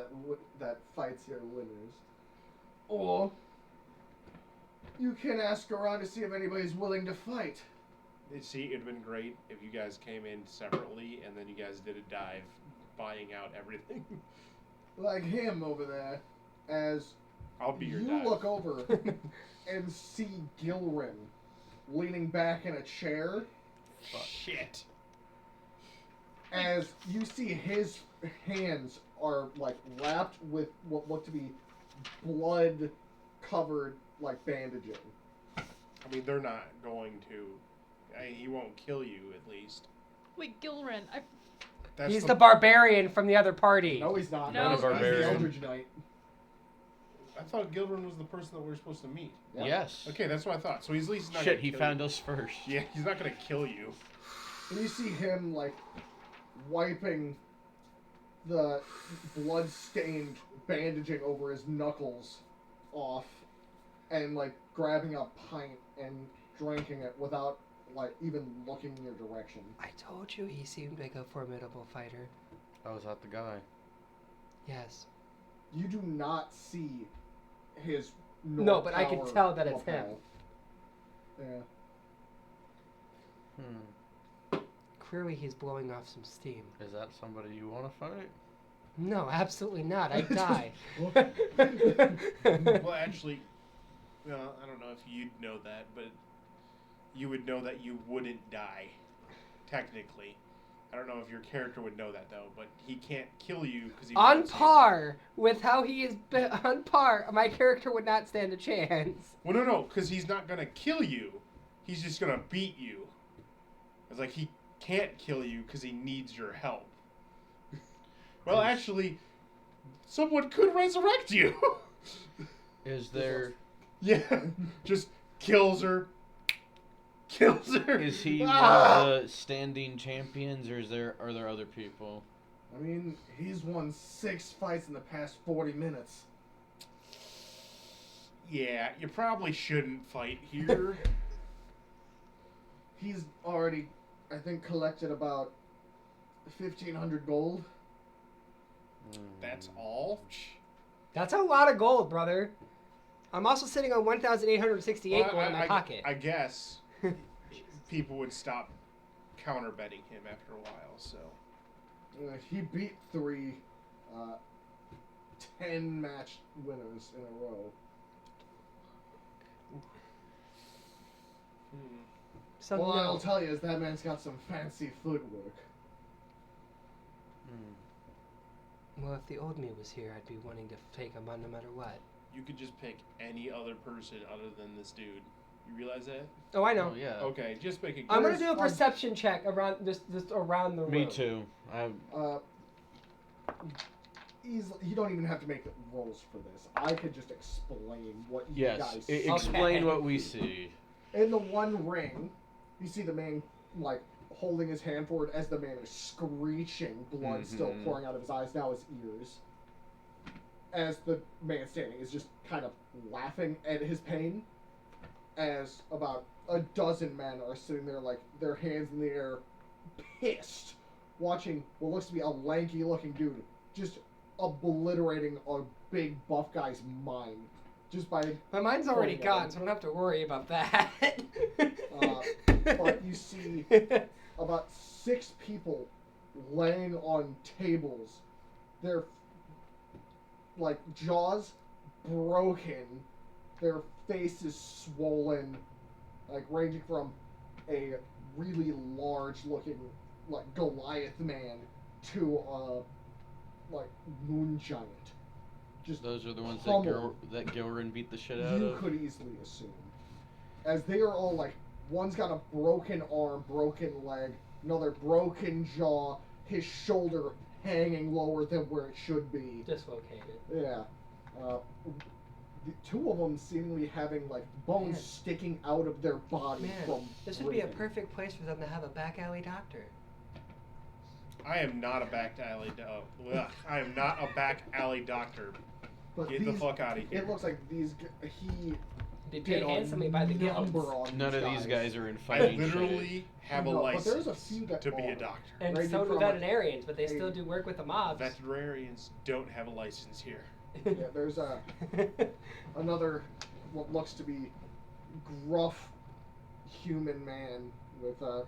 that fights here winners. Or you can ask around to see if anybody's willing to fight. See, it'd have been great if you guys came in separately and then you guys did a dive, buying out everything. Like him over there, as I'll be your you dive. look over and see Gilrin leaning back in a chair. Shit. As you see his hands are like wrapped with what look to be blood covered like bandaging. I mean, they're not going to. He won't kill you, at least. Wait, Gilren. That's He's the barbarian from the other party. No, he's not. No, He's the barbarian. Eldridge Knight. I thought Gilrin was the person that we were supposed to meet. Yeah. Yes. Okay, that's what I thought. So he's at least not. Shit, gonna he kill found you. us first. Yeah, he's not gonna kill you. And you see him like wiping the blood-stained bandaging over his knuckles off, and like grabbing a pint and drinking it without like even looking in your direction. I told you he seemed like a formidable fighter. Oh, is that the guy? Yes. You do not see his No, but I can power tell that it's lapel. Yeah. Clearly he's blowing off some steam. Is that somebody you want to fight? No, absolutely not. I'd die. Well, actually, well, I don't know if you'd know that, but you would know that you wouldn't die, technically. I don't know if your character would know that though, but he can't kill you because he On wants you. par with how he is on par, my character would not stand a chance. Well, no, because he's not gonna kill you. He's just gonna beat you. It's like he can't kill you because he needs your help. Well, actually, someone could resurrect you. Is there? Yeah, just kills her. Kills her. Is he one Ah! of the standing champions, or are there other people? I mean, he's won 6 fights in the past 40 minutes. Yeah, you probably shouldn't fight here. He's already, I think, collected about 1,500 gold. That's all? That's a lot of gold, brother. I'm also sitting on 1,868 Well, gold in my pocket. I guess people would stop counter betting him after a while. So He beat 3 10-match winners in a row. So Well, no. I'll tell you is that man's got some fancy footwork. Well, if the old me was here, I'd be wanting to take him on no matter what. you could just pick any other person other than this dude. You realize that? Oh, I know. Oh, yeah. Okay, just make it. I'm gonna There's do a one- perception check around just around the room. Me too. You don't even have to make rolls for this. I could just explain what you Yes. guys see. Explain Okay. what we see. In the one ring, you see the man like holding his hand forward as the man is screeching, blood still Mhm. pouring out of his eyes, now his ears. As the man standing is just kind of laughing at his pain, as about a dozen men are sitting there like their hands in the air, pissed, watching what looks to be a lanky looking dude just obliterating a big buff guy's mind just by My mind's already Pointing at gone, him. so I don't have to worry about that. But you see about 6 people laying on tables, their like jaws broken, their faces swollen, like ranging from a really large looking like Goliath man to a like moon giant. Just Those are the ones pummeled. that Gilrin beat the shit out You of. could easily assume. As they are all like, one's got a broken arm, broken leg, another broken jaw, his shoulder hanging lower than where it should be. Dislocated. Yeah. The 2 of them seemingly having like bones Man. sticking out of their body Man, from this would be a breathing. perfect place for them to have a back alley doctor. I am not a back alley. I am not a back alley doctor. But Get the these- fuck out of here. It looks like he They did paid a handsomely by the guilds. number on None of these these guys are in I fighting literally have a No, but license there's a few that to be a are. doctor. And Ranging so do from, like, veterinarians, but they still a- do work with the mobs. Veterinarians don't have a license here. Yeah, there's another what looks to be gruff human man with a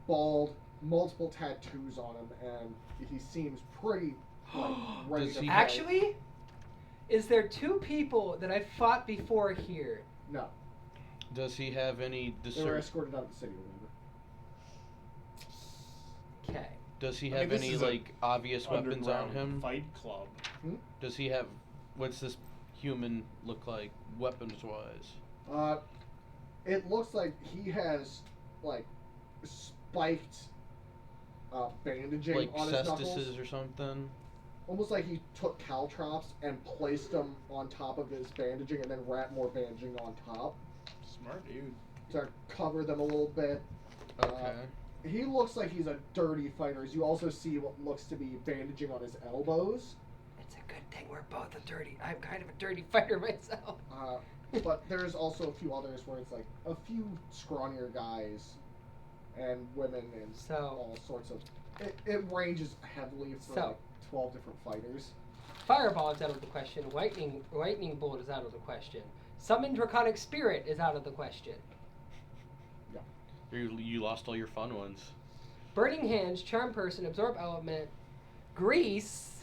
bald, multiple tattoos on him, and he seems pretty like ready Does to he- fight. Actually, is there 2 people that I fought before here? No, Does he have any they were discern? escorted out of the city. Remember? Okay. Does he I mean, have this any is a like obvious weapons on Underground him? Fight club. Does he have? What's this human look like, weapons wise? It looks like he has like spiked bandaging Like on his knuckles. cestises or something? Almost like he took caltrops and placed them on top of his bandaging and then wrapped more bandaging on top Smart dude. to cover them a little bit. Okay. He looks like he's a dirty fighter. As you also see what looks to be bandaging on his elbows. It's a good thing we're both a dirty. I'm kind of a dirty fighter myself. But there's also a few others where it's like a few scrawnier guys and women and So- all sorts of. It ranges heavily for So- like 12 different fighters. Fireball is out of the question. Lightning bolt is out of the question. Summon draconic spirit is out of the question. You lost all your fun ones. Burning hands, charm person, absorb element, grease,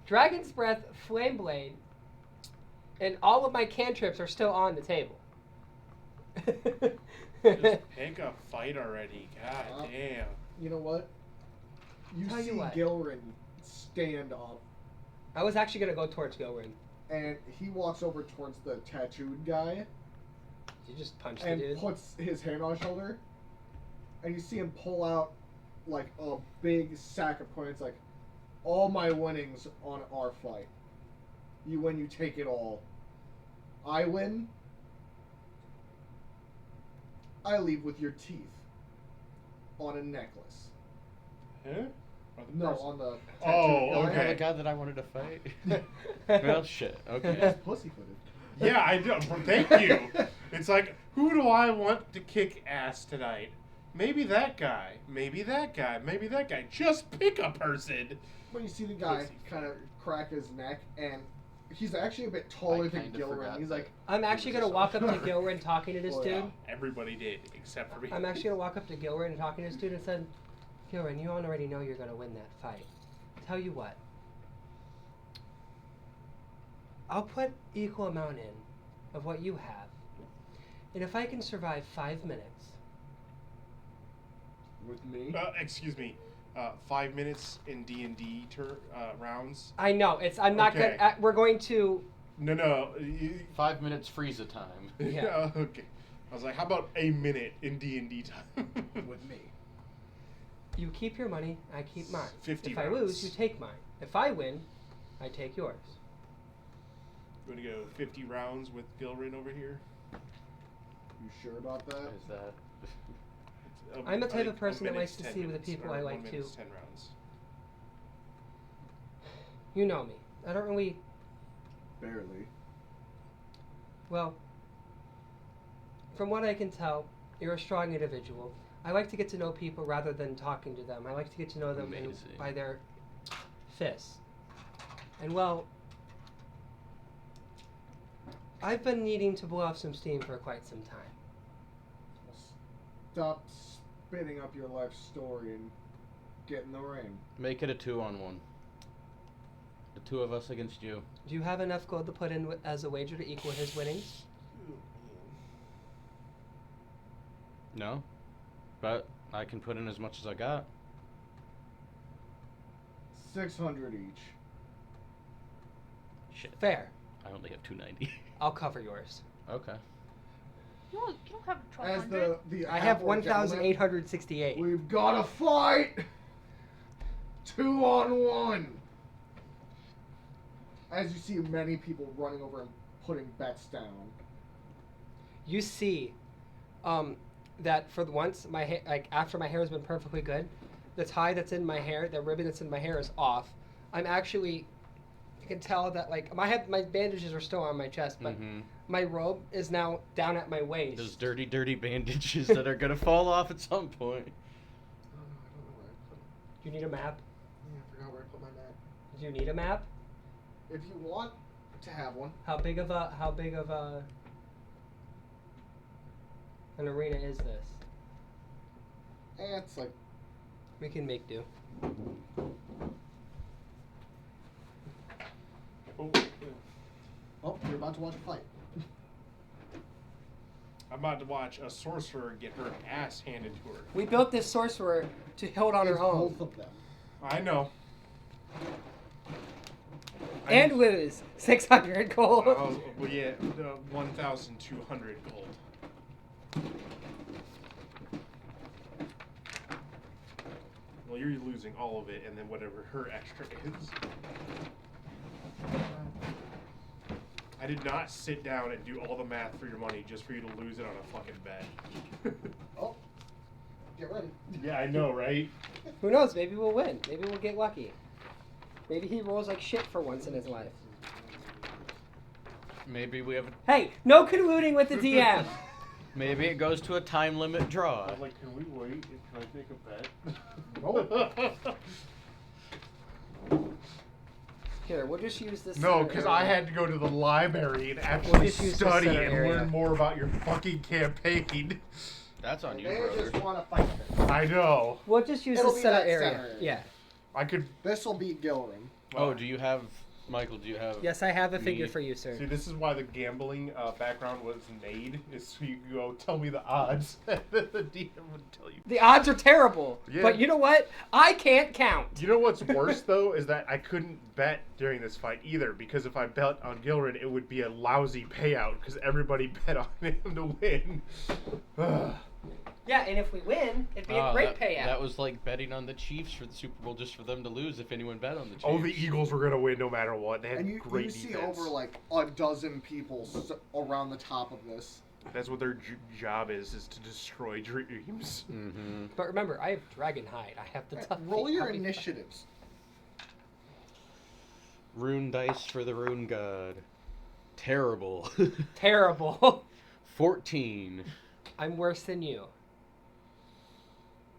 dragon's breath, flame blade, and all of my cantrips are still on the table. Just pick a fight already. God damn. You know what? You Tell you see what. Gilrin stand up, I was actually gonna go towards Gilrin. and he walks over towards the tattooed guy You just punched and the dude. puts his hand on his shoulder, and you see him pull out like a big sack of coins, like all my winnings on our fight. You win, you take it all. I win, I leave with your teeth on a necklace. Huh? Or the No, person? on the Oh, tattooed guy. okay. The guy that I wanted to fight. Well, shit. He's Okay. pussyfooted. Yeah, I do. Thank you. It's like, who do I want to kick ass tonight? Maybe that guy. Maybe that guy. Maybe that guy. Just pick a person. But you see the guy Pussy. kind of crack his neck, and He's actually a bit taller I than kinda Gilren. forgot He's that. like, I'm actually gonna walk up to Gilren talking to this Oh, dude. yeah. Everybody did, except for me. I'm actually gonna walk up to Gilren and talking to this dude and said, Gilren, you already know you're gonna win that fight. Tell you what. I'll put equal amount in of what you have. And if I can survive 5 minutes, with me. Excuse me. 5 minutes in D&D rounds. I know I'm not Okay. gonna. We're going to. No. 5 minutes Frieza time. Yeah. Okay. I was like, how about a minute in D&D time? With me. You keep your money, I keep mine. 50 If I rounds. lose, you take mine. If I win, I take yours. You want to go 50 rounds with Gilrin over here? You sure about that? Is that? I'm the type of A person that minute's likes to 10 see the minutes, people or I 1 like to. minute's 10 rounds. You know me. I don't really. Barely. Well, from what I can tell, you're a strong individual. I like to get to know people rather than talking to them. I like to get to know them Amazing. by their fists. And well, I've been needing to blow off some steam for quite some time. Stop spinning up your life story and get in the ring. Make it a 2-on-1. The two of us against you. Do you have enough gold to put in as a wager to equal his winnings? No, but I can put in as much as I got. 600 each. Shit. Fair. I only have 290. I'll cover yours. Okay. You don't have As 1,200. the I have Half-Orc gentleman, 1,868. we've got to fight 2-on-1. As you see many people running over and putting bets down. You see, that for once my hair, like after my hair has been perfectly good, the tie that's in my hair, the ribbon that's in my hair is off. I'm actually, you can tell that like my bandages are still on my chest, but my robe is now down at my waist. Those dirty, dirty bandages that are gonna fall off at some point. Oh, no, I don't know where I put it. Do you need a map? Yeah, I forgot where I put my map. Do you need a map? If you want to have one. How big of a an arena is this? It's like We can make do. Oh, you're about to watch a fight. I'm about to watch a sorcerer get her ass handed to her. We built this sorcerer to hold on her It's own both of them. I know. and lose 600 gold. Well, yeah, 1,200 gold. Well, you're losing all of it, and then whatever her extra is. I did not sit down and do all the math for your money just for you to lose it on a fucking bet. Oh, get ready. Yeah, I know, right? Who knows? Maybe we'll win. Maybe we'll get lucky. Maybe he rolls like shit for once in his life. Maybe we have. Hey, no colluding with the DM. Maybe it goes to a time limit draw. I was like, can we wait? Can I take a bet? No. Here, we'll just use this. No, center because area. I had to go to the library and We'll actually just use the study center and area. learn more about your fucking campaign. That's on you, They brother. just want to fight it. I know. We'll just use It'll the be center that area. center area. Yeah. I could. This will beat Gilren. Oh, do you have, Michael? Do you have? Yes, I have a figure Me. for you, sir. See, this is why the gambling background was made, is so you can go tell me the odds. The DM would tell you. The odds are terrible. Yeah. But you know what? I can't count. You know what's worse, though, is that I couldn't bet during this fight either, because if I bet on Gilred, it would be a lousy payout, because everybody bet on him to win. Ugh. Yeah, and if we win, it'd be a Ah, great that, payout. That was like betting on the Chiefs for the Super Bowl just for them to lose if anyone bet on the Chiefs. Oh, the Eagles were going to win no matter what. They had And you great see defense. over like a dozen people around the top of this. That's what their job is to destroy dreams. Mm-hmm. But remember, I have dragon hide. I have the tough. Roll your I'll be fine. initiatives. Rune dice for the Rune God. Terrible. Terrible. 14. I'm worse than you.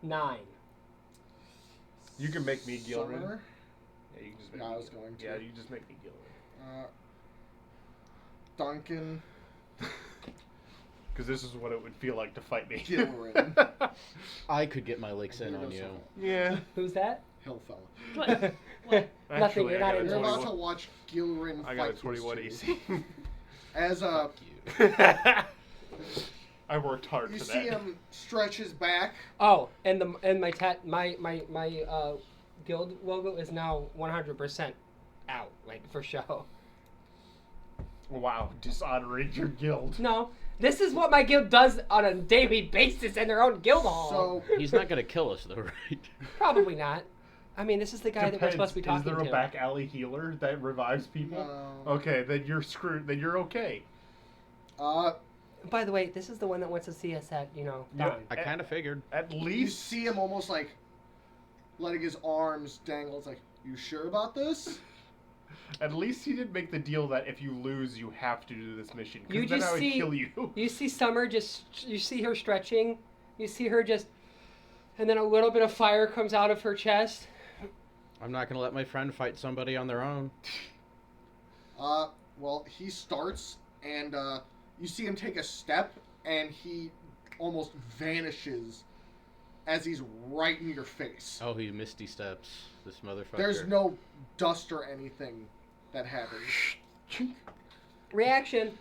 9. You can make me Gilred. Summoner. Yeah, you can just make Yeah, me I was Gilred. going to. Yeah, you just make me Gilred. Duncan Because this is what it would feel like to fight me. Gilrin. I could get my licks in Here on goes you. Hillfella. Yeah. Who's that? Hillfella. What? What? Nothing. Actually, You're I not got a in You're about 21. to watch Gilrin I got a fight 21 these AC. two. As Fuck you. I worked hard you for see that. him stretch his back. Oh, and my guild logo is now 100% out, like for show. Wow, dishonoring your guild. No, this is what my guild does on a daily basis in their own guild hall. So He's not gonna kill us though, right? Probably not. I mean, this is the guy that we're supposed to be talking Is there a to. back alley healer that revives people? No. Okay, then you're screwed. Then you're okay. By the way, this is the one that wants to see us at, Yeah. dawn. I kind of figured. At you least see him almost like letting his arms dangle. It's like, you sure about this? At least he didn't make the deal that if you lose, you have to do this mission. 'Cause You then just I would see- kill you. You see Summer you see her stretching, you see her just, and then a little bit of fire comes out of her chest. I'm not gonna let my friend fight somebody on their own. Well, he starts, and you see him take a step, and he almost vanishes as he's right in your face. Oh, he misty steps. This motherfucker. There's no dust or anything that happens. Reaction.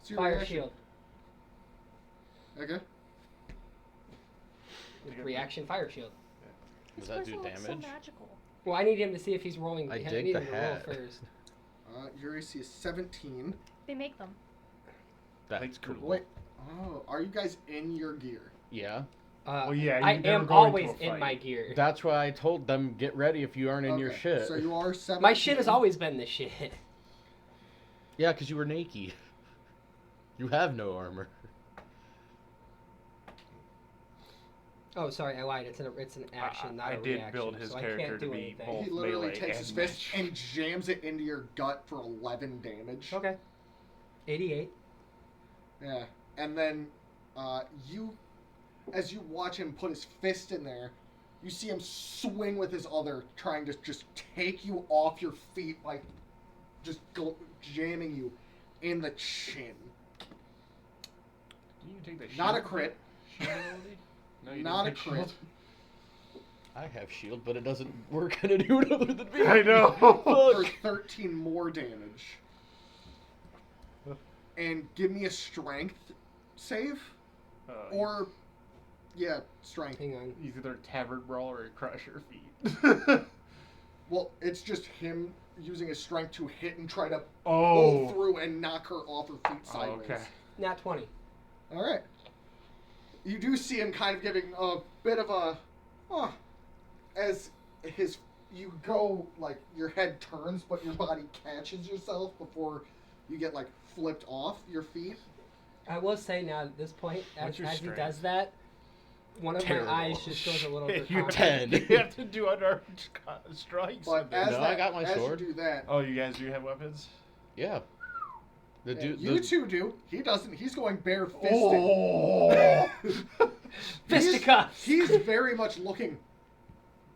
It's your Fire reaction. shield. Okay. Reaction fire shield. Does This that do person looks so damage? magical. Well, I need him to see if he's rolling. I I dig need the him to roll hat. first. Your AC is 17. They make them. That's Thanks, cool. Wait. Oh, are you guys in your gear? Yeah. Well, yeah, I you never am go into always a in fight. my gear. That's why I told them get ready if you aren't in your Okay, shit. So you are 17. My shit has always been this shit. Yeah, because you were naked. You have no armor. Oh, sorry, I lied. It's an action, not I a did reaction. build his so I character can't to do be anything. both He literally melee takes and his fist match. and jams it into your gut for 11 damage. Okay. 88. Yeah. And then as you watch him put his fist in there, you see him swing with his other, trying to just take you off your feet by just jamming you in the chin. Didn't you take the Not a shield? crit. Shield ability? No, you Not a didn't take crit. shield. I have shield, but it doesn't work on anyone other than me. I know. For 13 more damage. And give me a strength save. Or, yeah, strength. Hang on. He's either a tavern brawl or a crush your feet. Well, it's just him using his strength to hit and try to Oh. pull through and knock her off her feet Oh, sideways. okay. Nat 20. All right. You do see him kind of giving a bit of a, as you go, like, your head turns, but your body catches yourself before you get, like, flipped off your feet. I will say now at this point, What's as your he strength? does that, one of Terrible. my eyes just goes a little bit. You calm. 10. You have to do unarmed strikes. But with as, it. No, I got my as sword. you do that, Oh, you guys do have weapons? Yeah. The yeah, dude. you two do. He doesn't. He's going bare-fisted. Oh. Fisticuffs. He's very much looking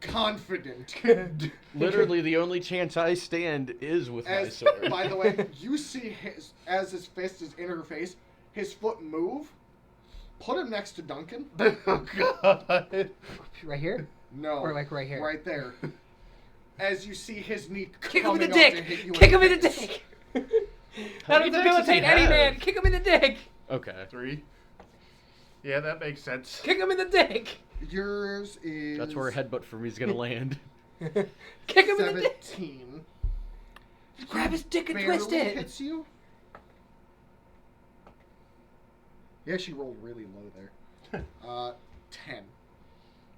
confident. Literally, the only chance I stand is with my As, sword. by the way, you see as his fist is in her face, his foot move. Put him next to Duncan. Oh, God. Right here? No. Or like right here? Right there. As you see his knee Kick him in the coming up to dick! hit you Kick him in the face. dick! How That'll many dicks does he debilitate any have? man! Kick him in the dick! Okay. 3. Yeah, that makes sense. Kick him in the dick! Yours is That's where a headbutt for me is gonna land. Kick him in the dick! 17. Grab his dick and Barely twist it! hits you. Yeah, she rolled really low there. 10.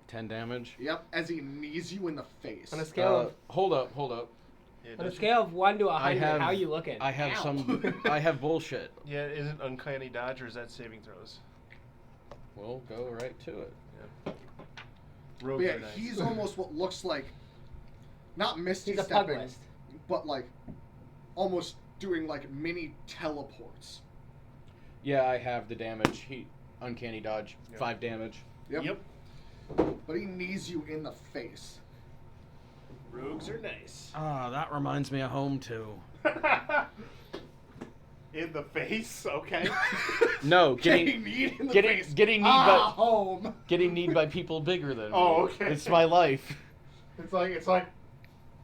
10 damage. Yep, as he knees you in the face. On a scale of Hold up. Yeah, on a does it- scale of 1 to 100, have- how you looking? I have Ow. I have bullshit. Yeah, isn't uncanny dodge or is that saving throws? We'll go right to it. But Rogues yeah, are nice. he's almost what looks like, not misty He's a pug stepping, list. but like almost doing like mini teleports. Yeah, I have the damage. Uncanny dodge. Yep. 5 damage. Yep. But he knees you in the face. Rogues are nice. Ah, that reminds me of home too. In the face, okay. No, Getting kneed in the getting face. getting kneed by home. getting kneed by people bigger than me. Oh, okay. It's my life. It's like.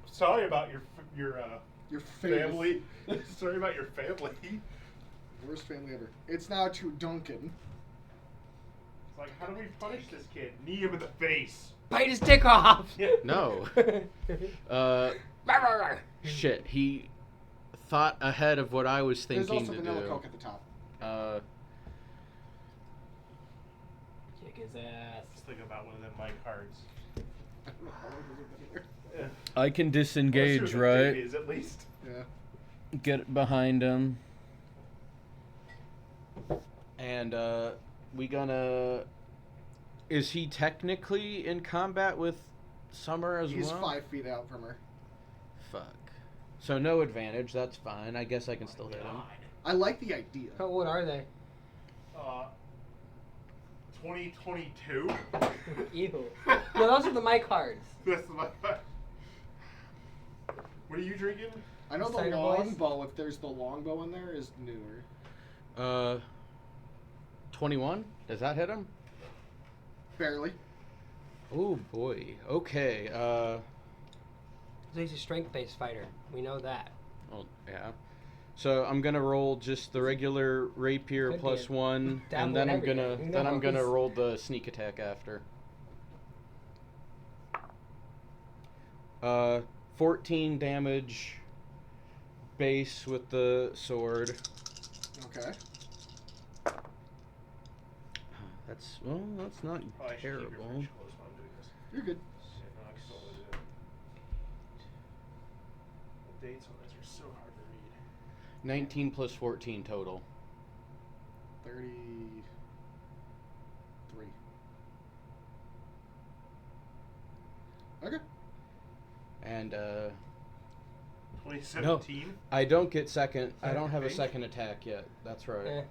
Sorry about your face. family. Sorry about your family. Worst family ever. It's now to Duncan. It's like, how do we punish this kid? Knee him in the face. Bite his dick off. No. Shit. He thought ahead of what I was There's thinking also to vanilla do. Coke at the top. Kick his ass. Just think about one of them mic cards. I can Let's see disengage, what the right? date is, at least. Yeah. Get behind him. And we gonna. Is he technically in combat with Summer as He's well? 5 feet out from her. Fuck. So no advantage. That's fine. I guess I can still hit him. I like the idea. How old are they? 2022. Ew. No, those are the mic cards. That's my. What are you drinking? I know the Cider boys? longbow, if there's the longbow in there, is newer. 21? Does that hit him? Barely. Oh boy. Okay. So he's a strength-based fighter. We know that. Well, yeah. So I'm gonna roll just the regular rapier Could be plus a 1, dabble and then I'm every gonna day. Who then I'm gonna knows? roll the sneak attack after. 14 damage base with the sword. Okay. That's not Oh, I should keep your terrible. fridge closed while I'm doing this. You're good. Shit, no, I can still do it. The dates on this are so hard to read. 19 plus 14 total. 33. Okay. And 2017. I don't get second. I don't have a Think? second attack yet. That's right. Eh.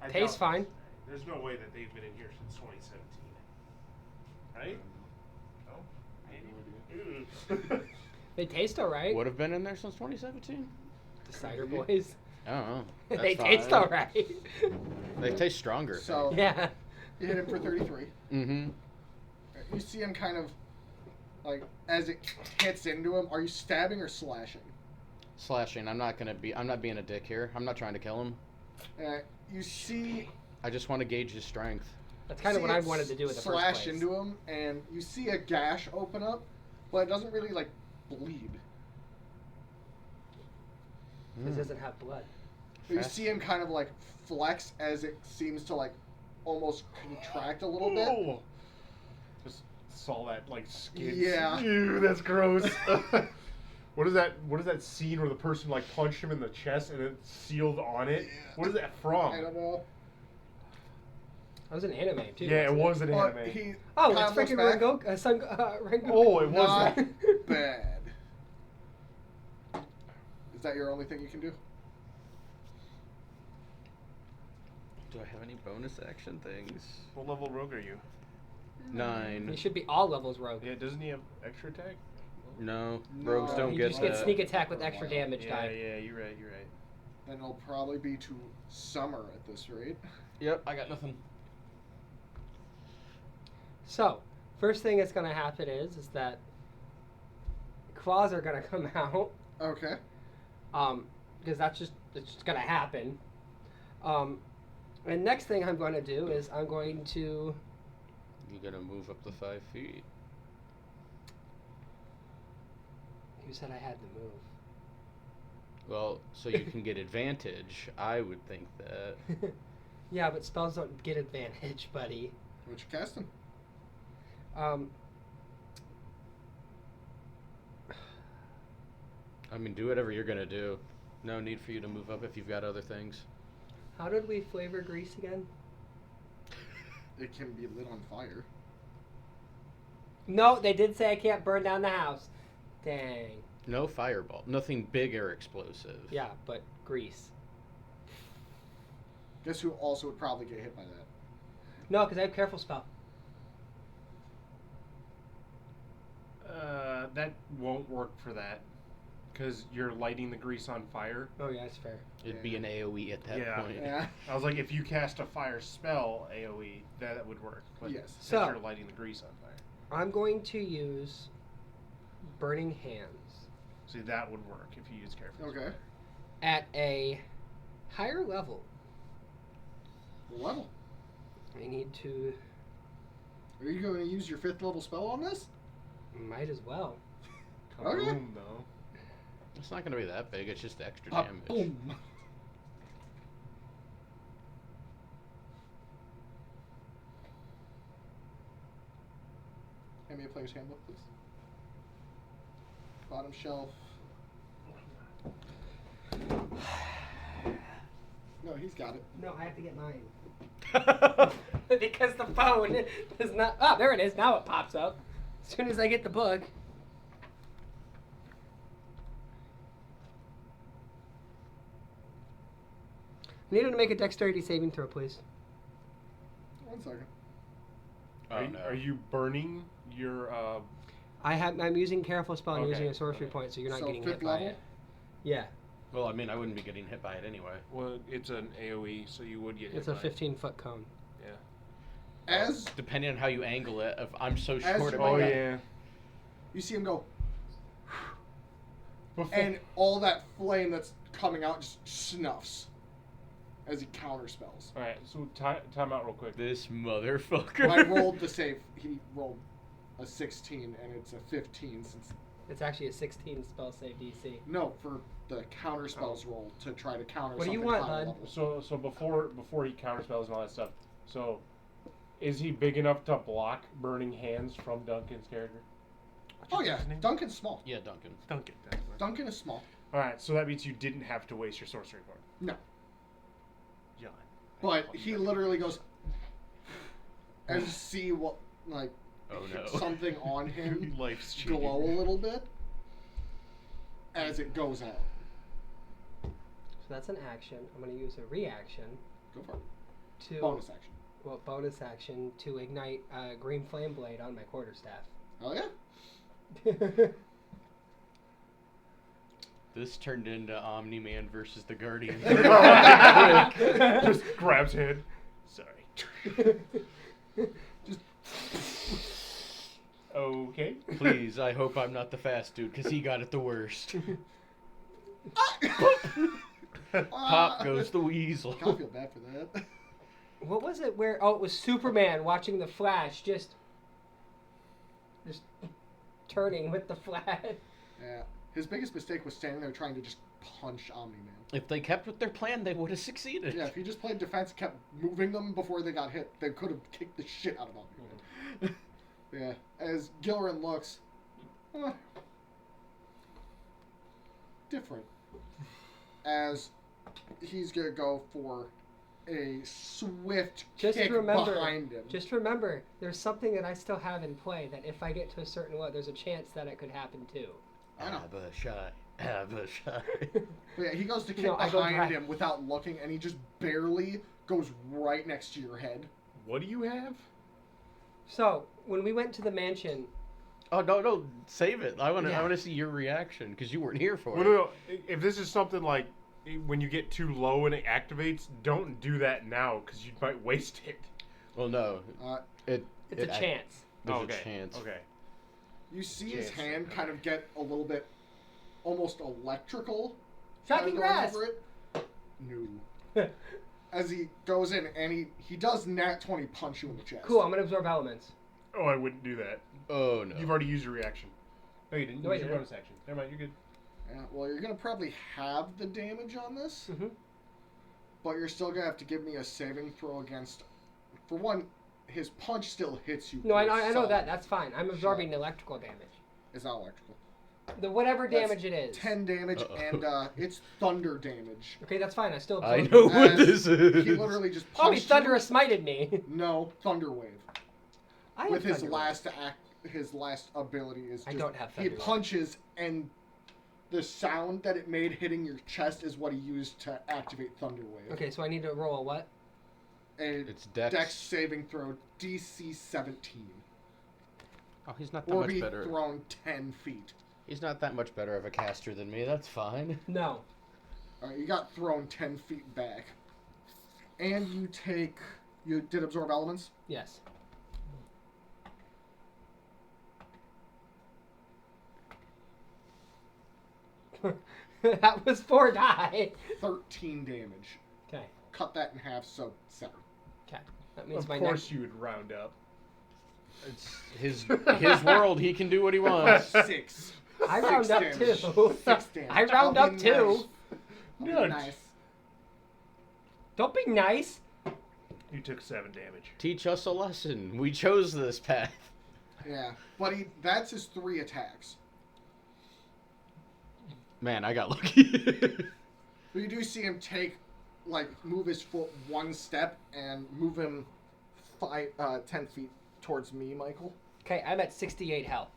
I Tastes doubt- fine. There's no way that they've been in here since 2017. Right? No? Maybe. They taste alright. Would have been in there since 2017. The cider boys. I don't know. They That's taste fine. alright. They taste stronger. So, Yeah. you hit him for 33. Mm-hmm. You see him kind of, like, as it hits into him, are you stabbing or slashing? Slashing. I'm not being a dick here. I'm not trying to kill him. You see... I just want to gauge his strength. That's kind of see what I it wanted to do in the first slash place. into him, and you see a gash open up, but it doesn't really, like, bleed. This doesn't have blood. But you Fast. see him kind of, like, flex as it seems to, like, almost contract a little bit. Oh. Just saw that like skin. Yeah. Ew, that's gross. What is that? What is that scene where the person like punched him in the chest and it's sealed on it? Yeah. What is that from? I don't know. That was an anime too. Yeah, it wasn't was an But anime. he Oh, kind it's of looks freaking back. Rengoku. Oh, it was Not that. bad. Is that your only thing you can do? Do I have any bonus action things? What level rogue are you? 9. He should be all levels rogue. Yeah, doesn't he have extra attack? No, No. rogues don't You get just that. get sneak attack with extra damage Yeah, die. yeah, you're right. You're right. Then it'll probably be to Summer at this rate. Yep, I got nothing. So, first thing that's gonna happen is that claws are gonna come out. Okay. Because it's just gonna happen. And next thing I'm going to do is I'm going to. You're gonna move up the 5 feet. Who said I had to move? Well, so you can get advantage. I would think that. Yeah, but spells don't get advantage, buddy. What you casting? I mean, do whatever you're gonna do. No need for you to move up if you've got other things. How did we flavor grease again? It can be lit on fire. No, they did say I can't burn down the house. Dang. No fireball. Nothing big or explosive. Yeah, but grease. Guess who also would probably get hit by that? No, because I have careful spell. That won't work for that. because you're lighting the grease on fire. Oh yeah, that's fair. It'd be an AoE at that Yeah. point. Yeah. I was like, if you cast a fire spell AoE, that would work. But Yes. since So- you're lighting the grease on fire, I'm going to use Burning Hands see that would work if you use careful. Okay. at a higher level. Level. I need to. Are you going to use your 5th level spell on this? Might as well. Okay. Kaboom, though. It's not going to be that big. It's just extra Ah, damage. boom. Hand me a player's handbook, please. Bottom shelf. No, he's got it. No, I have to get mine. Because the phone does not. Oh, there it is. Now it pops up. As soon as I get the book. I need him to make a dexterity saving throw, please. 1 second. Oh, Are, you, no. are you burning your? I'm using careful spell and Okay, using a sorcery okay. point, so you're not So getting 5th hit by level? it. Yeah, Well, I mean, I wouldn't be getting hit by it anyway. Well, it's an AoE, so you would get hit it's a by it. 15-foot cone. Yeah. As Depending on how you angle it, if I'm so As short you of Oh might- my yeah. you see him go, Before, and all that flame that's coming out just snuffs as he counterspells. all right. So time out real quick. This motherfucker. When I rolled the save, he rolled a 16, and it's a 15 since. It's actually a 16 spell save DC. No, for the counterspells roll to try to counter What do you something want, higher bud? level. So before he counterspells and all that stuff. So, is he big enough to block burning hands from Duncan's character? What's Oh your yeah, guy's name? Duncan's small. Yeah, Duncan. Duncan. That's right. Duncan is small. All right. So that means you didn't have to waste your sorcery point. No, John. but he literally goes, and you see what like Oh, no. something on him Life's cheating. glow a little bit as it goes out. So that's an action. I'm going to use a reaction Go for it. to Bonus action. Well, bonus action to ignite a green flame blade on my quarterstaff. Oh yeah. This turned into Omni-Man versus the Guardian. Just grabs head. Sorry. Just Okay. Please, I hope I'm not the fast dude, because he got it the worst. Pop goes the weasel. I feel bad for that. What was it where? Oh, it was Superman watching the Flash just turning with the Flash. Yeah. His biggest mistake was standing there trying to just punch Omni-Man. If they kept with their plan, they would have succeeded. Yeah, if he just played defense and kept moving them before they got hit, they could have kicked the shit out of Omni-Man. Yeah. As Gilran looks, different. As he's gonna go for a swift Just kick remember, behind him. just remember, there's something that I still have in play that if I get to a certain level, there's a chance that it could happen too. I know. Have a shot. But yeah, he goes to kick No, I go behind back. him without looking, and he just barely goes right next to your head. What do you have? So when we went to the mansion, Oh no, save it. I want Yeah. to see your reaction because you weren't here for Well, it. no. If this is something like when you get too low and it activates, don't do that now because you might waste it. Well, no, Uh, it's a chance. There's okay. a chance. Okay. You see his Chance, hand okay. kind of get a little bit almost electrical. Shocking kinda going grass. over it. No. As he goes in, and he does nat 20 punch you in the chest. Cool. I'm gonna absorb elements. Oh, I wouldn't do that. Oh no. You've already used your reaction. No, you didn't. No, I Use your didn't. bonus action. Never mind. You're good. Yeah, well, you're going to probably have the damage on this, Mm-hmm. but you're still going to have to give me a saving throw against... For one, his punch still hits you. No, I pretty know solid. that. That's fine. I'm absorbing electrical damage. It's not electrical. The whatever That's damage it is. 10 damage, Uh-oh. and it's thunder damage. Okay, that's fine. I still I absorb. know what As this is. He literally just Oh, he punched thunder you. smited me. No, Thunder Wave. I With have his Thunder last his last ability is I just, don't have he Thunder Wave. punches, and the sound that it made hitting your chest is what he used to activate Thunder Wave. Okay, so I need to roll a what? A It's Dex. Dex saving throw DC 17, Oh, he's not that or much be better. thrown 10 feet. He's not that much better of a caster than me. That's fine. No. Alright, you got thrown 10 feet back. And you take... You did absorb elements? Yes. That was 4 die. 13 damage. Okay. Cut that in half, so 7. Okay. That means Of my course next. you would round up. It's his world. He can do what he wants. 6. I round 6 up damage. too. 6 damage. I round I'll up be too. Nice. I'll be Nudge. nice. Don't be nice. You took 7 damage. Teach us a lesson. We chose this path. Yeah, but that's his 3 attacks. Man, I got lucky. But you do see him move his foot 1 step and move him 10 feet towards me, Michael. Okay, I'm at 68 health.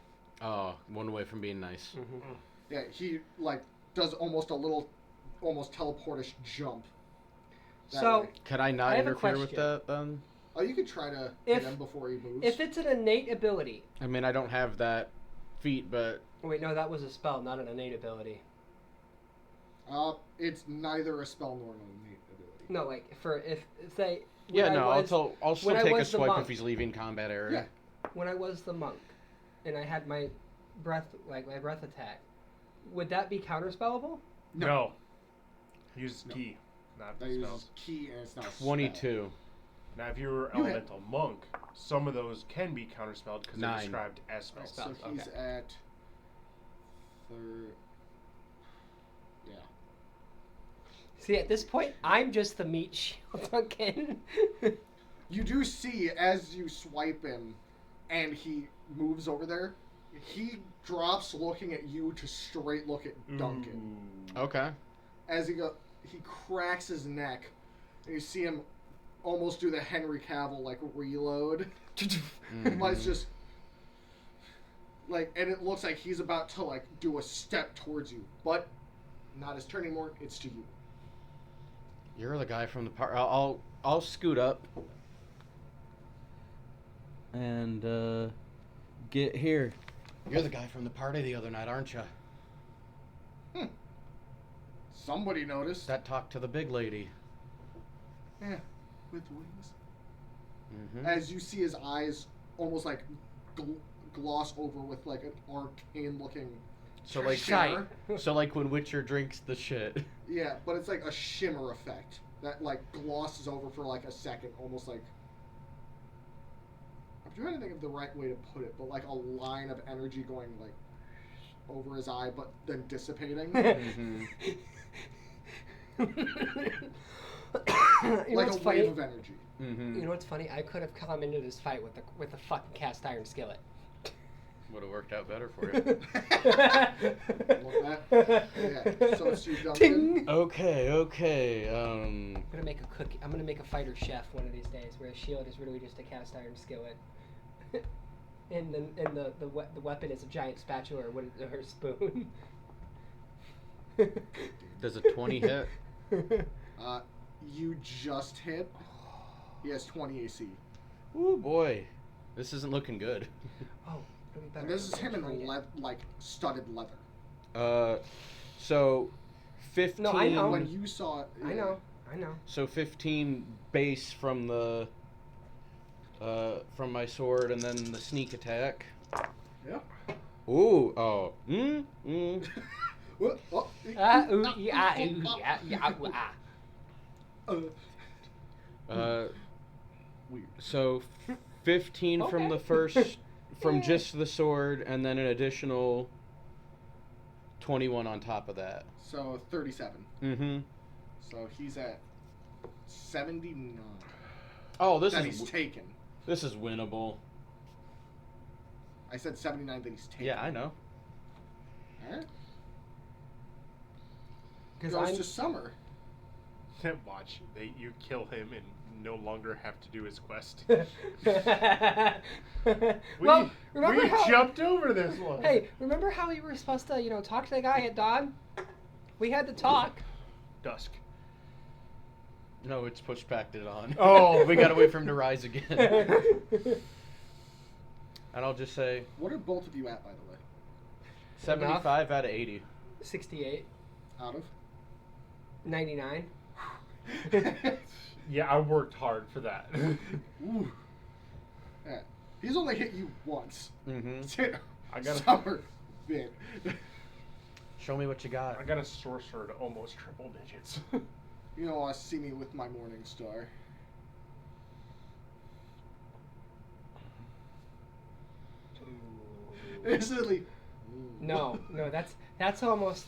Oh, one away from being nice. Mm-hmm. Yeah, he does almost teleportish jump. that So, way. Can I not I have a interfere with question. that then? Oh, you could try to hit him before he moves. if it's an innate ability. I mean, I don't have that feat, but Wait, no, that was a spell, not an innate ability. It's neither a spell nor an innate ability. No, like if say. yeah, when no, I was, I'll still when I take a was the swipe monk. if he's leaving combat area. When I was the monk, and I had my breath attack, would that be counterspellable? No. Use No. key, not That uses spells. key and it's not a spell. 22. Now, if you were You hit. elemental monk, some of those can be counterspelled because they're 9. described as spells. So Spells, he's okay. at third. Yeah. See, at this point, I'm just the meat shield again. You do see as you swipe him, and he moves over there. He drops, looking at you to straight look at Duncan. Ooh. Okay. As he cracks his neck, and you see him almost do the Henry Cavill reload. But it's just and it looks like he's about to do a step towards you, but not his turn anymore. It's to you. You're the guy from the park. I'll scoot up and get here. You're the guy from the party the other night, aren't you? Somebody noticed. That talked to the big lady. Yeah, with wings. Mm-hmm. As you see his eyes almost gloss over with an arcane looking So like shimmer. So like when Witcher drinks the shit. Yeah, but it's a shimmer effect that glosses over for a second, almost I'm trying to think of the right way to put it, but a line of energy going over his eye, but then dissipating. Mm-hmm. You know Like what's a funny? wave of energy. Mm-hmm. You know what's funny? I could have come into this fight with the fucking cast iron skillet. Would have worked out better for you. Look that. Yeah, so it's you, Duncan. Ting! Okay. I'm gonna make a cookie. I'm gonna make a fighter chef one of these days, where a shield is really just a cast iron skillet, and the weapon is a giant spatula or a spoon. Does a 20 hit? You just hit. He has 20 AC. Ooh boy, this isn't looking good. Oh, it'll be better. And this is him Try in it. studded leather. So 15. No, I know. When you saw it, I know. So 15 base from the from my sword, and then the sneak attack. Yeah. Ooh. Oh. What? Oh. Ah, ooh, yeah, ooh, yeah, yeah, ooh, ah. Weird. So 15 from Okay. the first, from Yeah. just the sword, and then an additional 21 on top of that. So 37. Mm-hmm. So he's at 79. Oh, this that is he's taken. this is winnable. I said 79 that he's taken. Yeah, I know. Alright. Because Goes I'm to Summer. Watch, you kill him and no longer have to do his quest. well, remember we how? jumped over this one. Hey, remember how you were supposed to, talk to the guy at dawn? We had to talk. Dusk. No, it's pushed back to dawn. Oh. We gotta wait for him to rise again. And I'll just say, What are both of you at, by the way? 75 out of 80. 68. Out of? 99. Yeah, I worked hard for that. Ooh. Yeah. He's only hit you once. Mm-hmm. I got a, Summer bit. Show me what you got. I got a sorcerer to almost triple digits. You know, see me with my morning star. Instantly. No, that's almost.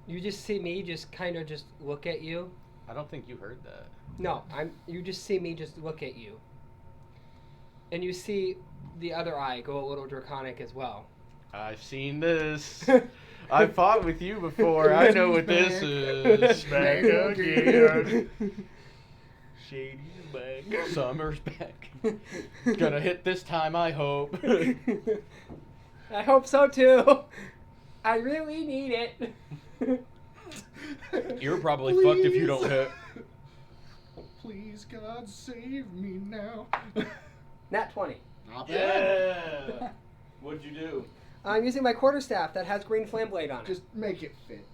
You just see me just kind of just look at you. I don't think you heard that. No, you just see me just look at you. And you see the other eye go a little draconic as well. I've seen this. I've fought with you before. I know what this is. Back again. Shady's back. Summer's back. Gonna hit this time, I hope. I hope so too. I really need it. You're probably fucked if you don't hit. Oh, please, God, save me now. Nat 20. Not bad. Yeah. What'd you do? I'm using my quarterstaff that has green flame blade on it. Just make it fit.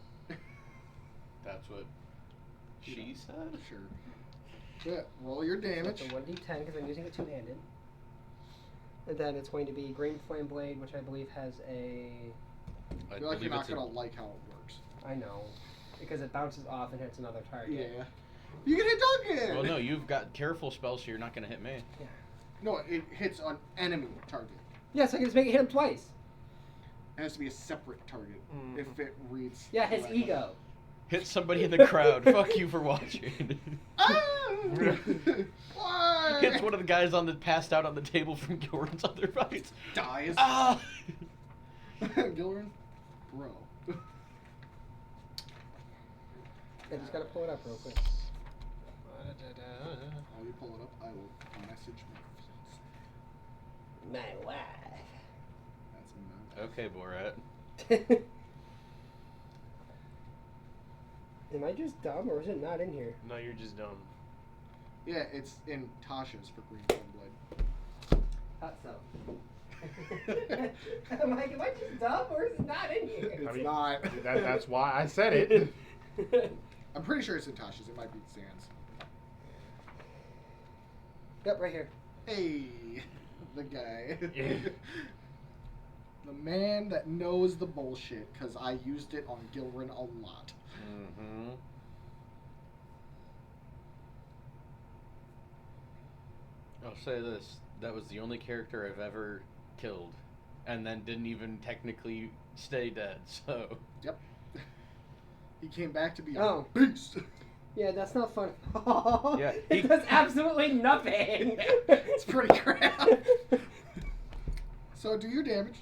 That's what she said? Sure. Yeah, roll your damage. So it's a 1d10 because I'm using it two-handed. And then it's going to be green flame blade, which I believe has a... I feel like you're not going to like how it works. I know. Because it bounces off and hits another target. Yeah. You can hit Duncan! Well, no, you've got careful spells, so you're not gonna hit me. Yeah. No, it hits an enemy target. Yeah, so I can just make it hit him twice. It has to be a separate target if it reads... Yeah, his correctly. ego. Hit somebody in the crowd. Fuck you for watching. Ah! Why? Hits one of the guys passed out on the table from Gilren's other fights. Dies. Ah! Gilren? Bro. I just gotta pull it up real quick. While you pull it up, I will message my fiance. My wife. That's not... Okay, Borat. Am I just dumb or is it not in here? No, you're just dumb. Yeah, it's in Tasha's for Green Flame Thought so. I'm like, am I just dumb or is it not in here? Blade. It's I mean, not. That's why I said it. I'm pretty sure it's in Tasha's. It might be Zan's. Yep, right here. Hey, the guy. Yeah. The man that knows the bullshit, because I used it on Gilren a lot. Mm-hmm. I'll say this. That was the only character I've ever killed. And then didn't even technically stay dead, so... Yep. He came back to be Oh. a beast. Yeah, that's not fun. Yeah, It does absolutely nothing. It's pretty crap. So do your damage.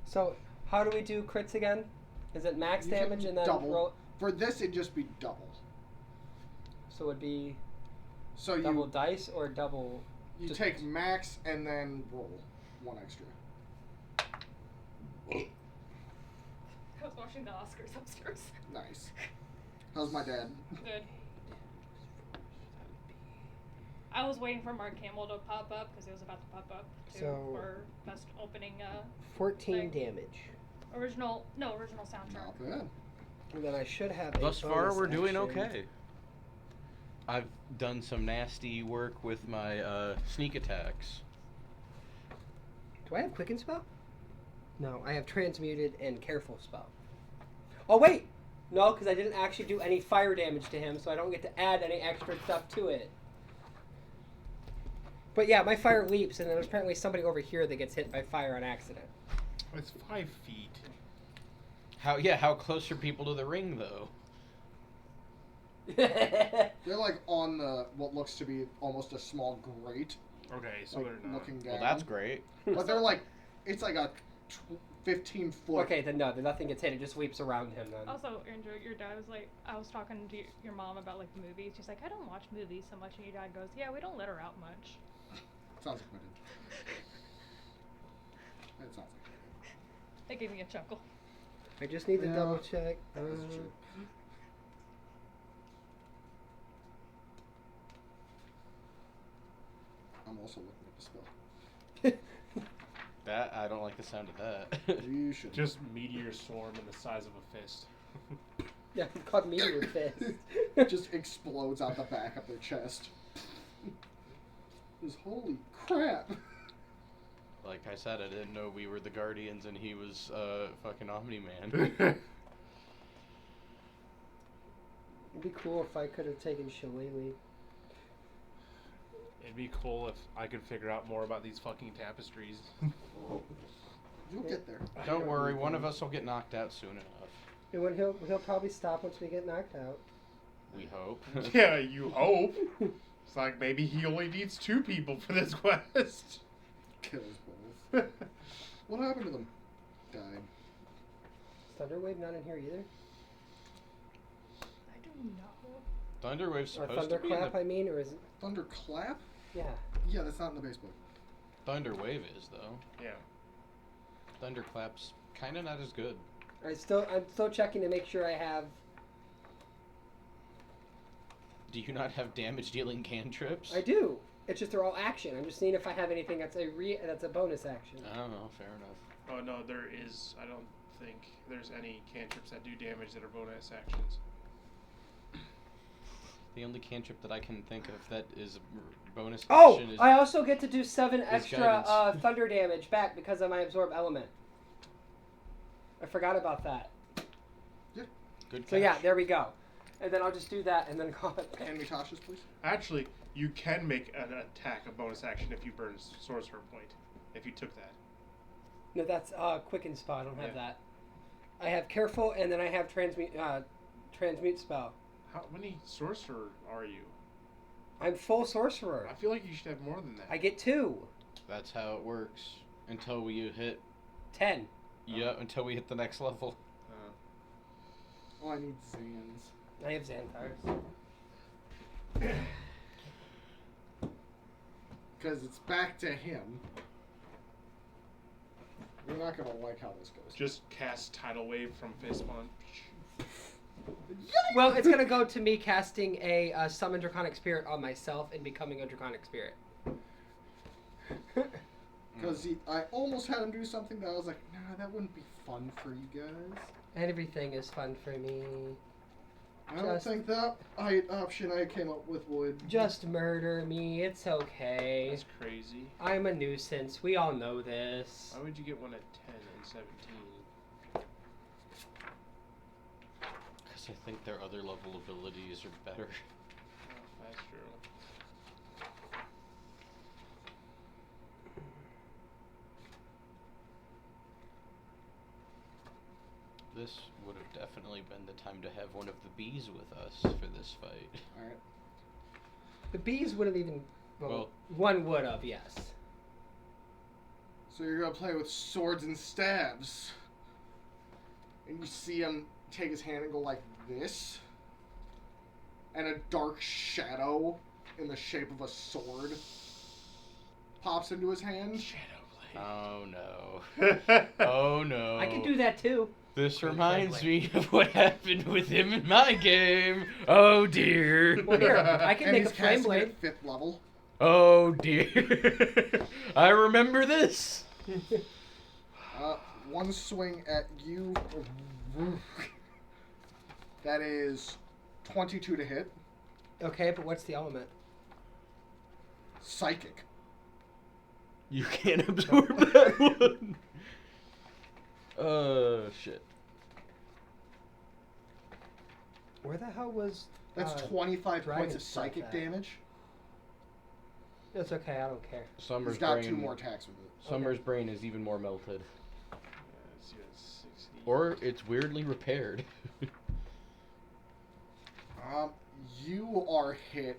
So, how do we do crits again? Is it max You can damage and then double. roll? For this, it'd just be double. So it'd be So double dice or double... you just- take max and then roll one extra. I was watching the Oscars upstairs. Nice. How's my dad? Good. I was waiting for Mark Hamill to pop up because he was about to pop up too So- for best opening 14 thing. damage. original soundtrack. Not bad. And then I should have a Thus far, bonus we're doing action. okay. I've done some nasty work with my sneak attacks. Do I have Quicken Spell? No, I have Transmuted and Careful Spell. Oh, wait! No, because I didn't actually do any fire damage to him, so I don't get to add any extra stuff to it. But yeah, my fire leaps, and then there's apparently somebody over here that gets hit by fire on accident. It's 5 feet. How close are people to the ring, though? They're like on the what looks to be almost a small grate, Okay, so like they're not. looking down. Well, that's great. But they're like, it's like a 15-foot. Okay, then no, then nothing gets hit. It just sweeps around him then. Also, Andrew, your dad was like, I was talking to your mom about like the movies. She's like, I don't watch movies so much, and your dad goes, yeah, we don't let her out much. Sounds like my dad. That sounds like That gave me a chuckle. I just need to Yeah, double check. that's true. I'm also looking at the spell. That I don't like the sound of that. You should. Just meteor swarm in the size of a fist. Yeah, it's called meteor fist. Just explodes out the back of their chest. Just holy crap. Like I said, I didn't know we were the Guardians and he was fucking Omni-Man. It'd be cool if I could have taken Shillelagh. It'd be cool if I could figure out more about these fucking tapestries. You'll get there. Don't worry, one of us will get knocked out soon enough. And when he'll probably stop once we get knocked out. We hope. Yeah, you hope. It's like maybe he only needs 2 people for this quest. Kill us both. What happened to them? Died. Is Thunderwave not in here either? I don't know. Thunderwave's Or supposed to be in Thunderclap, the... I mean, or is it? Thunderclap? Yeah. Yeah, that's not in the base book. Thunderwave is, though. Yeah. Thunderclap's kind of not as good. I'm still checking to make sure I have. Do you not have damage-dealing cantrips? I do. It's just they're all action. I'm just seeing if I have anything that's a bonus action. I don't know, fair enough. Oh no, there is. I don't think there's any cantrips that do damage that are bonus actions. The only cantrip that I can think of that is a bonus Oh, action is... I also get to do 7 extra guidance. thunder damage back because of my absorb element. I forgot about that. Good catch. So yeah, there we go. And then I'll just do that and then call it. Hand me Tasha's, please. Actually, you can make an attack a bonus action if you burn Sorcerer Point. If you took that. No, that's quicken spell. I don't have Yeah. that. I have careful and then I have transmute spell. How many sorcerer are you? I'm full sorcerer. I feel like you should have more than that. I get 2. That's how it works. Until we hit... 10. Yeah, until we hit the next level. Oh, I need Zans. I have Xanthars. Because it's back to him. You're not going to like how this goes. Just cast Tidal Wave from Facepalm. Well, it's gonna go to me casting a summon Draconic Spirit on myself and becoming a Draconic Spirit. Because I almost had him do something that I was like, nah, that wouldn't be fun for you guys. Everything is fun for me. I don't think that option I came up with would. Just murder me. It's okay. That's crazy. I'm a nuisance. We all know this. Why would you get one at 10 and 17? Because I think their other level abilities are better. Oh, that's true. This would have definitely been the time to have one of the bees with us for this fight. Alright. The bees would have even. Well, one would have, yes. So you're going to play with swords and stabs. And you see him take his hand and go like this. And a dark shadow in the shape of a sword pops into his hand. Shadow Blade. Oh no. Oh no. I can do that too. This reminds me of what happened with him in my game. Oh dear. Well, here, I can And make a he's flame casting blade. at 5th level. Oh dear. I remember this. One swing at you. That is 22 to hit. Okay, but what's the element? Psychic. You can't absorb that one. Shit. Where the hell was? That's 25 points Dragon's of psychic Breath at? damage. It's okay. I don't care. Summer's He's got brain. 2 more attacks with it. Summer's brain is even more melted, Yeah, let's see, that's 60. or it's weirdly repaired. You are hit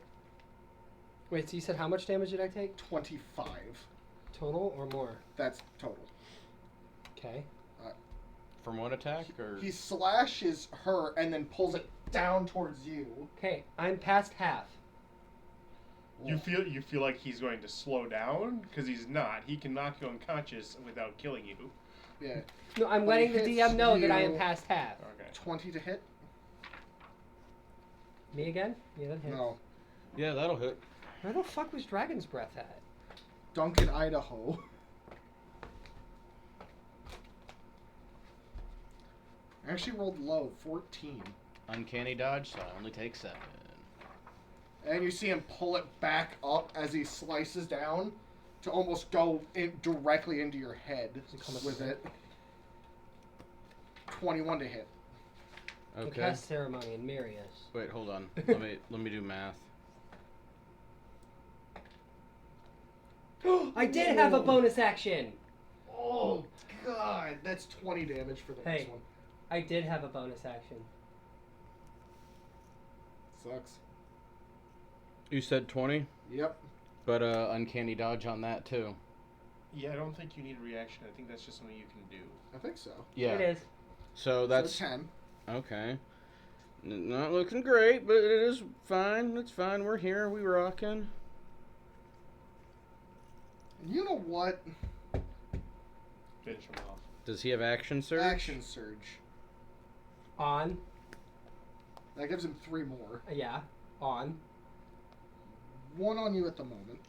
Wait, so you said how much damage did I take? 25. Total or more? That's total. Okay. From one attack, or He slashes her and then pulls it down towards you. Okay, I'm past half. You feel like he's going to slow down? Because he's not. He can knock you unconscious without killing you. Yeah. No, I'm When he letting the hits DM know that I you- am past half. Okay. 20 to hit? Me again? Yeah, that hits. No. yeah, that'll hit. Where the fuck was Dragon's Breath at? Duncan, Idaho. I actually rolled low, 14. Uncanny dodge, so I only take 7. And you see him pull it back up as he slices down to almost go directly into your head with it. 21 to hit. The Okay. cast ceremony in Mirius. Wait, hold on. Let me do math. I did have a bonus action. Oh, God. That's 20 damage for the next one. I did have a bonus action. Sucks. You said 20, Yep. but uncanny dodge on that too. Yeah, I don't think you need a reaction. I think that's just something you can do. I think so. Yeah. It is. So that's So 10. okay. Not looking great, but it is fine. It's fine. We're here. We rocking. You know what? Finish him off. Does he have action surge? Action surge. On. That gives him 3 more. Yeah. On. 1 on you at the moment.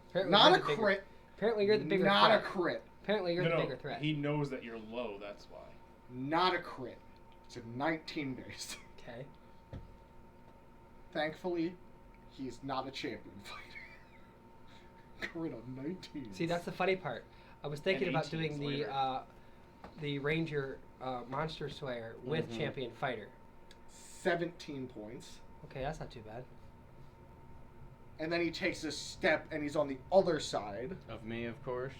Apparently Not you're a the bigger- crit. Apparently you're the bigger Not threat. a crit. Apparently you're No, the bigger threat. he knows that you're low, that's why. Not a crit. It's a 19 based. Okay. Thankfully, he's not a champion fighter. Crit on 19. See, that's the funny part. I was thinking And about doing 18s later. the Ranger Monster Slayer with Mhm. Champion Fighter. 17 points. Okay, that's not too bad. And then he takes a step and he's on the other side. Of me, of course.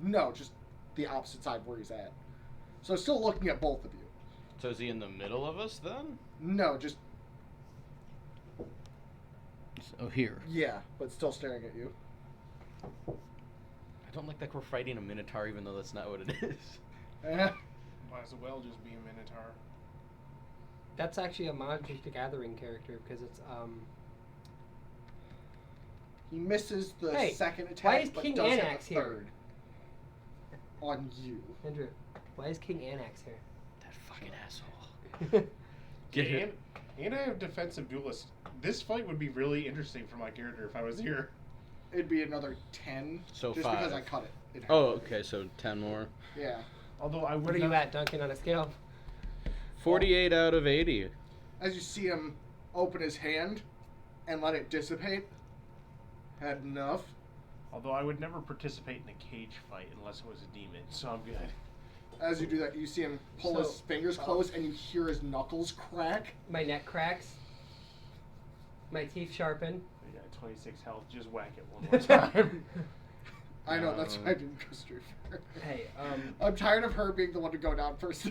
No, just the opposite side where he's at. So still looking at both of you. So is he in the middle of us then? No, just, Oh, here. yeah, but still staring at you. I don't like that we're fighting a Minotaur, even though that's not what it is. Eh. Might as well just be a Minotaur. That's actually a Magic the Gathering character because it's He misses the Hey, second attack, why is but King does hit Anax the here? third. On you. Andrew. Why is King Anax here? That fucking asshole. Get and, it. and I have defensive duelist. This fight would be really interesting for my character if I was here. It'd be another 10. So just 5. because I cut it. in half. Oh, okay, so 10 more. Yeah. Although I would What are you not- at, Duncan, on a scale? 48 out of 80. As you see him open his hand and let it dissipate. Had enough. Although I would never participate in a cage fight unless it was a demon, so I'm good. As you do that, you see him pull his So, fingers close and you hear his knuckles crack. My neck cracks. My teeth sharpen. I got 26 health. Just whack it one more time. I know, that's why I didn't go straight for her. Hey, I'm tired of her being the one to go down first.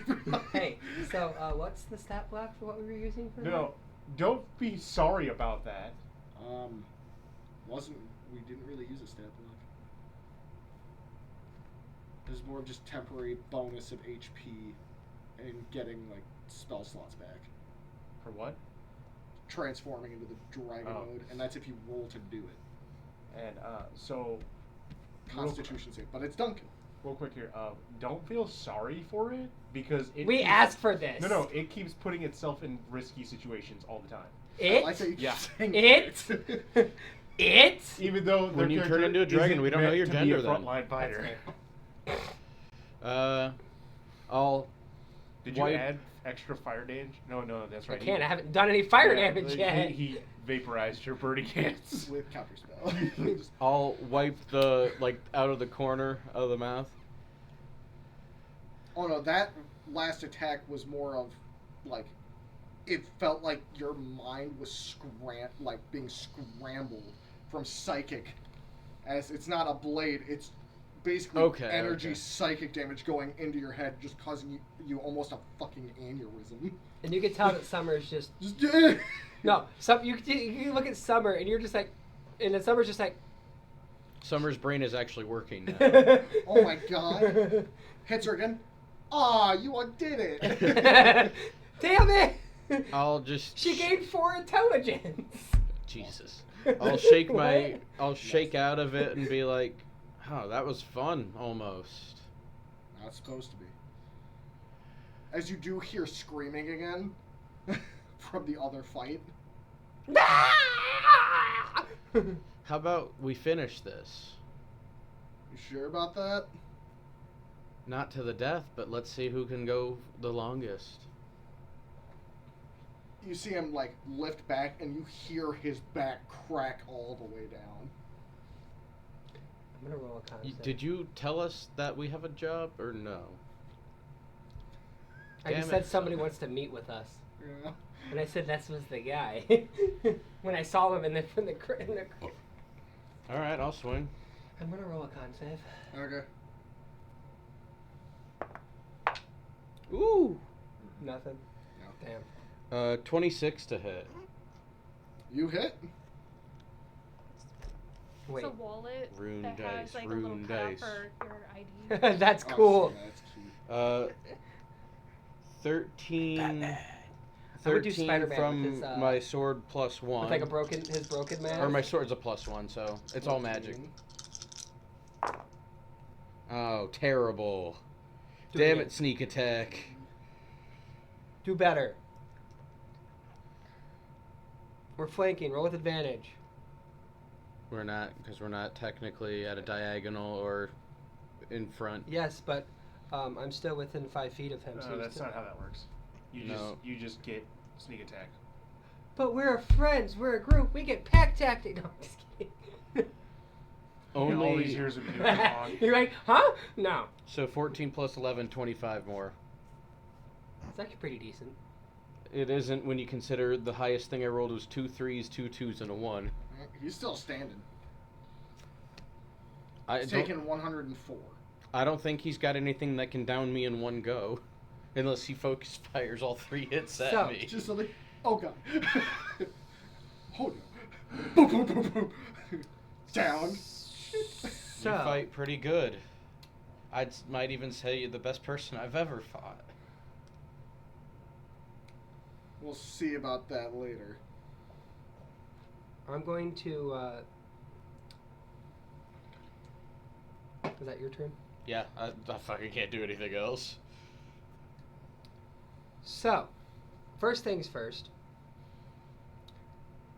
hey, so what's the stat block for what we were using for? No, don't be sorry about that. We didn't really use a stat block. It was more of just temporary bonus of HP and getting, like, spell slots back. For what? Transforming into the dragon Oh. mode, and that's if you roll to do it. And so, Constitution save, but it's Duncan. real quick here. Don't feel sorry for it because it. We keeps- asked for this. No, it keeps putting itself in risky situations all the time. It? I like that you keep Yeah. saying It? It? Even though When their you turn character into a dragon, isn't we don't know meant your to be gender a then. frontline fighter. I'll Did you Wipe- add extra fire damage? No, that's I right. can't. I haven't done any fire Yeah, damage like, yet. He vaporized your birdie cats. with counterspell. Just- I'll wipe the out of the corner of the mouth. oh no, that last attack was more of like it felt like your mind was being scrambled from psychic, as it's not a blade, it's basically Okay, energy okay. psychic damage going into your head, just causing you almost a fucking aneurysm. And you can tell that Summer's just Just no. You look at Summer and you're just like, and then Summer's just like. Summer's brain is actually working now. Oh my god. Hits her again. Ah, you undid it. Damn it! I'll just She gained 4 intelligence. Jesus. I'll shake What? I'll shake out of it and be like, oh, that was fun almost. Not supposed to be. As you do hear screaming again from the other fight. How about we finish this? You sure about that? Not to the death, but let's see who can go the longest. You see him like lift back, and you hear his back crack all the way down. I'm gonna roll a con save. Did you tell us that we have a job or no? I just Damn said it. somebody wants to meet with us. Yeah. And I said this was the guy. When I saw him in the All right, I'll swing. I'm gonna roll a con save. Okay. Ooh. Nothing. No. Damn. 26 to hit. You hit. Wait. It's a wallet Rune that has dice, like a little rune cutout dice. for your ID. That's Oh, cool. yeah, that's cute. 13. I would do 13 Spider-Man from with his, my sword plus 1. With like his broken man. Or my sword's a plus 1, so it's all magic. 14. Oh, terrible. Do Damn again. it, sneak attack. Do better. We're flanking. Roll with advantage. We're not, because we're not technically at a diagonal or in front. Yes, but I'm still within 5 feet of him. So No, he's that's still... not how that works. No. You just get sneak attack. But we're friends. We're a group. We get pack tactic. No, I'm just kidding. All these Only. years of being wrong. You're like, huh? No. So 14 plus 11, 25 more. It's actually pretty decent. It isn't when you consider the highest thing I rolled was 2 3s, 2 2s, and a 1. He's still standing. I He's don't, taken 104. I don't think he's got anything that can down me in one go. Unless he focus fires all 3 hits at So, me. Just so they. Oh god. Oh no. Boom, boom, boom, boom. Down. You So, fight pretty good. Might even say you're the best person I've ever fought. We'll see about that later. I'm going to. Is that your turn? Yeah, I fucking can't do anything else. So, first things first.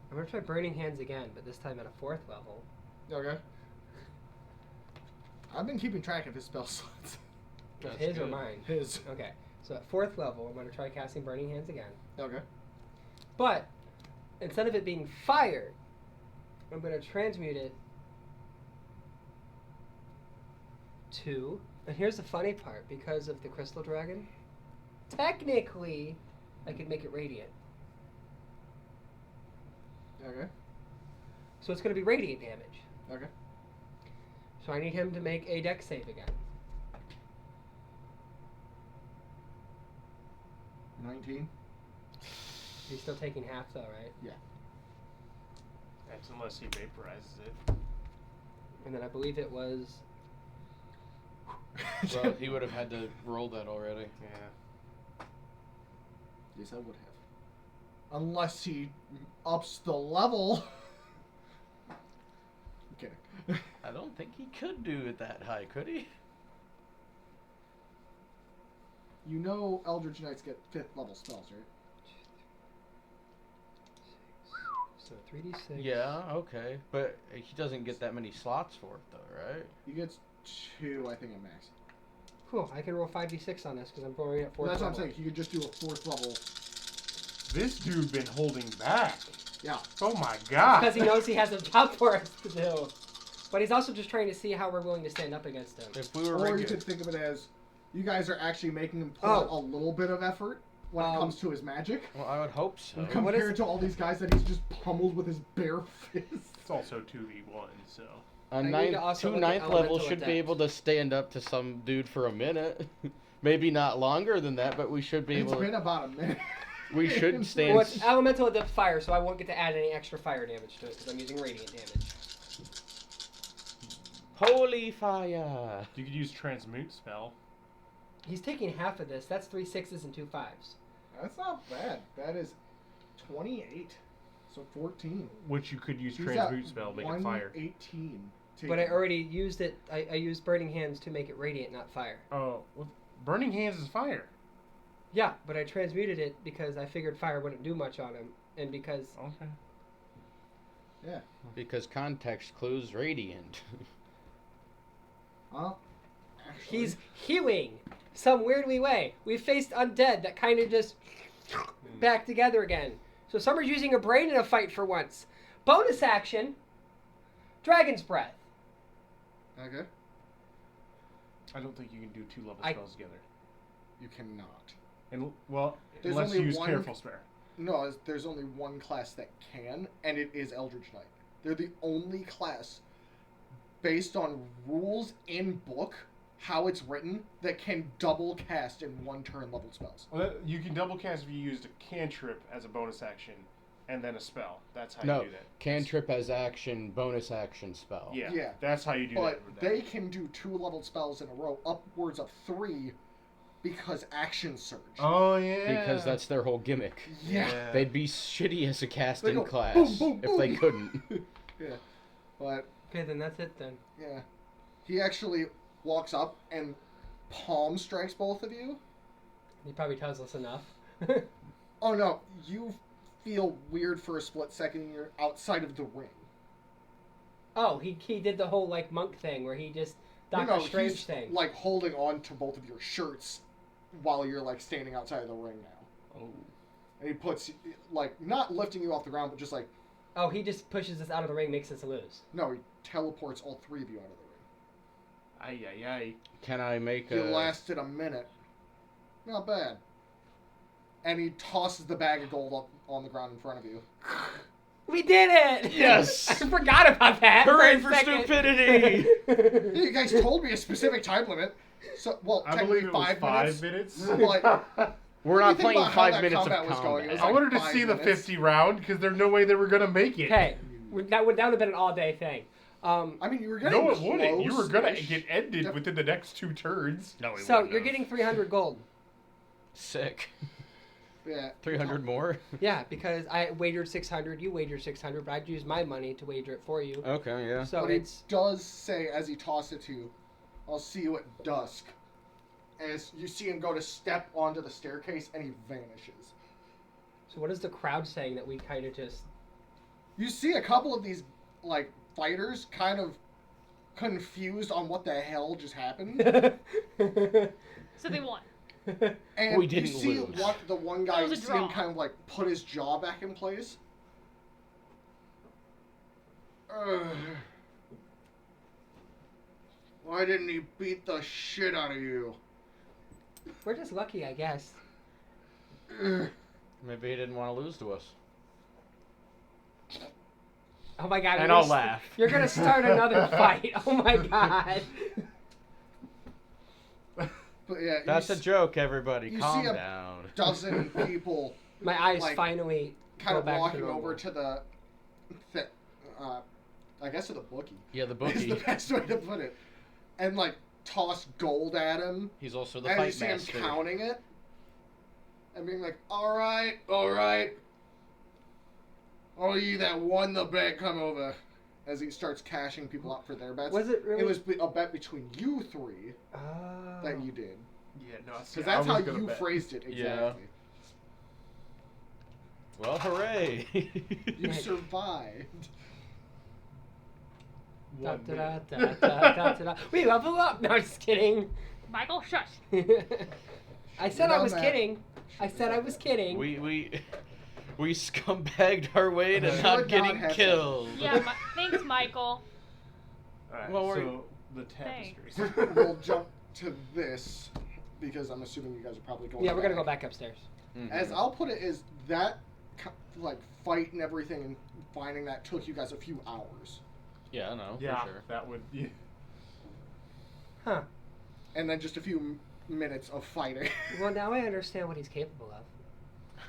I'm going to try Burning Hands again, but this time at a 4th level. Okay. I've been keeping track of his spell slots. Of That's his or good. mine? His. Okay. So at 4th level, I'm going to try casting Burning Hands again. Okay. But, instead of it being fire, I'm going to transmute it to... And here's the funny part. Because of the Crystal Dragon, technically, I could make it radiant. Okay. So it's going to be radiant damage. Okay. So I need him to make a dex save again. 19. He's still taking half though, right? Yeah. That's unless he vaporizes it. And then I believe it was... Well, he would have had to roll that already. Yeah. Yes, I would have. Unless he ups the level. I'm kidding. I don't think he could do it that high, could he? You know Eldritch Knights get 5th level spells, right? So 3d6. Yeah, okay. But he doesn't get that many slots for it, though, right? He gets 2, I think, at max. Cool. I can roll 5d6 on this because I'm rolling at 4th Well, that's level. what I'm saying. You could just do a 4th level. This dude been holding back. Yeah. Oh my god. Because he knows he has a job for us to do. But he's also just trying to see how we're willing to stand up against him. If we were Or you regular, could think of it as you guys are actually making him put Oh. out a little bit of effort when it comes to his magic. well, I would hope so. Compared to all these guys that he's just pummeled with his bare fists. It's also 2v1, so. A I need ninth, to also two look at ninth level elemental should be adept. able to stand up to some dude for a minute. Maybe not longer than that, but we should be It's able been to. about a minute. We should stand. Well, it's elemental adept fire, so I won't get to add any extra fire damage to it because I'm using radiant damage. Holy fire! You could use transmute spell. He's taking half of this. That's 3 6s and 2 5s. That's not bad. That is 28. So 14. Which you could use He's transmute at spell, make it fire. 118. But I already used it. I used Burning Hands to make it radiant, not fire. Oh, well, Burning Hands is fire. Yeah, but I transmuted it because I figured fire wouldn't do much on him, and because Okay. Yeah. Because context clues radiant. Well, actually. He's healing some weirdly way. We faced undead that kind of just back together again. So Summer's using her brain in a fight for once. Bonus action, Dragon's Breath. Okay. I don't think you can do 2 level I- spells together. You cannot. And well, There's unless you only use one- Careful Spare. No, there's only one class that can, and it is Eldritch Knight. They're the only class, based on rules in book, how it's written, that can double cast in 1 turn level spells. Well, you can double cast if you used a cantrip as a bonus action, and then a spell. That's how No, you do that. cantrip as action, bonus action spell. Yeah, Yeah. that's how you do But that. they can do 2 level spells in a row, upwards of 3, because action surge. Oh yeah. Because that's their whole gimmick. Yeah. They'd be shitty as a cast They in go class boom, boom, if they boom. couldn't. Yeah. But, Okay, then that's it then. yeah. He actually walks up and palm strikes both of you. He probably tells us enough. Oh no, you feel weird for a split second. You're outside of the ring. Oh, he did the whole like monk thing where he just Doctor Strange he's thing. like holding on to both of your shirts while you're like standing outside of the ring now. Oh. And he puts like not lifting you off the ground, but just like Oh, he just pushes us out of the ring, makes us lose. no, he teleports all 3 of you out of the ring. Ay ay ay. Can I make You a... lasted a minute. Not bad. And he tosses the bag of gold up on the ground in front of you. We did it! Yes! I forgot about that. Hooray a for second. stupidity! You guys told me a specific time limit. So, well, I technically believe it was 5 minutes. But We're What not do you think playing about how 5 that minutes of combat was combat. going? It was I like wanted to 5 see the minutes. 50 round because there's no way they were gonna make it. Okay, that would have been an all-day thing. I mean, you were getting No, it wouldn't. You were gonna close-ish. get ended Yep. within the next 2 turns. No, we So wouldn't you're have. getting 300 gold. Sick. Yeah. 300 more? Yeah, because I wagered 600, you wagered 600, but I'd use my money to wager it for you. Okay, yeah. So But it's he does say as he tosses it to you, "I'll see you at dusk." As you see him go to step onto the staircase, and he vanishes. so. What is the crowd saying that we kind of just? You see a couple of these like fighters kind of confused on what the hell just happened, So they won. and We didn't you see lose. the one guy, It was you a see him draw. kind of like put his jaw back in place. Ugh. Why didn't he beat the shit out of you? We're just lucky, I guess. Ugh. Maybe he didn't want to lose to us. Oh my god! And you're I'll gonna laugh. You're gonna start another fight. Oh my god! But yeah, That's you a joke, everybody. you Calm see a down. dozen people My eyes Like, finally kind go of back walking to normal. over to the I guess to the bookie. Yeah, the Is the bookie. best way to put it. And like toss gold at him. He's also the And you fight see master. him counting it. And being like, alright, alright. All you that won the bet, come over. As he starts cashing people out for their bets. Was it really? It was a bet between you 3 Oh. that you did. Yeah, no. Because that's how you phrased it Yeah. exactly. Well, hooray! You survived. Da, 1 da, minute. da, da, da, da, da, da. We level up. No, I'm just kidding. Michael, shush. I said I Done was that. kidding. I said I was kidding. we scumbagged our way to Should not not getting have killed. Yeah, thanks, Michael. Alright, Well, we're- so the Thanks. tapestries. We'll jump to this because I'm assuming you guys are probably going. Yeah, we're gonna go back upstairs. Mhm. As I'll put it, is that like fight and everything and finding that took you guys a few hours, Yeah, no, Yeah, for sure. that would. Yeah. Huh. and then just a few minutes of fighting. Well, now I understand what he's capable of.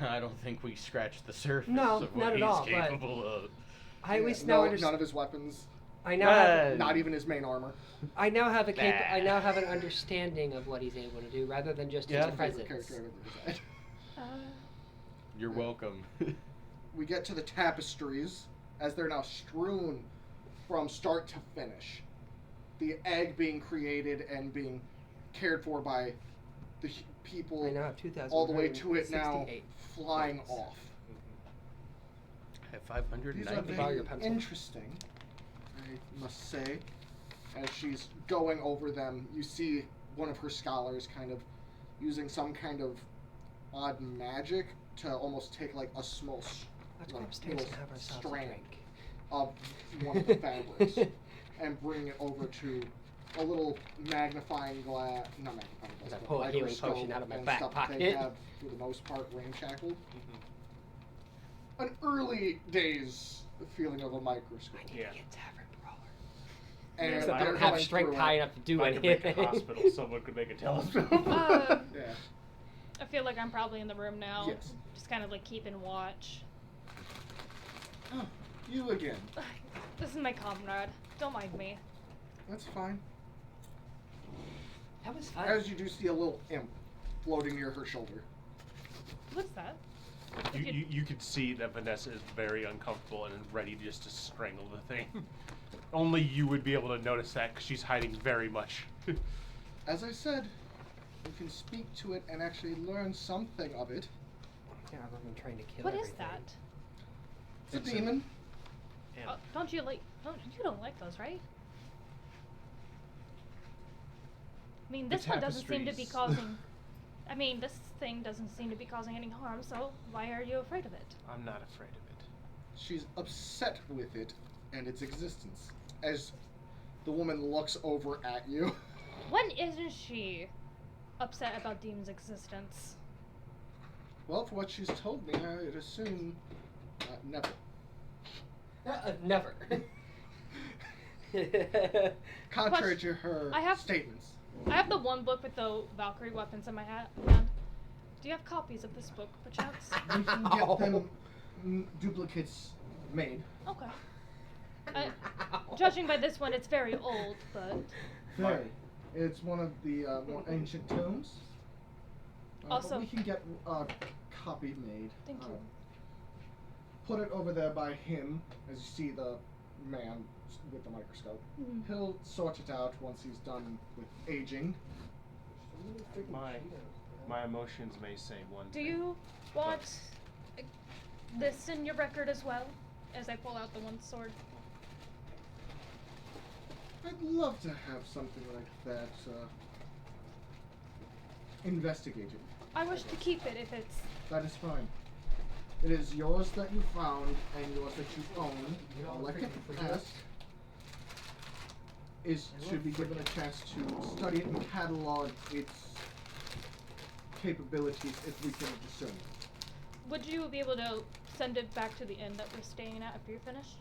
I don't think we scratched the surface No, of not what at he's all, but- capable of. I at least no, now none understand. of his weapons, I now have. not even his main armor. I now have a Bah. I now have an understanding of what he's able to do, rather than just Yeah. his Favorite presence. character I've ever designed. You're welcome. We get to the tapestries as they're now strewn from start to finish. The egg being created and being cared for by the people I now have 2,000. all the way to it now flying off. I have These are 590. borrow your very pencil? interesting, I must say. As she's going over them, you see one of her scholars kind of using some kind of odd magic to almost take like a small Let's go like, upstairs little and have ourselves a strand drink. of one of the fabrics and bring it over to a little magnifying glass, not magnifying glass, As I but pull a healing microscope potion out of my and back stuff that they pocket. have, for the most part, rain-shackled. An early days feeling of a microscope. I need Yeah. to get tavern brawler. And So I they're don't have going strength through high it. enough to do If I could make a anything. hospital, someone could make a telescope. Uh, Yeah. I feel like I'm probably in the room now. Yes. Just kind of like keeping watch. Oh, you again. This is my comrade. Don't mind me. That's fine. That was fun. As you do see a little imp floating near her shoulder. What's that? You could see that Vanessa is very uncomfortable and ready just to strangle the thing. Only you would be able to notice that because she's hiding very much. As I said, you can speak to it and actually learn something of it. Yeah, I've been trying to kill What is everything. that? It's a It's a- demon. And Don't you like? You don't like those, right? I mean, The this one doesn't seem to be tapestries. causing. I mean, this thing doesn't seem to be causing any harm. So why are you afraid of it? I'm not afraid of it. She's upset with it and its existence. As the woman looks over at you. When isn't she upset about Demon's existence? Well, for what she's told me, I'd assume never. Never. Contrary to her I have- statements. I have the one book with the Valkyrie weapons in my hand. Do you have copies of this book, perchance? We can get them duplicates made. Okay. Judging by this one, it's very old, but Very. It's one of the more ancient tomes. Also- but we can get a copy made. Thank you. Put it over there by him, as you see the man with the microscope. Mhm. He'll sort it out once he's done with aging. My emotions may say one do thing. you want this in your record as well? As I pull out the one sword. I'd love to have something like that investigated. I wish to keep it if it's. That is fine. It is yours that you found and yours that you own. All I can ask is to be given a chance to study it and catalog its capabilities if we can discern it. Would you be able to send it back to the inn that we're staying at if you're finished?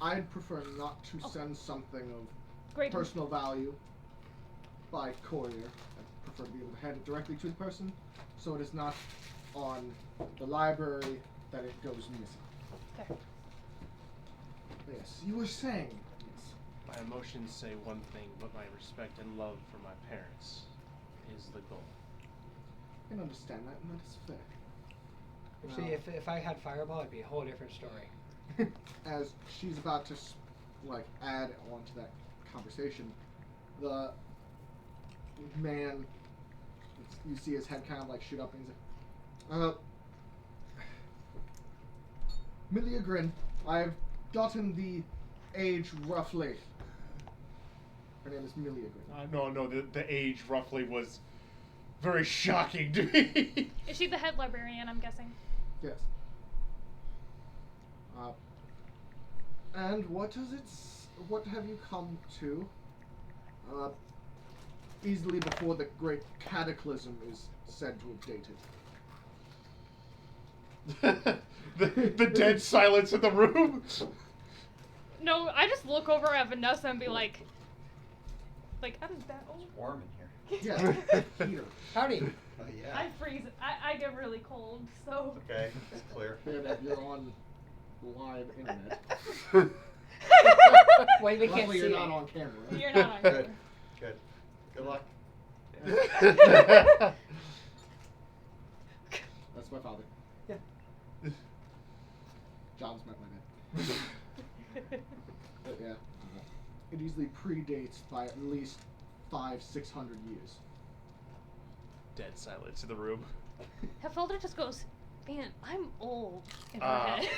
I'd prefer not to Okay. send something of Great. personal value by courier. I prefer to be able to hand it directly to the person, so it is not on the library that it goes missing. Okay. Yes, you were saying. Yes. My emotions say one thing, but my respect and love for my parents is the goal. I can understand that, and that is fair. See, if I had Fireball, it'd be a whole different story. As she's about to add on to that conversation, the man, you see his head kind of shoot up, and he's like, Miliagrin, I've gotten the age roughly. Her name is Miliagrin. No, the age roughly was very shocking to me. Is she the head librarian, I'm guessing? Yes. And what have you come to? Easily before the great cataclysm is said to have dated. the dead silence in the room. No, I just look over at Vanessa and be like, how does that old? Warm in here. Yeah, Peter. Howdy. Oh yeah. I freeze. I get really cold, so. Okay, it's clear. Fair that you're on live internet. Wait, we can't Luckily, see you're not it. on camera. You're not on Good. camera. Good luck. That's my father. Yeah. John's my dad. But yeah, it easily predates by at least 500-600 years. Dead silence in the room. Heffelder just goes, man, I'm old in her Ah. head.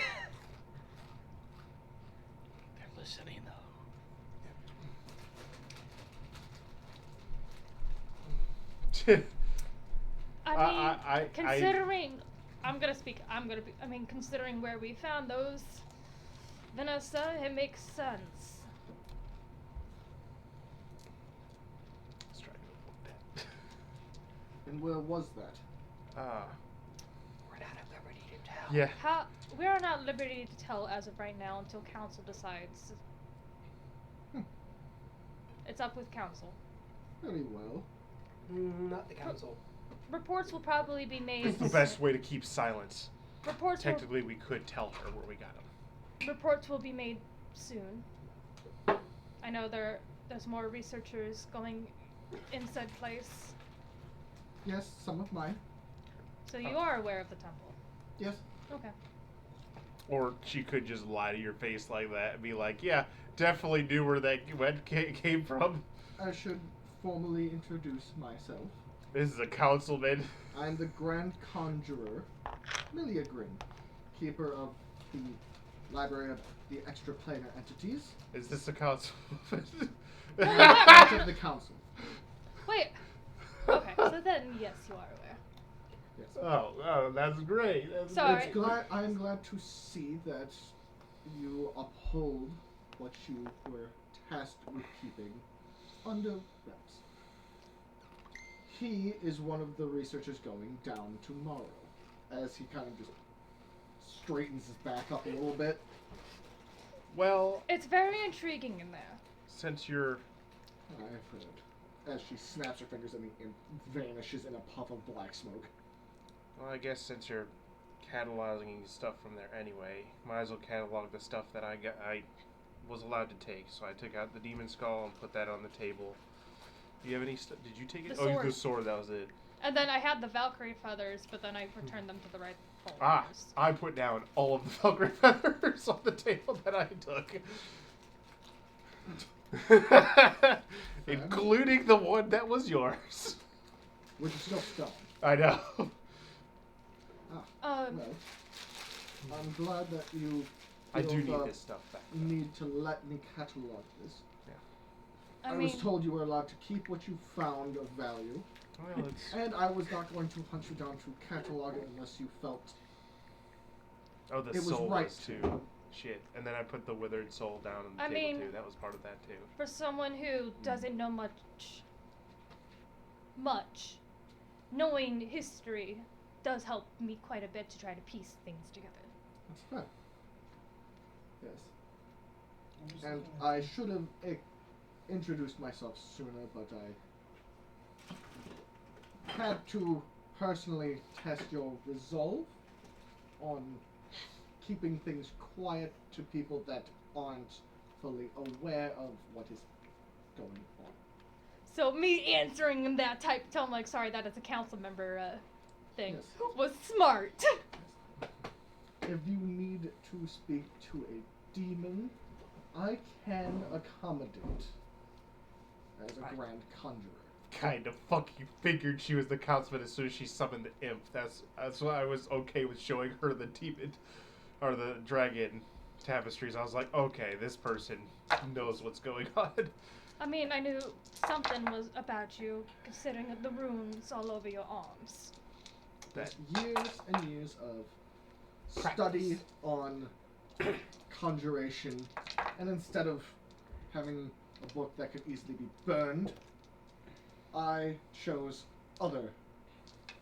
They're listening though. I mean, considering, considering where we found those, Vanessa, it makes sense. Let's try to avoid that. And where was that? We're not at liberty to tell. Yeah. We are not at liberty to tell as of right now until council decides. It's up with council. Very well. Not the council. Reports will probably be made. It's the best way to keep silence. Reports will, Technically, we could tell her where we got them. reports will be made soon. I know there's more researchers going in said place. Yes, some of mine. So you are aware of the temple. Yes. Okay. Or she could just lie to your face like that and be like, yeah, definitely knew where that came from. I should formally introduce myself. This is a councilman. I'm the Grand Conjurer, Miliagrin, keeper of the Library of the Extraplanar Entities, Is this a councilman? part of the council. Wait. Okay. So then, yes, you are aware. Yes. Oh, that's great. That's Sorry. I am glad to see that you uphold what you were tasked with keeping under wraps. He is one of the researchers going down tomorrow, as he kind of just straightens his back up a little bit. Well, It's very intriguing in there. since you're... I've heard. As she snaps her fingers and the imp vanishes in a puff of black smoke. Well, I guess since you're cataloging stuff from there anyway, might as well catalog the stuff that I was allowed to take. So I took out the demon skull and put that on the table. Do you have any stuff? Did you take it? The Oh, sword. the sword. That was it. And then I had the Valkyrie feathers, but then I returned them to the rightful Ah, owners. I put down all of the Valkyrie feathers on the table that I took. Including the one that was yours. Which is still stone. I know. Well, I'm glad that you I do feel need the this stuff back. need to let me catalog this. I was mean, told you were allowed to keep what you found of value, Well, it's... and I was not going to hunt you down to catalog it unless you felt Oh, the it was soul right was too. Shit. And then I put the withered soul down on the I table mean- too. That was part of that too. for someone who doesn't know much, knowing history does help me quite a bit to try to piece things together. that's fine. Yes. And I should have introduced myself sooner, but I had to personally test your resolve on keeping things quiet to people that aren't fully aware of what is going on. So me answering in that type tone, like, sorry, that is a council member thing, Yes. was smart. If you need to speak to a demon, I can accommodate as a grand conjurer. Kind of fucking figured she was the councilman as soon as she summoned the imp. That's why I was okay with showing her the demon or the dragon tapestries. I was like, okay, this person knows what's going on. I mean, I knew something was about you, considering the runes all over your arms. That Years and years of study on conjuration, and instead of having a book that could easily be burned, I chose other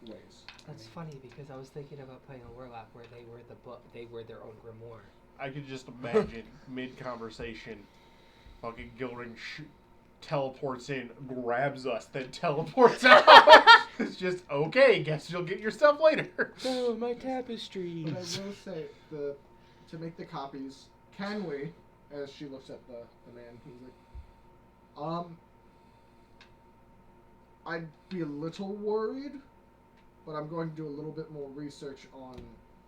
ways. That's funny because I was thinking about playing a warlock where they were the book, they were their own grimoire. I could just imagine mid-conversation, fucking Gilring teleports in, grabs us, then teleports out. It's just, okay, guess you'll get your stuff later. Oh, my tapestries. But I will say, to make the copies, can we, as she looks at the man, he's like, I'd be a little worried, but I'm going to do a little bit more research on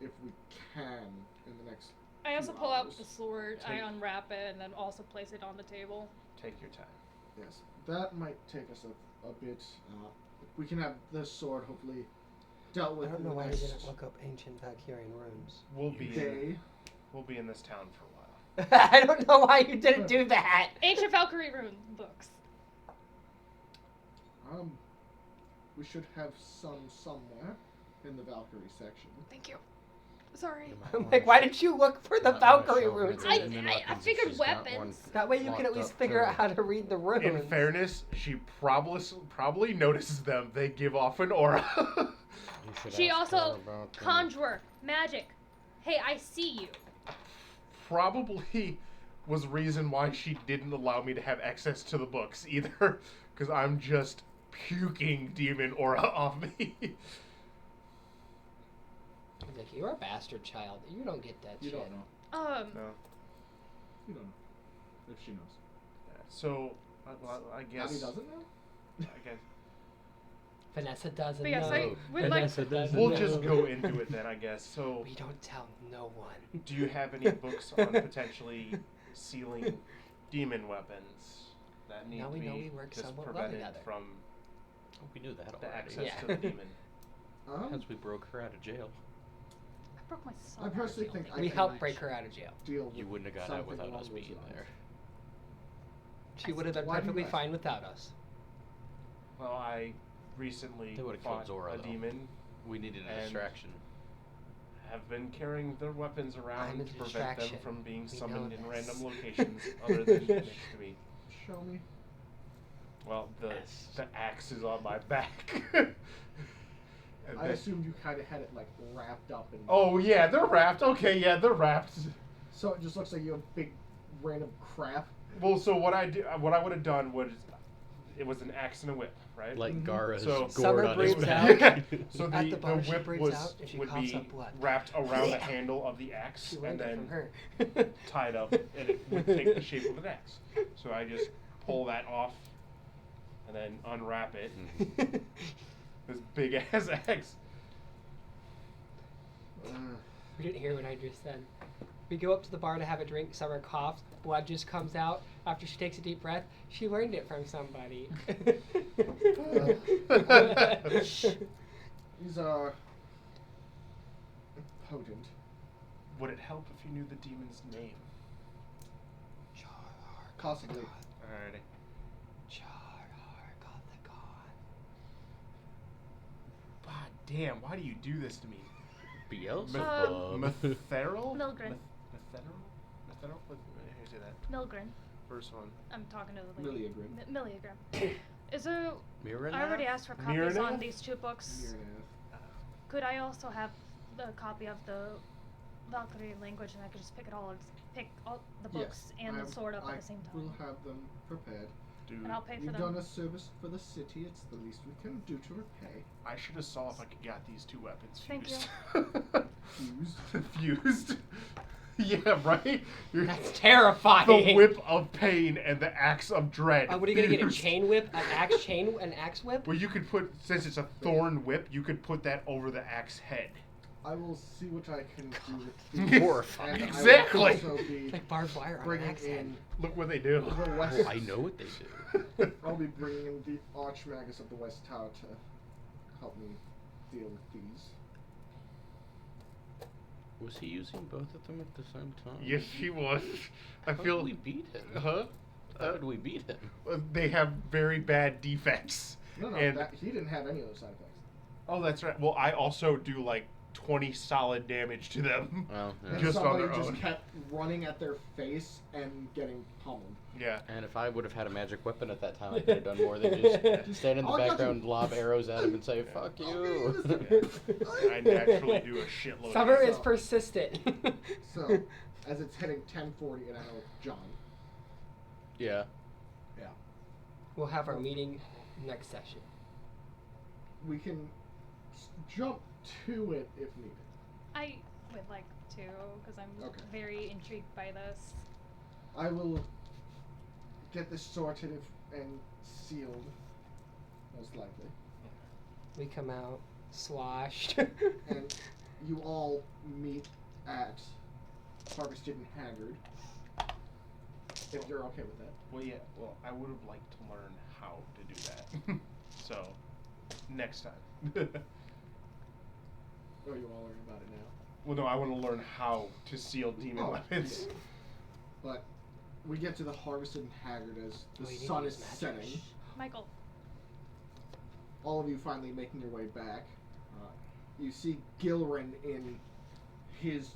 if we can in the next I also few pull out hours. the sword, I unwrap it, and then also place it on the table. Take your time. Yes, that might take us a bit. We can have this sword hopefully dealt with I don't in know the why you next didn't look up ancient Valkyrian runes. We'll be in this town for a while. I don't know why you didn't do that. Ancient Valkyrie rune books. We should have some somewhere in the Valkyrie section. Thank you. Sorry. I'm like, why didn't you look for the Valkyrie runes? I figured weapons. That way you can at least figure out how to read the runes. In fairness, she probably notices them. They give off an aura. She also conjurer, magic. Hey, I see you. Probably was reason why she didn't allow me to have access to the books either, because I'm just puking demon aura off me. He's like, you're a bastard child. You don't get that You shit. don't know. No. You don't know. If she knows. So, well, I guess. Abby doesn't know? I guess. Vanessa doesn't But yes, know. I would like. Vanessa doesn't We'll know. just go into it then, I guess. So, We don't tell no one. do you have any books on potentially sealing demon weapons that need Now to we be know we work just somewhat well prevented together. from We knew that the already. access Yeah. to the demon? As we broke her out of jail. I broke my son. I personally think I We can helped break her out of jail. deal with You wouldn't have got out something without along us those being lines. there. She would have been Why do you perfectly ask? fine without us. Well, I recently They would've killed fought Zora, a though. demon. We needed a And- distraction. Have been carrying their weapons I'm around a to prevent them distraction. from being We summoned know in this. random locations other than next to me. Show me. Well, the Yes. the axe is on my back. And I then- assumed you kind of had it like wrapped up in. Oh yeah, they're wrapped. Okay, yeah, they're wrapped. So it just looks like you have big random crap. Well, so what I would have done was, it was an axe and a whip, right? Like Mhm. Gara's So- gourd Summer on his breathes back. out. So At the the bar, she whip breathes out and she would coughs be up blood. wrapped around the handle of the axe She and learned it from then her. tied up, and it would take the shape of an axe. So I just pull that off, and then unwrap it. This big ass axe. We didn't hear what I just said. We go up to the bar to have a drink. Summer coughs. Blood just comes out. After she takes a deep breath, she learned it from somebody. These are potent. Would it help if you knew the demon's name? Possibly. Alrighty. God damn! Why do you do this to me? Beelzebub. Metheril? Milgren. Metheril? Metheril? How do you say that? Milgren. First one. I'm talking to the lady. Milligram. Milligram. Is there? Mirror I already asked for copies Miranath? on these 2 books. Miranath. Could I also have the copy of the Valkyrie language, and I could just pick all the books Yes, and the sword up at the same I will time? have them prepared. Dude, And I'll pay for You've them. done a service for the city. It's the least we can do to repay. I should have saw if I could get these 2 weapons Thank fused. Fused. Fused? Yeah, right? That's terrifying. The whip of pain and the axe of dread. What are you gonna get? A fused. chain whip? An axe whip? Well, you could put, since it's a thorn whip, you could put that over the axe head. I will see what I can do with these. Horrifying. And I will Exactly. also be It's like barbed wire on an bringing axe head. in Look what they do. the west. Oh, I know what they do. I'll be bringing in the Archmagus of the West Tower to help me deal with these. Was he using both of them at the same time? Yes, he was. I How feel. did we beat him? Huh? How did we beat him? They have very bad defects. No, And he didn't have any of those side effects. oh, that's right. Well, I also do like 20 solid damage to them. Well, And yeah. Just on somebody their just own. kept running at their face and getting pummeled. Yeah. And if I would have had a magic weapon at that time, I could have done more than just stand in the I'll get background, you. lob arrows at him, and say, "Fuck you." I naturally do a shitload. Summer of is So- persistent. So, as it's hitting 10:40 and I know John. Yeah. Yeah. We'll have our meeting next session. We can jump to it if needed. I would like to, because I'm Okay. very intrigued by this. I will get this sorted and sealed, most likely. We come out sloshed. And you all meet at Harvested and Haggard. If you're okay with that. Well, yeah. Well, I would have liked to learn how to do that. So, next time. Oh, you all learn about it now. Well, no, I want to learn how to seal demon Oh, weapons. yeah. But we get to the Harvested and Haggard as the Oh, you need to sun is use magic. setting. Michael, all of you finally making your way back, you see Gilrin in his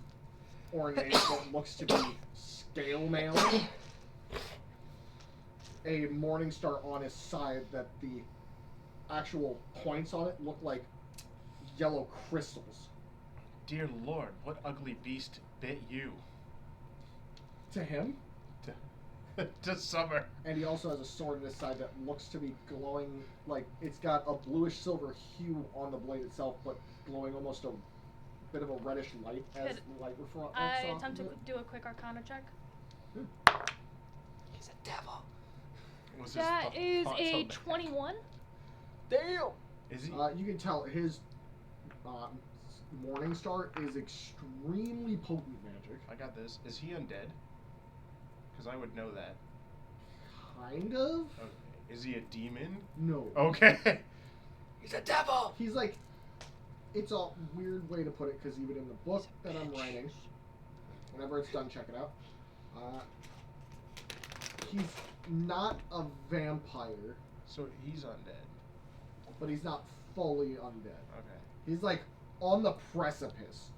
ornate what looks to be scale mail. A morning star on his side that the actual points on it look like yellow crystals. Dear Lord, what ugly beast bit you? To him. To Summer. And he also has a sword in his side that looks to be glowing, like it's got a bluish silver hue on the blade itself, but glowing almost a bit of a reddish light as the light reflects I off attempt of to it. do a quick Arcana check. He's a devil. Was his That is thoughts a on that? 21. Damn. Is he? You can tell his morning star is extremely potent magic. I got this. Is he undead? Because I would know that. Kind of. Okay. Is he a demon? No. Okay. He's a devil. He's like, it's a weird way to put it because even in the book that I'm writing, whenever it's done, check it out. He's not a vampire, So he's undead. but he's not fully undead. Okay. He's like on the precipice.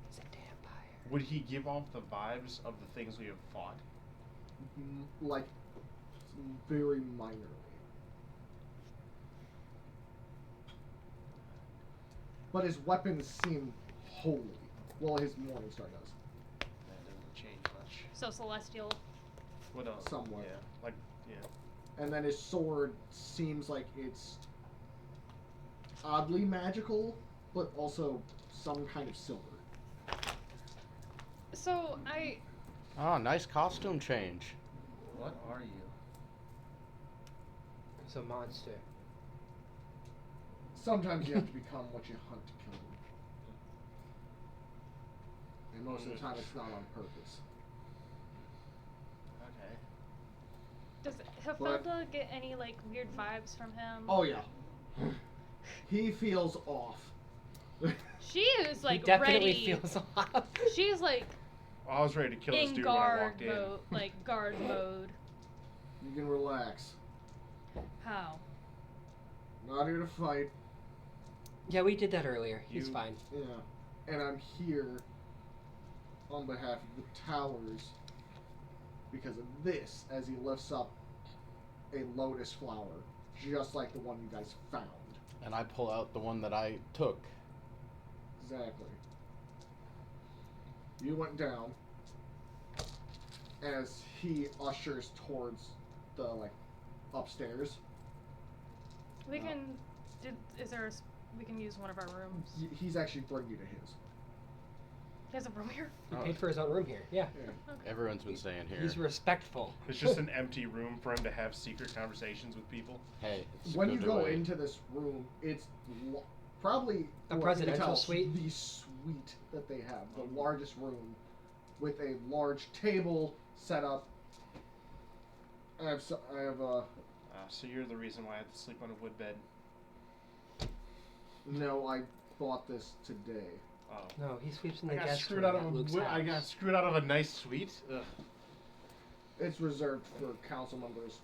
He's a vampire. Would he give off the vibes of the things we have fought? Like, very minorly. But his weapons seem holy. Well, his morning star does. That doesn't change much. So celestial. What else? Somewhat. Yeah. Like, yeah. And then his sword seems like it's oddly magical, but also some kind of silver. So I Oh, nice costume change. What are you? He's a monster. Sometimes you have to become what you hunt to kill. And most of the time it's not on purpose. Okay. does Heffelda get any like weird vibes from him? Oh yeah. He feels off. She is like he definitely ready. feels off. She's like I was ready to kill this in dude when I guard walked in. mode, like guard mode. You can relax. How? Not here to fight. Yeah, we did that earlier. He's You- fine. Yeah. And I'm here on behalf of the towers because of this, as he lifts up a lotus flower, just like the one you guys found. And I pull out the one that I took. Exactly. You went down as he ushers towards the upstairs. We can. Is there? We can use one of our rooms. He's actually bringing you to his. He has a room here. He Oh. paid for his own room here. Yeah. Yeah. Okay. Everyone's been staying here. He's respectful. It's just an empty room for him to have secret conversations with people. Hey, it's When good you to go wait. into this room, it's probably A what you presidential can tell, suite? The suite that they have, the largest room, with a large table set up. I have So you're the reason why I have to sleep on a wood bed. no. I bought this today. Oh. No, he sleeps in the I got guest screwed room out of at a Luke's wood. I got house. screwed out of a nice suite. Ugh. It's reserved for council members,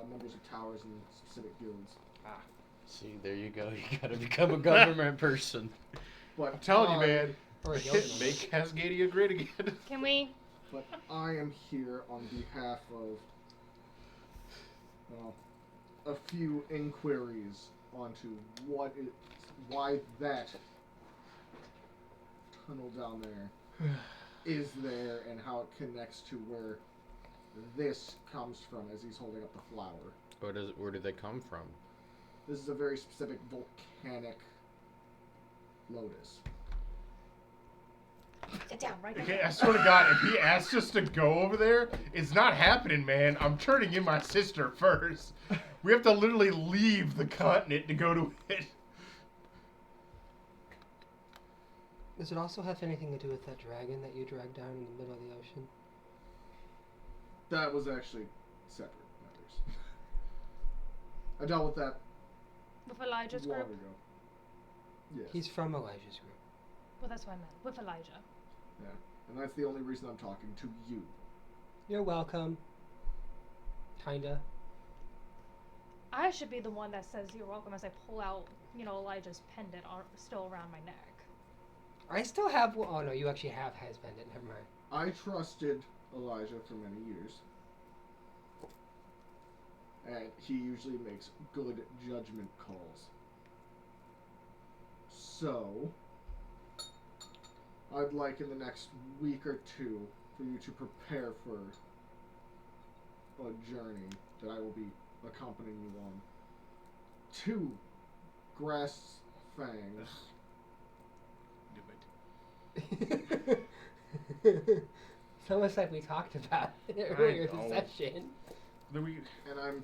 members of towers and specific guilds. Ah. See, there you go. You gotta become a government person. But I'm telling you, man. Or a guild member. Make Cascadia great again. Can we? But I am here on behalf of, well, a few inquiries onto why that tunnel down there is there and how it connects to where this comes from as he's holding up the flower. Where did they come from? This is a very specific volcanic lotus. Sit down right Okay, now. I swear to God, if he asks us to go over there, it's not happening, man. I'm turning in my sister first. We have to literally leave the continent to go to it. Does it also have anything to do with that dragon that you dragged down in the middle of the ocean? That was actually separate matters. I dealt with that With Elijah's long group. ago. Yes. He's from Elijah's group. Well, that's what I meant. With Elijah. Yeah. And that's the only reason I'm talking to you. You're welcome. Kinda. I should be the one that says you're welcome as I pull out, Elijah's pendant still around my neck. I still have. Oh no, you actually have his pendant. Never mind. I trusted Elijah for many years. And he usually makes good judgment calls. So, I'd like in the next week or two for you to prepare for a journey that I will be accompanying you on to Grass Fangs. Do it. It's almost like we talked about it earlier in the know. session. Then we. And I'm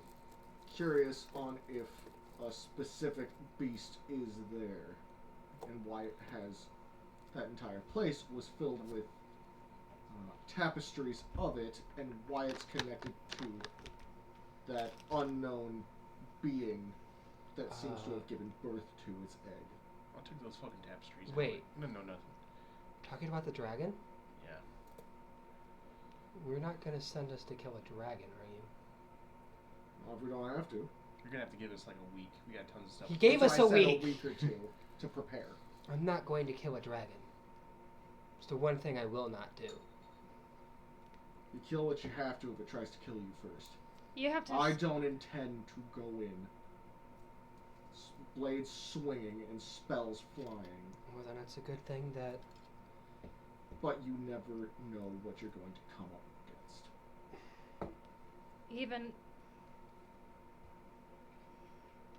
curious on if a specific beast is there and why it has that entire place was filled with tapestries of it and why it's connected to that unknown being that seems to have given birth to its egg. I'll take those fucking tapestries. Wait. No, nothing. Talking about the dragon? Yeah. We're not gonna send us to kill a dragon, are you? Well, if we don't have to. You're gonna have to give us like a week. We got tons of stuff. He gave That's us why a I said week. a week or two to prepare. I'm not going to kill a dragon. It's the one thing I will not do. You kill what you have to if it tries to kill you first. You have to. I don't intend to go in. Blades swinging and spells flying. Well, then it's a good thing that But you never know what you're going to come up against.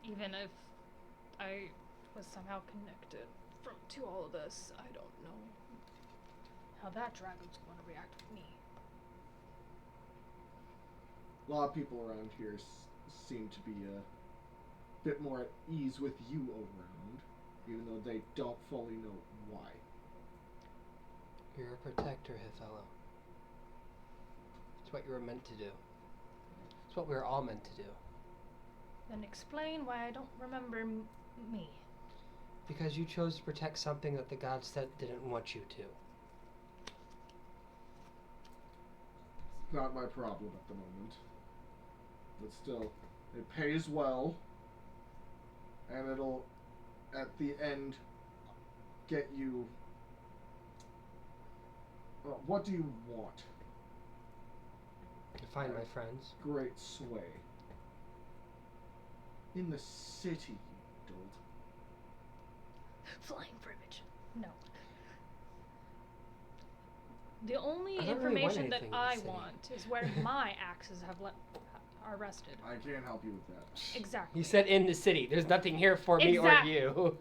Even if I was somehow connected to all of this, I don't know how that dragon's going to react with me. A lot of people around here seem to be a bit more at ease with you around, even though they don't fully know why. you're a protector, Hithello. It's what you were meant to do. It's what we were all meant to do. Then explain why I don't remember me. Because you chose to protect something that the gods said didn't want you to. Not my problem at the moment. But still, it pays well, and it'll, at the end, get you... Well, what do you want? To find my friends. Great sway. In the city, you dolt. Flying privilege. No. The only I don't really want information that anything in the I city. want is where my axes are rested. I can't help you with that. Exactly. You said in the city. There's nothing here for me or Exact- you.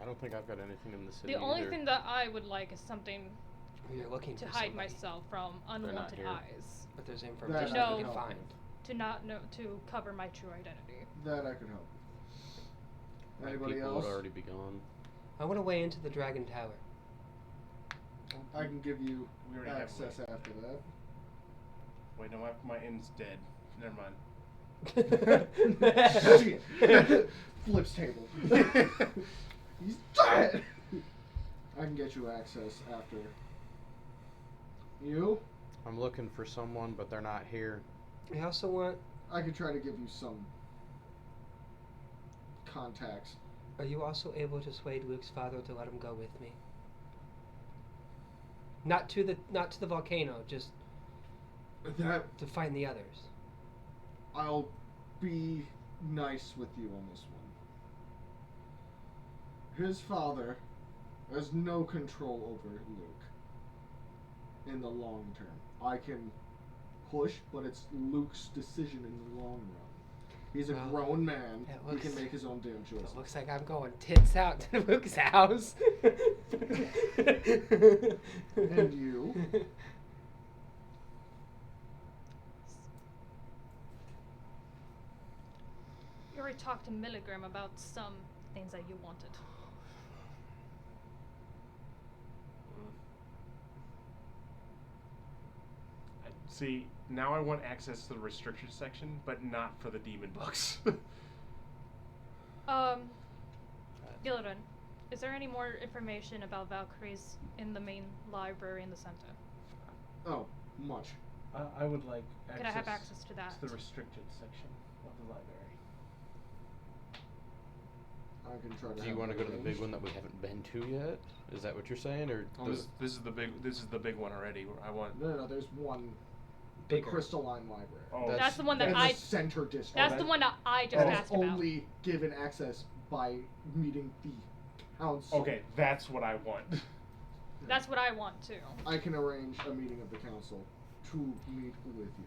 I don't think I've got anything in the city The only either. thing that I would like is something You're looking to for hide somebody, myself from unwanted here. eyes. but there's information No. you can find. To not know, to cover my true identity. That I could help. My Anybody people else? would already be gone. I want to way into the Dragon Tower. I can give you We already have access one. after that. Wait, no, my end's dead. Never mind. Flips table. He's dead! I can get you access after. You? I'm looking for someone, but they're not here. I also want. I could try to give you some contacts. Are you also able to sway Luke's father to let him go with me? Not to the volcano, just That to find the others. I'll be nice with you on this one. His father has no control over Luke in the long term. I can push, but it's Luke's decision in the long run. He's a Well, grown man. it He can looks- make his own damn choices. It looks like I'm going tits out to Luke's house. And you? You already talked to Milligram about some things that you wanted. See, now I want access to the restricted section, but not for the demon books. Gillidan, is there any more information about Valkyries in the main library in the center? Oh, much. I would like access, Could I have access to that? to the restricted section of the library. I can try to. Do you want to go to the big one that we haven't been to yet? Is that what you're saying, or This is the big one already. I want. No. There's one. The Bigger. Crystalline Library. Oh, That's the one that in I. the center district. That's the one that I just That is asked about. only given access by meeting the council. Okay, that's what I want. That's what I want too. I can arrange a meeting of the council to meet with you.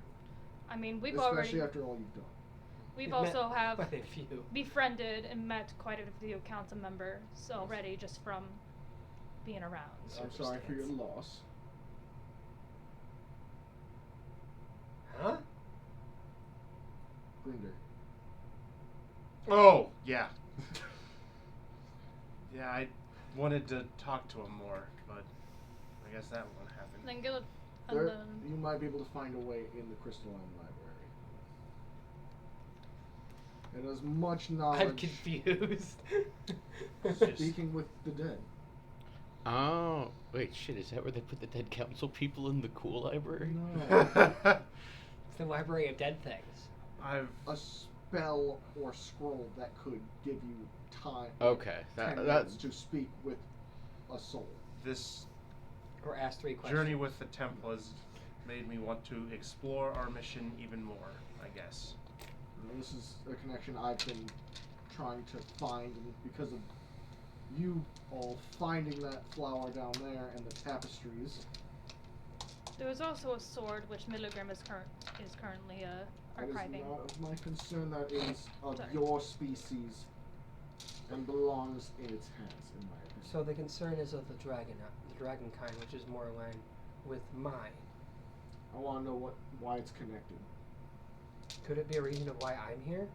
I mean, we've Especially already. after all you've done. We've Met also have quite a few. befriended and met quite a few council members already just from being around. I'm sorry for your loss. Huh? Grinder. Oh yeah. Yeah, I wanted to talk to him more, but I guess that won't happen. Then go. And There, then. you might be able to find a way in the Crystalline Library. It has much I'm knowledge confused. speaking with the dead. Oh, wait, shit, is that where they put the dead council people in the cool library? No. It's the Library of Dead Things. I've A spell or scroll that could give you time. Okay, 10 that's minutes to speak with a soul. this Or ask 3 questions. journey with the temple has made me want to explore our mission even more, I guess. And this is a connection I've been trying to find, and because of you all finding that flower down there and the tapestries, There was also a sword which Milligrim is currently that is archiving. not of my concern. That is of Sorry. your species and belongs in its hands, in my opinion. So the concern is of the dragon kind, which is more aligned with mine. I want to know why it's connected. Could it be a reason of why I'm here?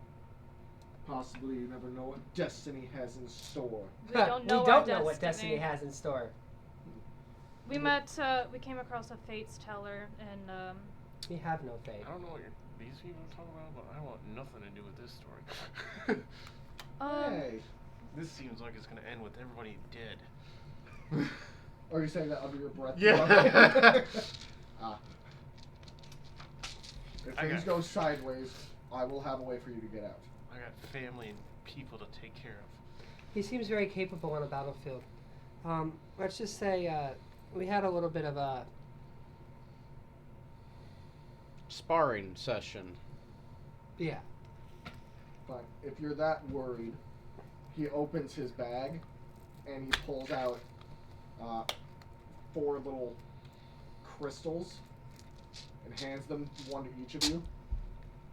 Possibly, you never know what destiny has in store. We don't know we our don't know what destiny destiny. has in store. We we came across a Fates teller, and We have no fate. I don't know what these people are talking about, but I want nothing to do with this story. Hey, This seems like it's gonna end with everybody dead. are you saying that under your breath? Yeah. Ah. If I things got- go sideways, I will have a way for you to get out. I got family and people to take care of. He seems very capable on a battlefield. Let's just say we had a little bit of a sparring session. yeah. But if you're that worried, he opens his bag and he pulls out 4 little crystals and hands them one to each of you.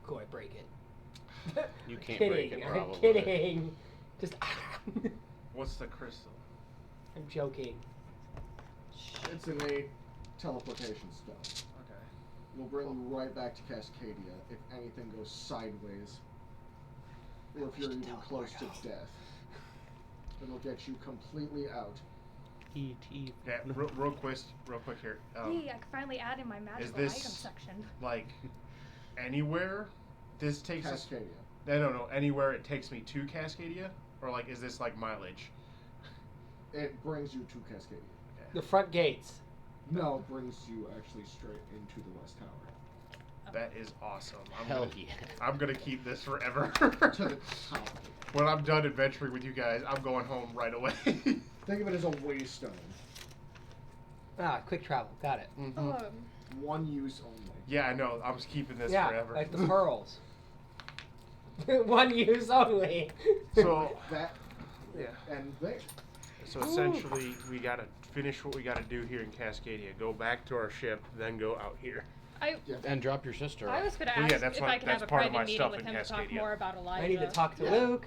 Go, I break it. You can't kidding, break it, I'm probably. kidding. Just What's the crystal? I'm joking. It's innate teleportation spell. Okay. It'll bring you right back to Cascadia if anything goes sideways. Or if you're even close to death. It'll get you completely out. E.T. Yeah, real quick here. hey, I can finally add in my magical this- item section. Like, anywhere this takes us. Cascadia. No. Anywhere it takes me to Cascadia, or like, is this like mileage? It brings you to Cascadia. The front gates. No, it brings you actually straight into the West Tower. That is awesome. Hell yeah. I'm gonna keep this forever. To the top of it. When I'm done adventuring with you guys, I'm going home right away. Think of it as a waystone. Ah, quick travel. Got it. One use only. Yeah, I know. I'm just keeping this Yeah, forever. like the pearls. One use only. So, That yeah. and there. So essentially, we gotta finish what we gotta do here in Cascadia. Go back to our ship, then go out here. And drop your sister I off. was gonna Well, ask yeah, that's if what- I could that's have a part of private my meeting stuff with in him to talk Cascadia. more about Elijah. I need to talk to Yeah. Luke.